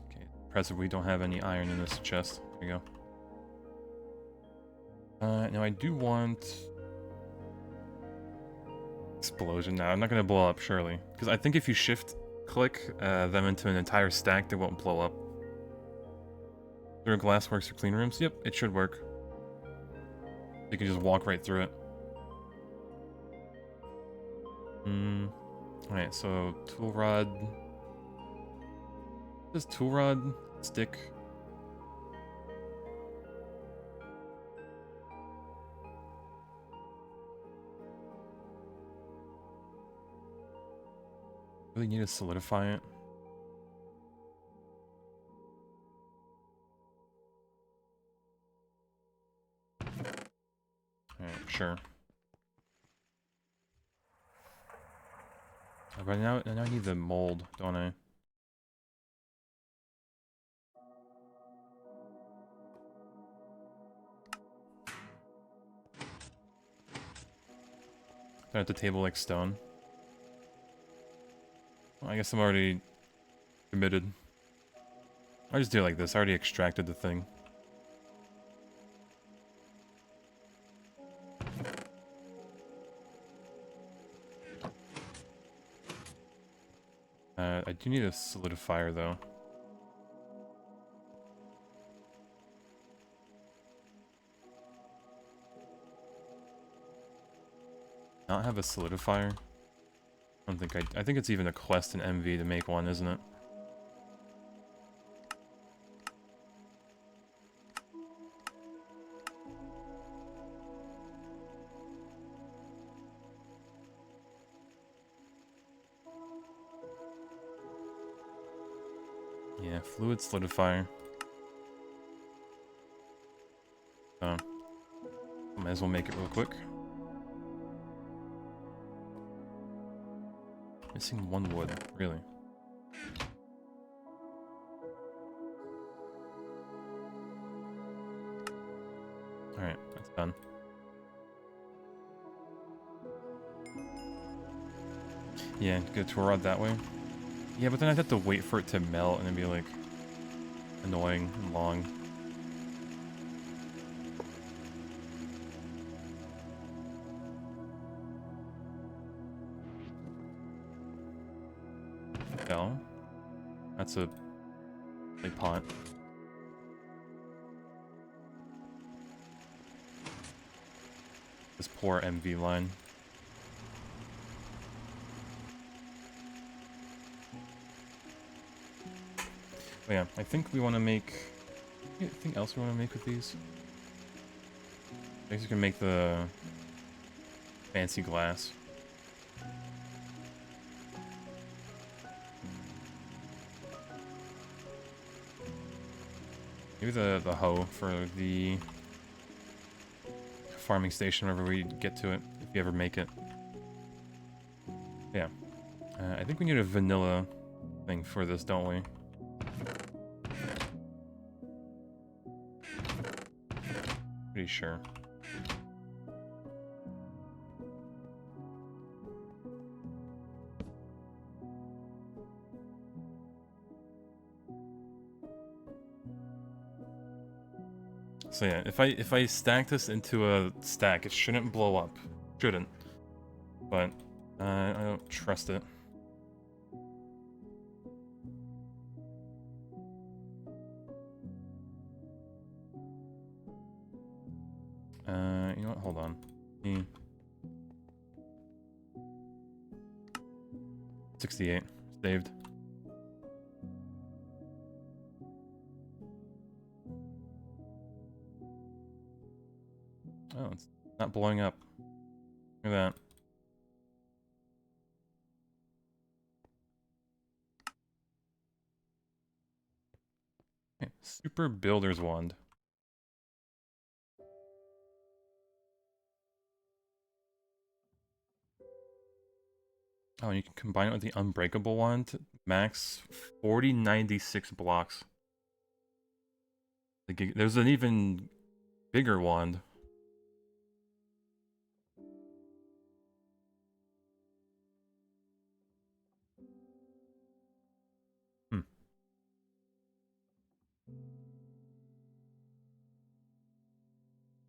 Okay, impressive we don't have any iron in this chest. There we go. Now I do want... explosion. Now I'm not gonna blow up, surely. Because I think if you shift-click them into an entire stack, they won't blow up. There glass works for clean rooms? Yep, it should work. You can just walk right through it. Alright, so tool rod. Does tool rod stick? Really need to solidify it. Alright, sure. But now I need the mold, don't I? Do I have to table like stone? Well, I guess I'm already committed. I just do it like this. I already extracted the thing. I do need a solidifier though. Not have a solidifier? I don't think I think it's even a quest in MV to make one, isn't it? Yeah, fluid solidifier. So, might as well make it real quick. Missing one wood, really. Alright, that's done. Yeah, get a tool rod that way. Yeah, but then I'd have to wait for it to melt and it'd be like annoying and long. Hell. That's a pot. This poor MV line. Oh yeah, I think we want to make... Anything else we want to make with these? I guess you can make the fancy glass. Maybe the hoe for the farming station whenever we get to it, if you ever make it. Yeah. I think we need a vanilla thing for this, don't we? Pretty sure. So yeah, if I stack this into a stack, it shouldn't blow up. Shouldn't. But I don't trust it. You know what? Hold on. 68. Saved. Oh, it's not blowing up. Look at that. Okay, Super Builder's Wand. Oh, you can combine it with the Unbreakable Wand. Max 4096 blocks. There's an even bigger wand. Hmm.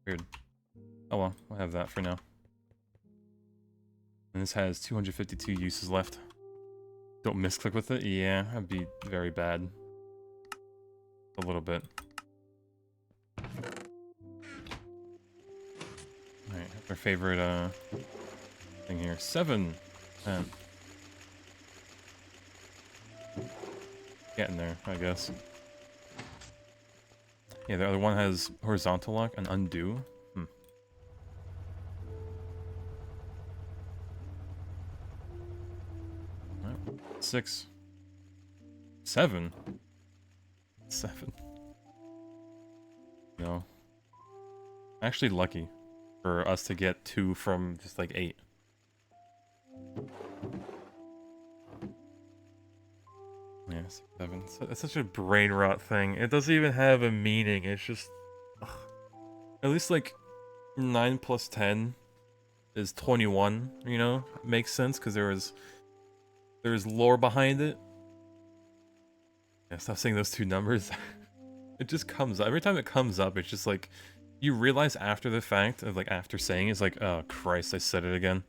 Weird. Oh well, we'll have that for now. And this has 252 uses left. Don't misclick with it? Yeah, that'd be very bad. A little bit. Alright, our favorite thing here. 7. 10. Getting there, I guess. Yeah, the other one has horizontal lock and undo. 6. 7. 7. No. Actually lucky for us to get 2 from just like 8. Yeah, 7. It's such a brain rot thing. It doesn't even have a meaning. It's just... Ugh. At least like 9 plus 10 is 21, you know? It makes sense because there's lore behind it. Yeah, stop saying those two numbers. It just comes up. Every time it comes up, it's just like... You realize after the fact, of like after saying, it's like, oh Christ, I said it again.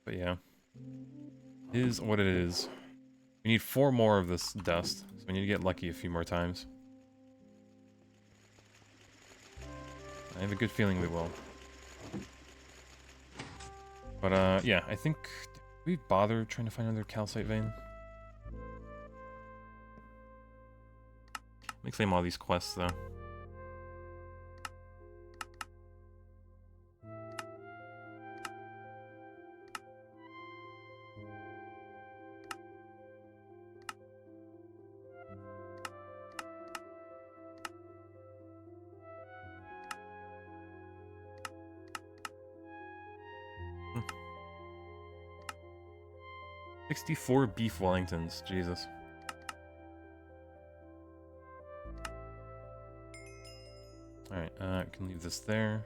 But yeah. It is what it is. We need 4 more of this dust, so we need to get lucky a few more times. I have a good feeling we will. But yeah, I think... Did we bother trying to find another calcite vein? Let me claim all these quests, though. Hmm. 64 beef Wellingtons, Jesus. Alright, I can leave this there.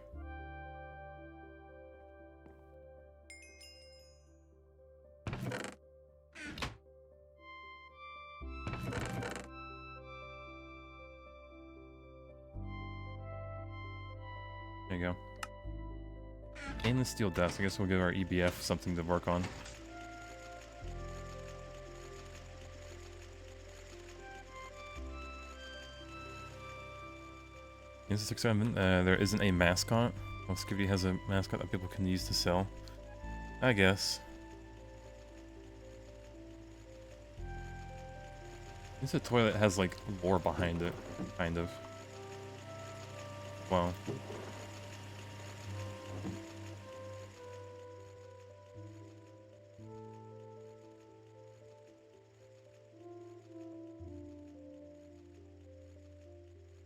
There you go. Stainless steel desk. I guess we'll give our EBF something to work on. Is 6-7. There isn't a mascot. Well, Skivvy has a mascot that people can use to sell. I guess. It's a toy that has like lore behind it, kind of. Well.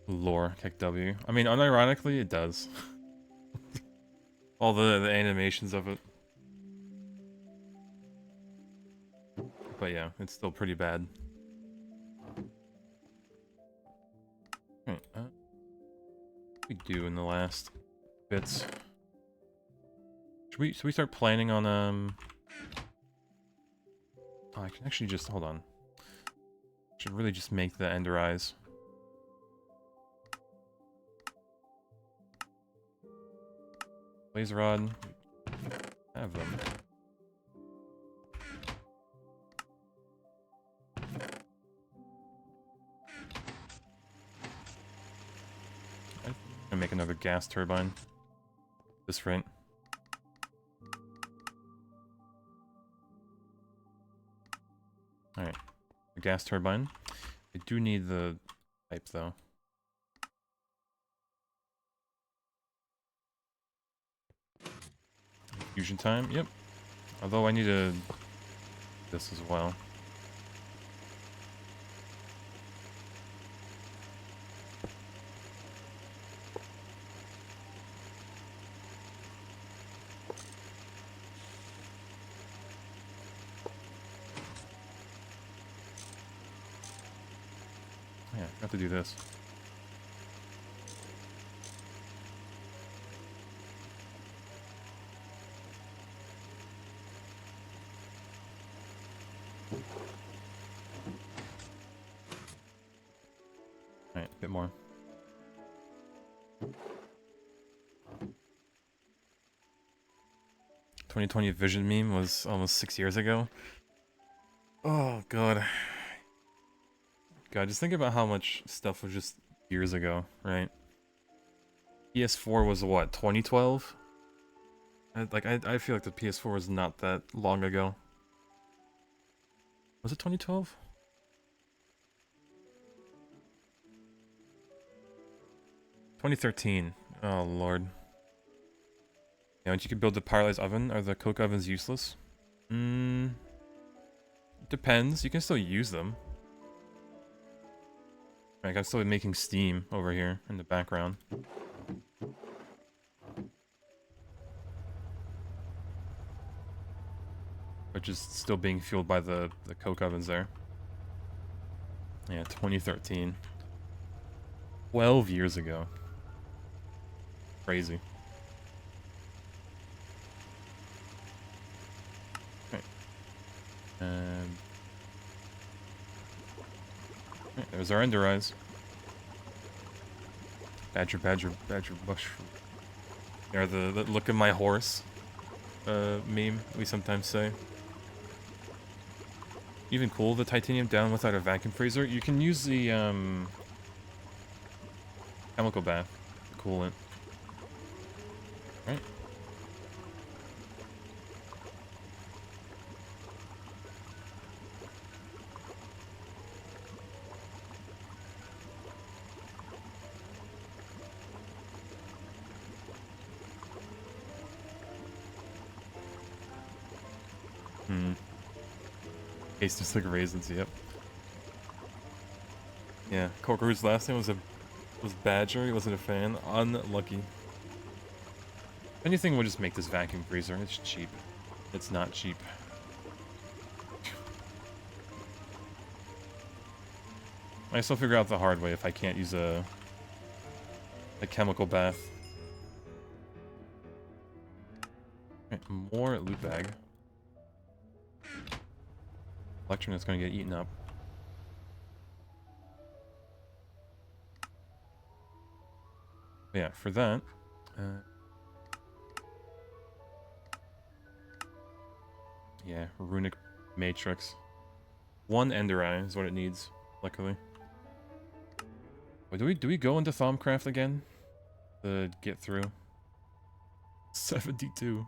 Lore, kick W. I mean, unironically, it does. All the animations of it. But yeah, it's still pretty bad. Right, what we do in the last bits? Should we start planning on Oh, I can actually just hold on. Should really just make the Ender Eyes. Laser rod. Have them. I'm gonna make another gas turbine. This rate. Alright. The gas turbine. I do need the type though. Fusion time, yep. Although I need to this as well. Yeah, I have to do this. Alright, a bit more. "2020 Vision" meme was almost 6 years ago. Oh god. God, just think about how much stuff was just years ago, right? PS4 was what, 2012? I feel like the PS4 was not that long ago. Was it 2012? 2013. Oh lord. Yeah, once you can build the Paralyzed Oven, are the Coke Ovens useless? Depends. You can still use them. Like, I'm still making steam over here in the background. Which is still being fueled by the Coke Ovens there. Yeah, 2013. 12 years ago. Crazy. Okay. Right, there's our Ender Eyes. Badger, badger, badger, bush. They're the look at my horse meme we sometimes say. Even cool the titanium down without a vacuum freezer. You can use the chemical bath to cool it. Right? Tastes just like raisins, yep. Yeah, Corker's last name was Badger, he wasn't a fan. Unlucky. Anything would just make this vacuum freezer. It's cheap. It's not cheap. I still figure out the hard way if I can't use a chemical bath. Right, more loot bag. Electron is going to get eaten up. But yeah, for that, yeah, runic matrix. One Ender Eye is what it needs, luckily. Wait, do we go into Thaumcraft again to get through? 72.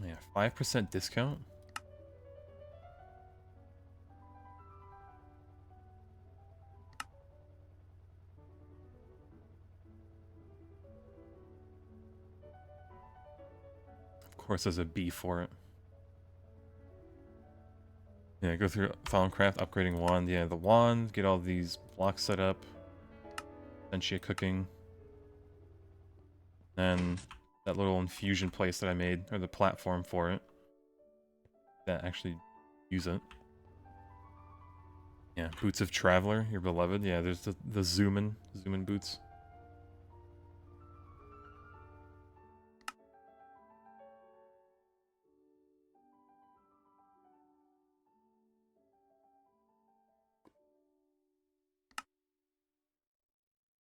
Yeah, 5% discount. Of course, there's a B for it. Yeah, go through Thaumcraft, upgrading wand. Yeah, the wand, get all these blocks set up. Sentia cooking. And that little infusion place that I made, or the platform for it. That actually use it. Yeah, Boots of Traveler, your beloved. Yeah, there's the zoom in boots.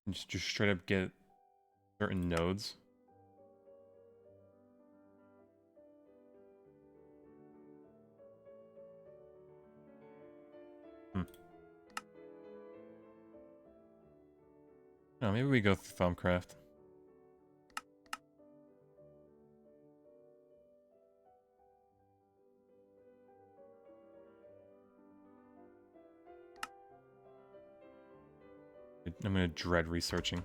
And just straight up get certain nodes. Oh, maybe we go through Thaumcraft. I'm gonna dread researching.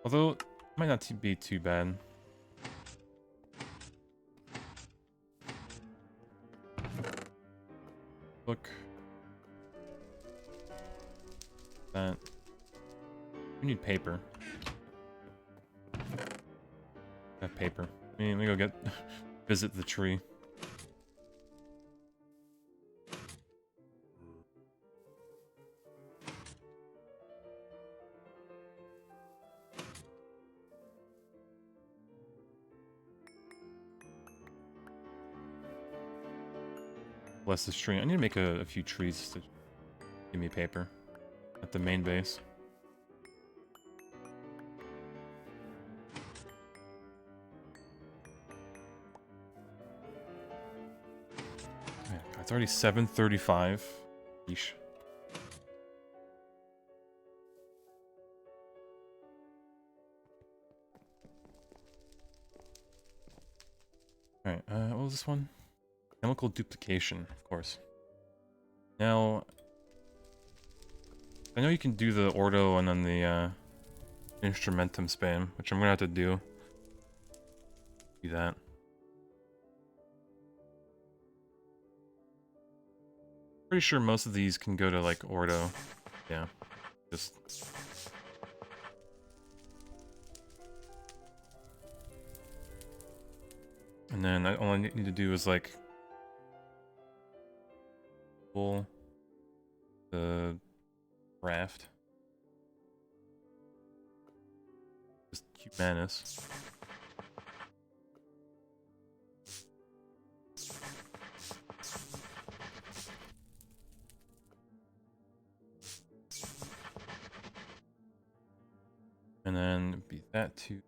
Although, it might not be too bad. Look. That. We need paper. That paper. Let me go get... visit the tree. Bless this tree. I need to make a few trees to give me paper at the main base. Yeah, it's already 7:35. Yeesh. Alright, what was this one? Chemical duplication, of course. Now, I know you can do the ordo and then the instrumentum spam, which I'm gonna have to do. Do that. Pretty sure most of these can go to like ordo. Yeah, just. And then all I need to do is like pull the raft. Just Humanus. And then be that too.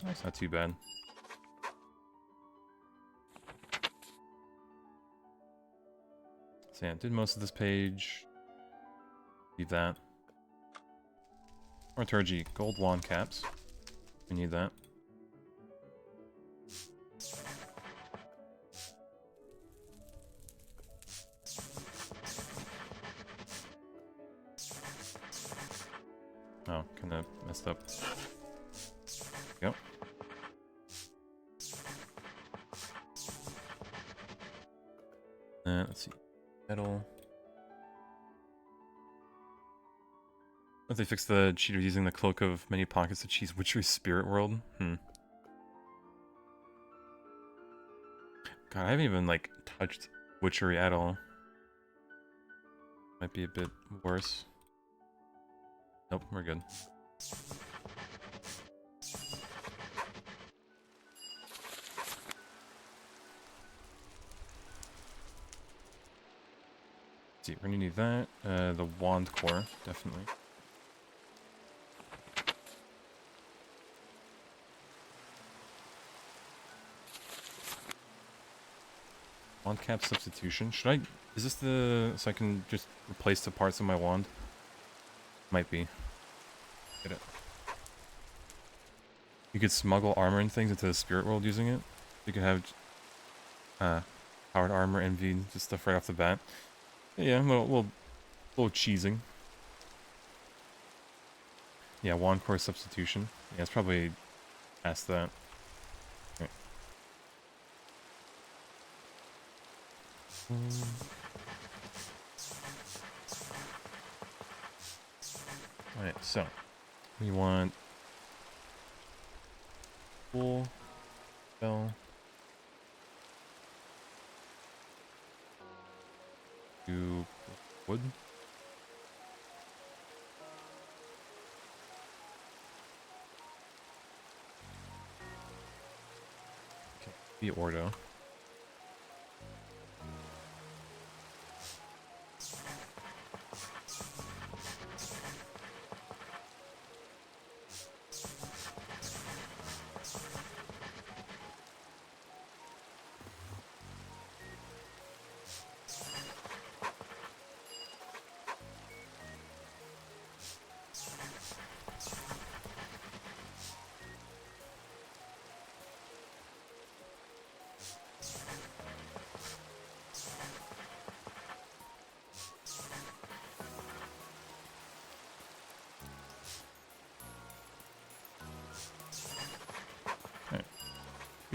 That's not too bad. So yeah, did most of this page. Leave that. Orturgy, gold wand caps. We need that. Oh, kinda messed up. Yep. Let's see. Metal. If they fix the cheater using the cloak of many pockets to cheese Witchery Spirit World? God, I haven't even, like, touched Witchery at all. Might be a bit worse. Nope, we're good. Let's see, we're gonna need that. The wand core, definitely. Wand cap substitution. Should I... Is this the... So I can just replace the parts of my wand? Might be. Get it. You could smuggle armor and things into the spirit world using it. You could have... powered armor, envy, just stuff right off the bat. Yeah, a little cheesing. Yeah, wand core substitution. Yeah, it's probably past that. Right. Alright, so we want full spell to wood. Okay, the ordo.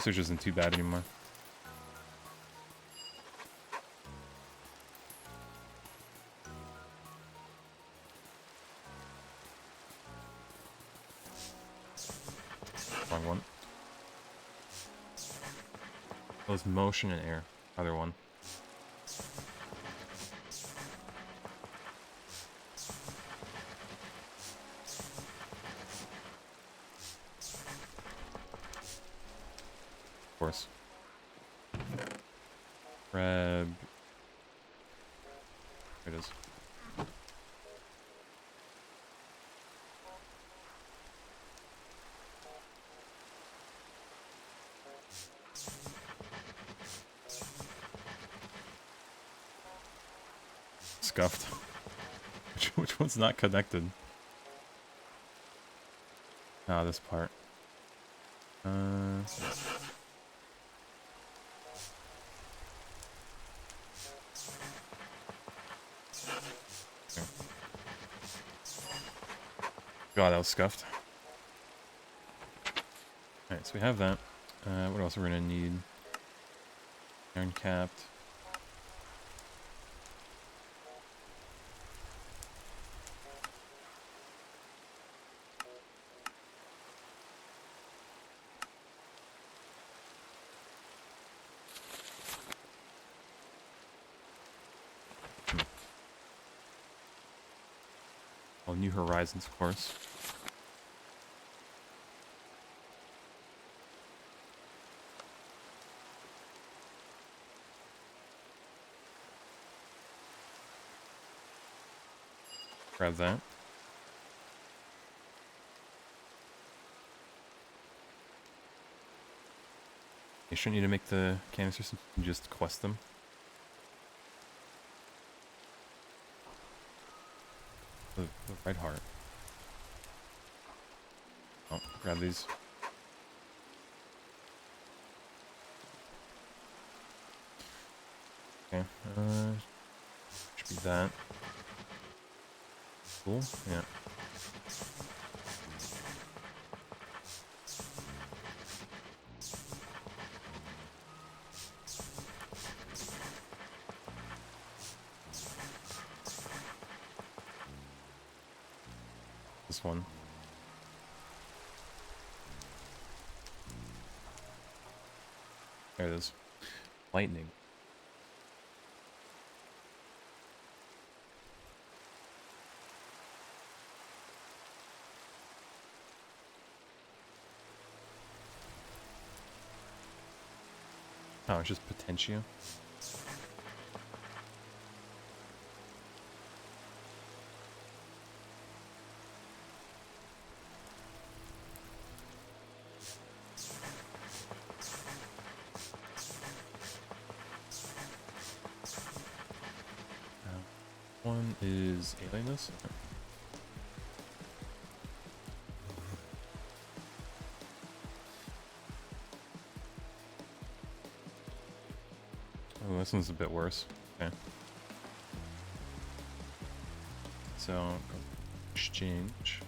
Research isn't too bad anymore. Wrong one. Oh, it's motion and air. Other one. Of course. Grab. There it is. Scuffed. Which one's not connected? Ah, this part. God, that was scuffed. Alright, so we have that. What else are we gonna need? Iron capped. Well, New Horizons, of course. Grab that. You shouldn't need to make the canisters, just quest them. The right heart. Oh, grab these. Okay, should be that. Cool, yeah. This one. There it is. Lightning. Oh, it's just Potentia. One is Alienness. Oh, this one's a bit worse. Okay. So, go exchange.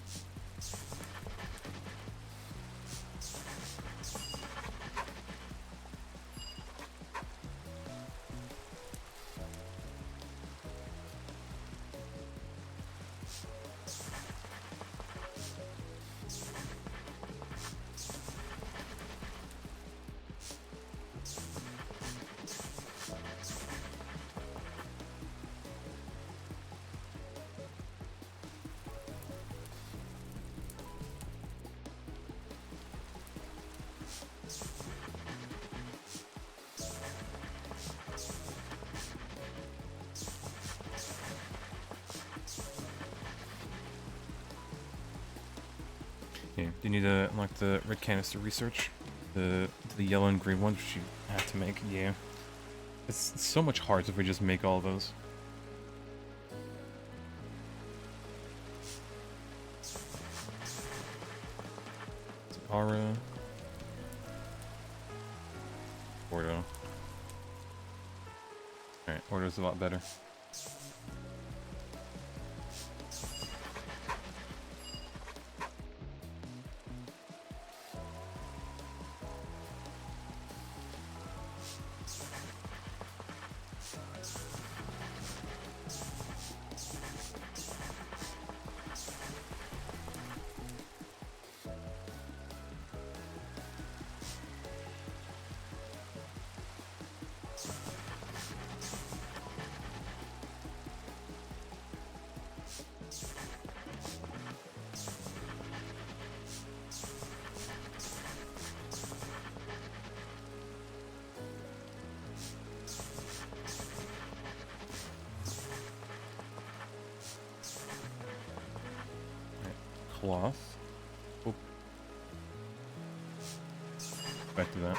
Okay, do you need to unlock the red canister research? The yellow and green ones, which you have to make? Yeah. It's so much harder if we just make all those. Aura. Ordo. Alright, Ordo's a lot better. cloth. Oh. Back to that.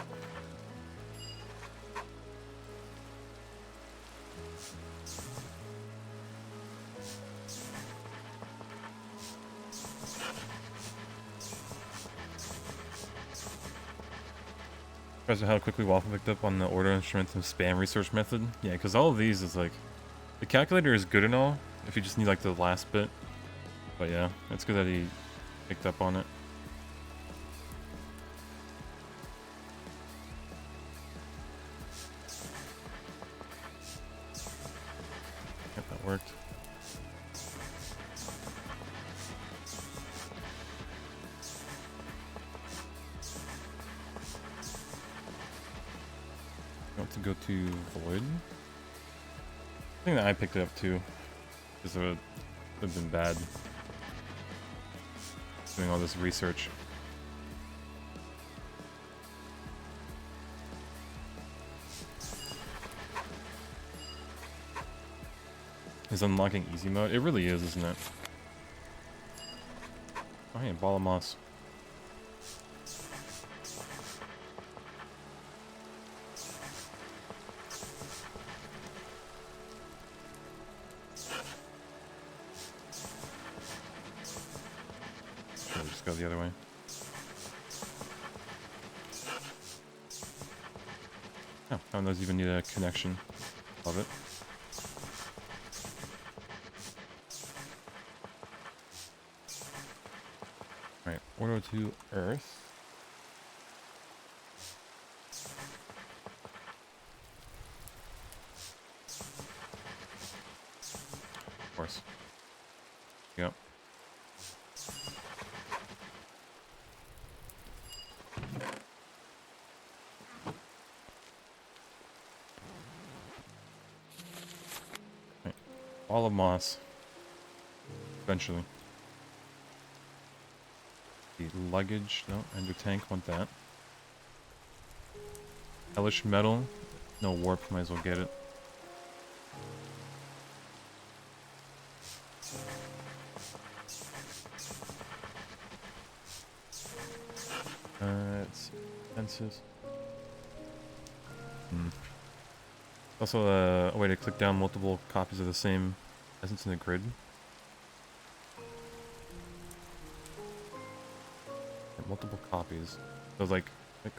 Surprised at how quickly Waffle picked up on the order instruments and spam research method. Yeah, because all of these is like, the calculator is good and all, if you just need like the last bit. But yeah, it's good that he picked up on it. Yep, that worked. To go to Void. I think that I picked it up too, because it would have been bad doing all this research. Is unlocking easy mode? It really is, isn't it? Oh yeah, ball of moss. Go the other way. Oh, none of those even need a connection. Love it. Alright, order to Earth. Of course. Yep. All of moss. Eventually. The luggage. No, ender tank. Want that. Hellish metal. No warp. Might as well get it. It's fences. Also, a way to click down multiple copies of the same essence in the grid. Or multiple copies. So like,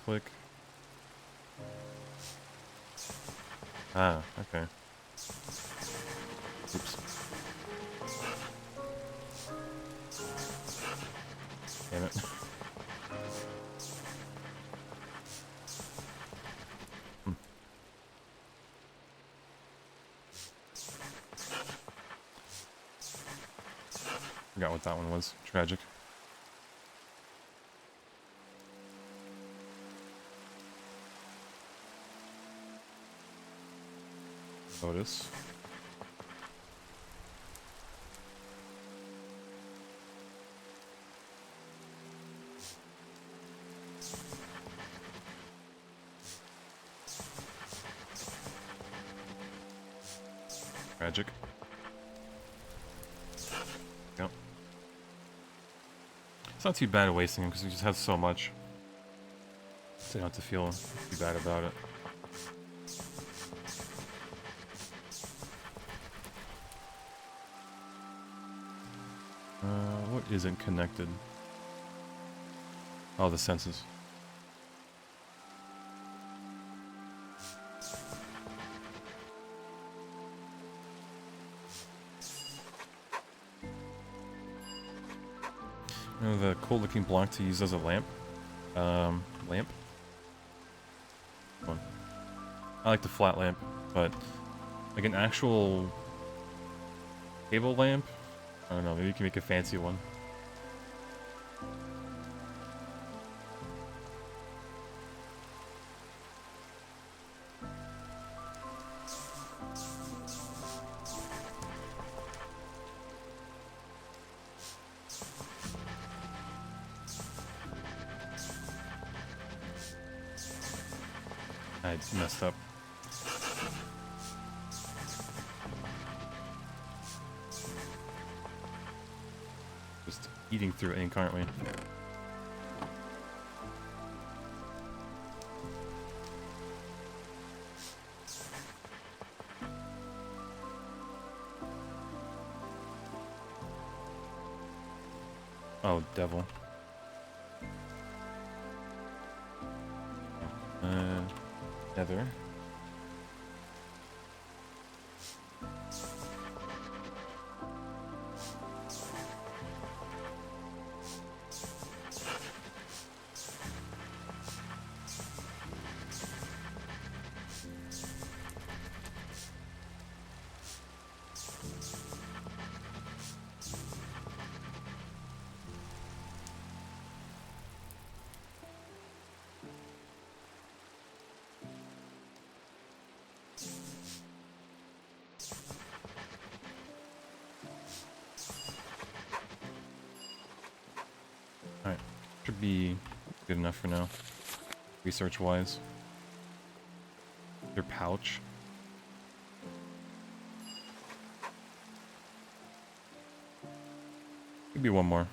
click. Ah, okay. Oops. Damn it. Forgot what that one was. Tragic. Otis. Tragic. Yep. It's not too bad wasting him because he just has so much. So you don't have to feel too bad about it. What isn't connected? Oh, the senses. You know, the cool looking block to use as a lamp. Lamp? One. I like the flat lamp, but like an actual table lamp? I don't know, maybe you can make a fancy one. I messed up. Just eating through ink, aren't we? Oh, devil. Nether. Alright, should be good enough for now, research-wise. Their pouch. Could be one more.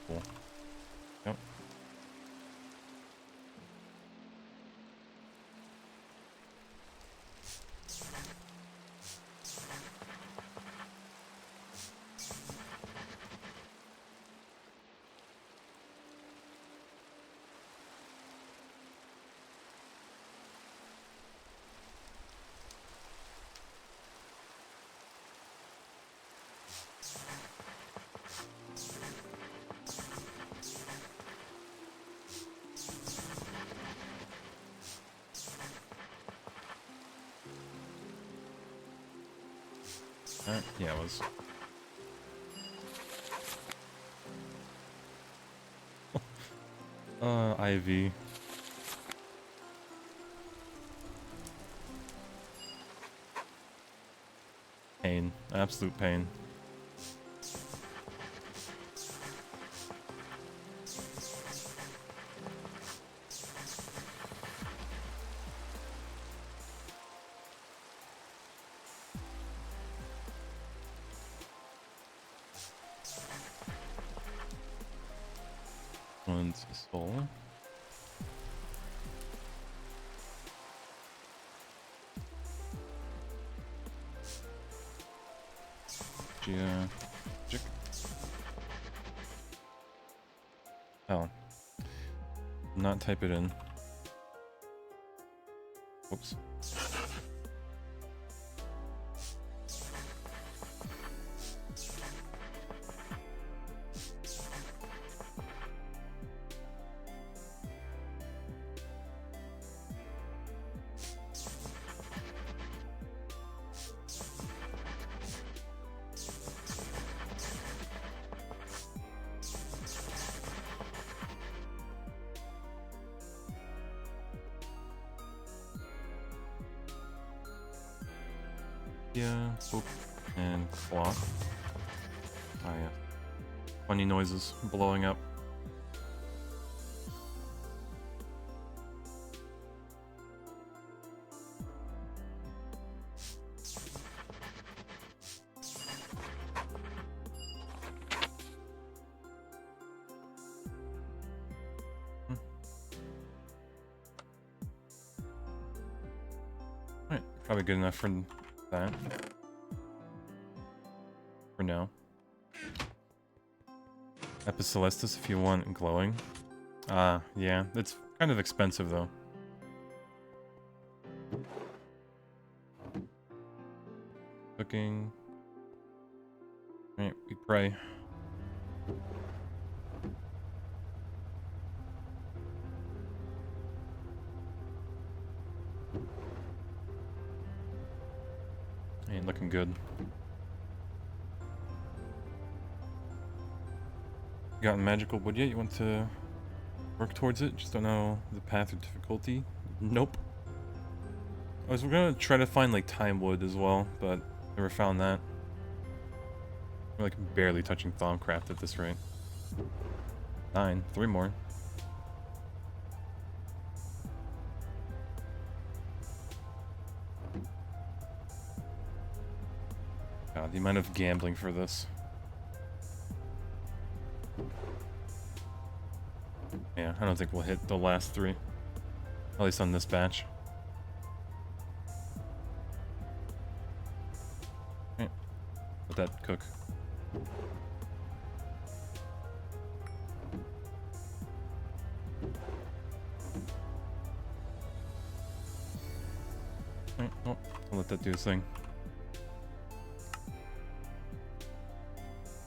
Cool. Yep. Yeah, it was. Ivy. Pain. Absolute pain. One's a soul. Magic. Oh. Not type it in. Whoops. Yeah, boop, and clock. Oh yeah. Funny noises blowing up. Alright, probably good enough for that. For now. Epicelestus if you want glowing. Yeah, it's kind of expensive though. Cooking. Alright, we pray. Ain't looking good. You got magical wood yet? You want to work towards it? Just don't know the path or difficulty. Nope. I was gonna try to find like time wood as well, but never found that. We're like barely touching Thaumcraft at this rate. 9, 3 more. God, the amount of gambling for this. Yeah, I don't think we'll hit the last 3. At least on this batch. Okay. Let that cook. Right, oh, I'll let that do its thing.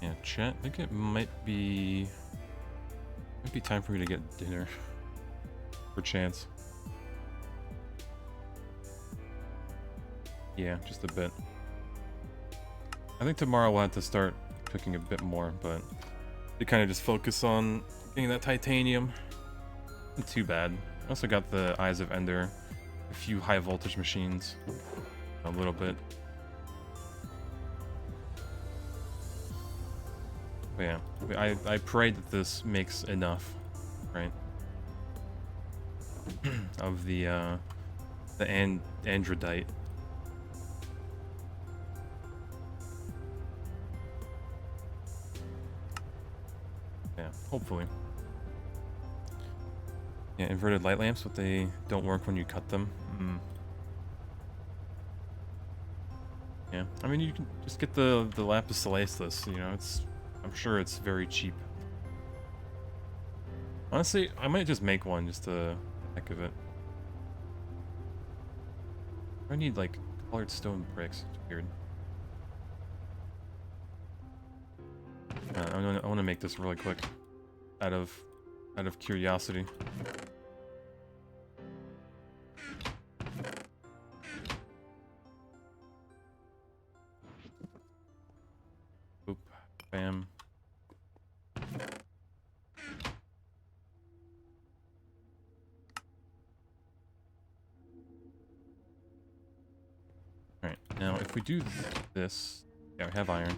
Yeah, chat, I think it might be time for me to get dinner. For chance. Yeah, just a bit. I think tomorrow we'll have to start cooking a bit more, but to kind of just focus on getting that titanium. Not too bad. I also got the Eyes of Ender, a few high voltage machines, a little bit. But yeah, I pray that this makes enough, right? Of the androdite. Yeah, hopefully. Yeah, inverted light lamps, but they don't work when you cut them. Yeah, I mean you can just get the lapis lazuli. You know, I'm sure it's very cheap. Honestly, I might just make one just to heck of it. I need like colored stone bricks. It's weird. I want to make this really quick, out of curiosity. Oop, bam. All right, now if we do this, yeah, we have iron.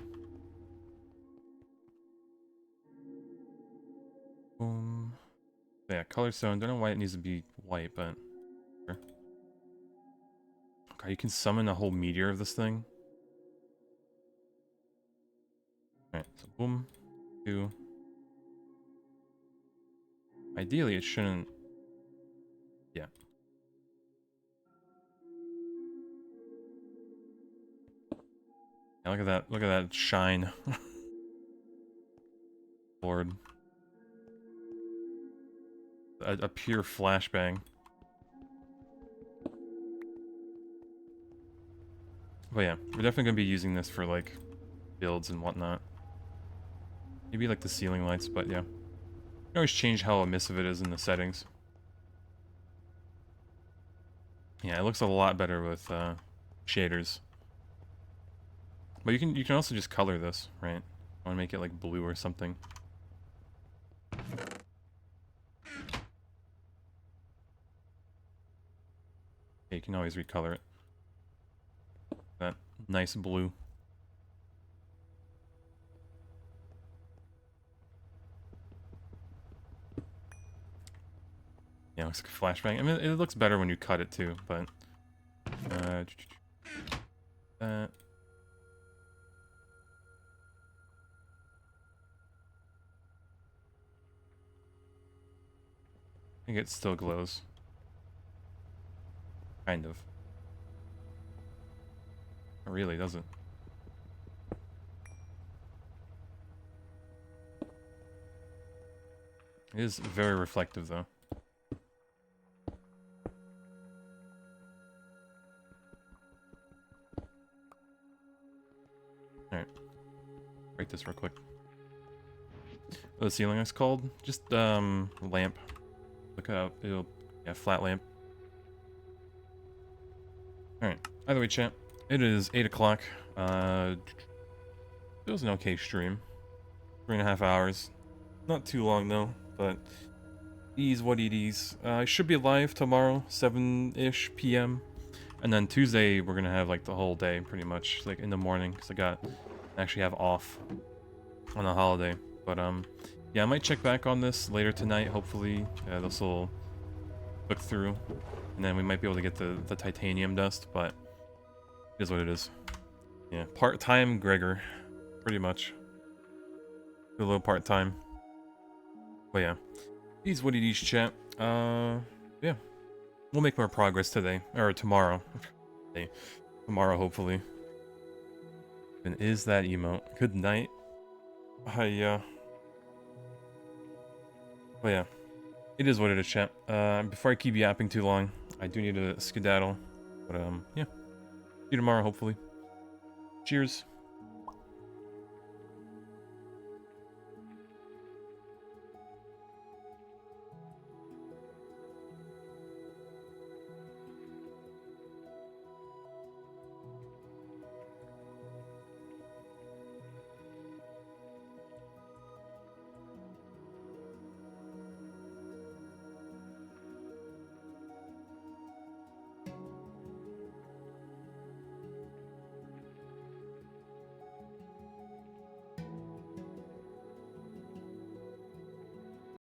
Boom. Yeah, color stone. Don't know why it needs to be white, but sure. God, you can summon a whole meteor of this thing. Alright, so boom. 2. Ideally, it shouldn't. Yeah. Yeah, look at that. Look at that shine. Lord. A pure flashbang. But yeah, we're definitely gonna be using this for like builds and whatnot. Maybe like the ceiling lights, but yeah. You can always change how emissive it is in the settings. Yeah, it looks a lot better with shaders. But you can also just color this, right? I want to make it like blue or something. Yeah, you can always recolor it. That nice blue. Yeah, looks like a flashbang. I mean, it looks better when you cut it too, but that. I think it still glows. Kind of. It really doesn't. It is very reflective though. Alright. Write this real quick. What the ceiling is called? Just lamp. Look up. Yeah, flat lamp. Alright. Either way, chat. It is 8 o'clock. It was an okay stream. 3.5 hours. Not too long though, but is what it is. I should be live tomorrow, 7-ish p.m. And then Tuesday we're gonna have like the whole day pretty much, like in the morning, because I actually have off on a holiday. But yeah, I might check back on this later tonight. Hopefully, this will look through, and then we might be able to get the titanium dust. But it is what it is. Yeah, part-time Gregor, pretty much. A little part-time. But yeah, these what it is, chat. Yeah, we'll make more progress today or tomorrow. Tomorrow, hopefully. And is that emote? Good night. Hi, But yeah, it is what it is, chat. Before I keep yapping too long, I do need to skedaddle. But yeah, see you tomorrow, hopefully. Cheers.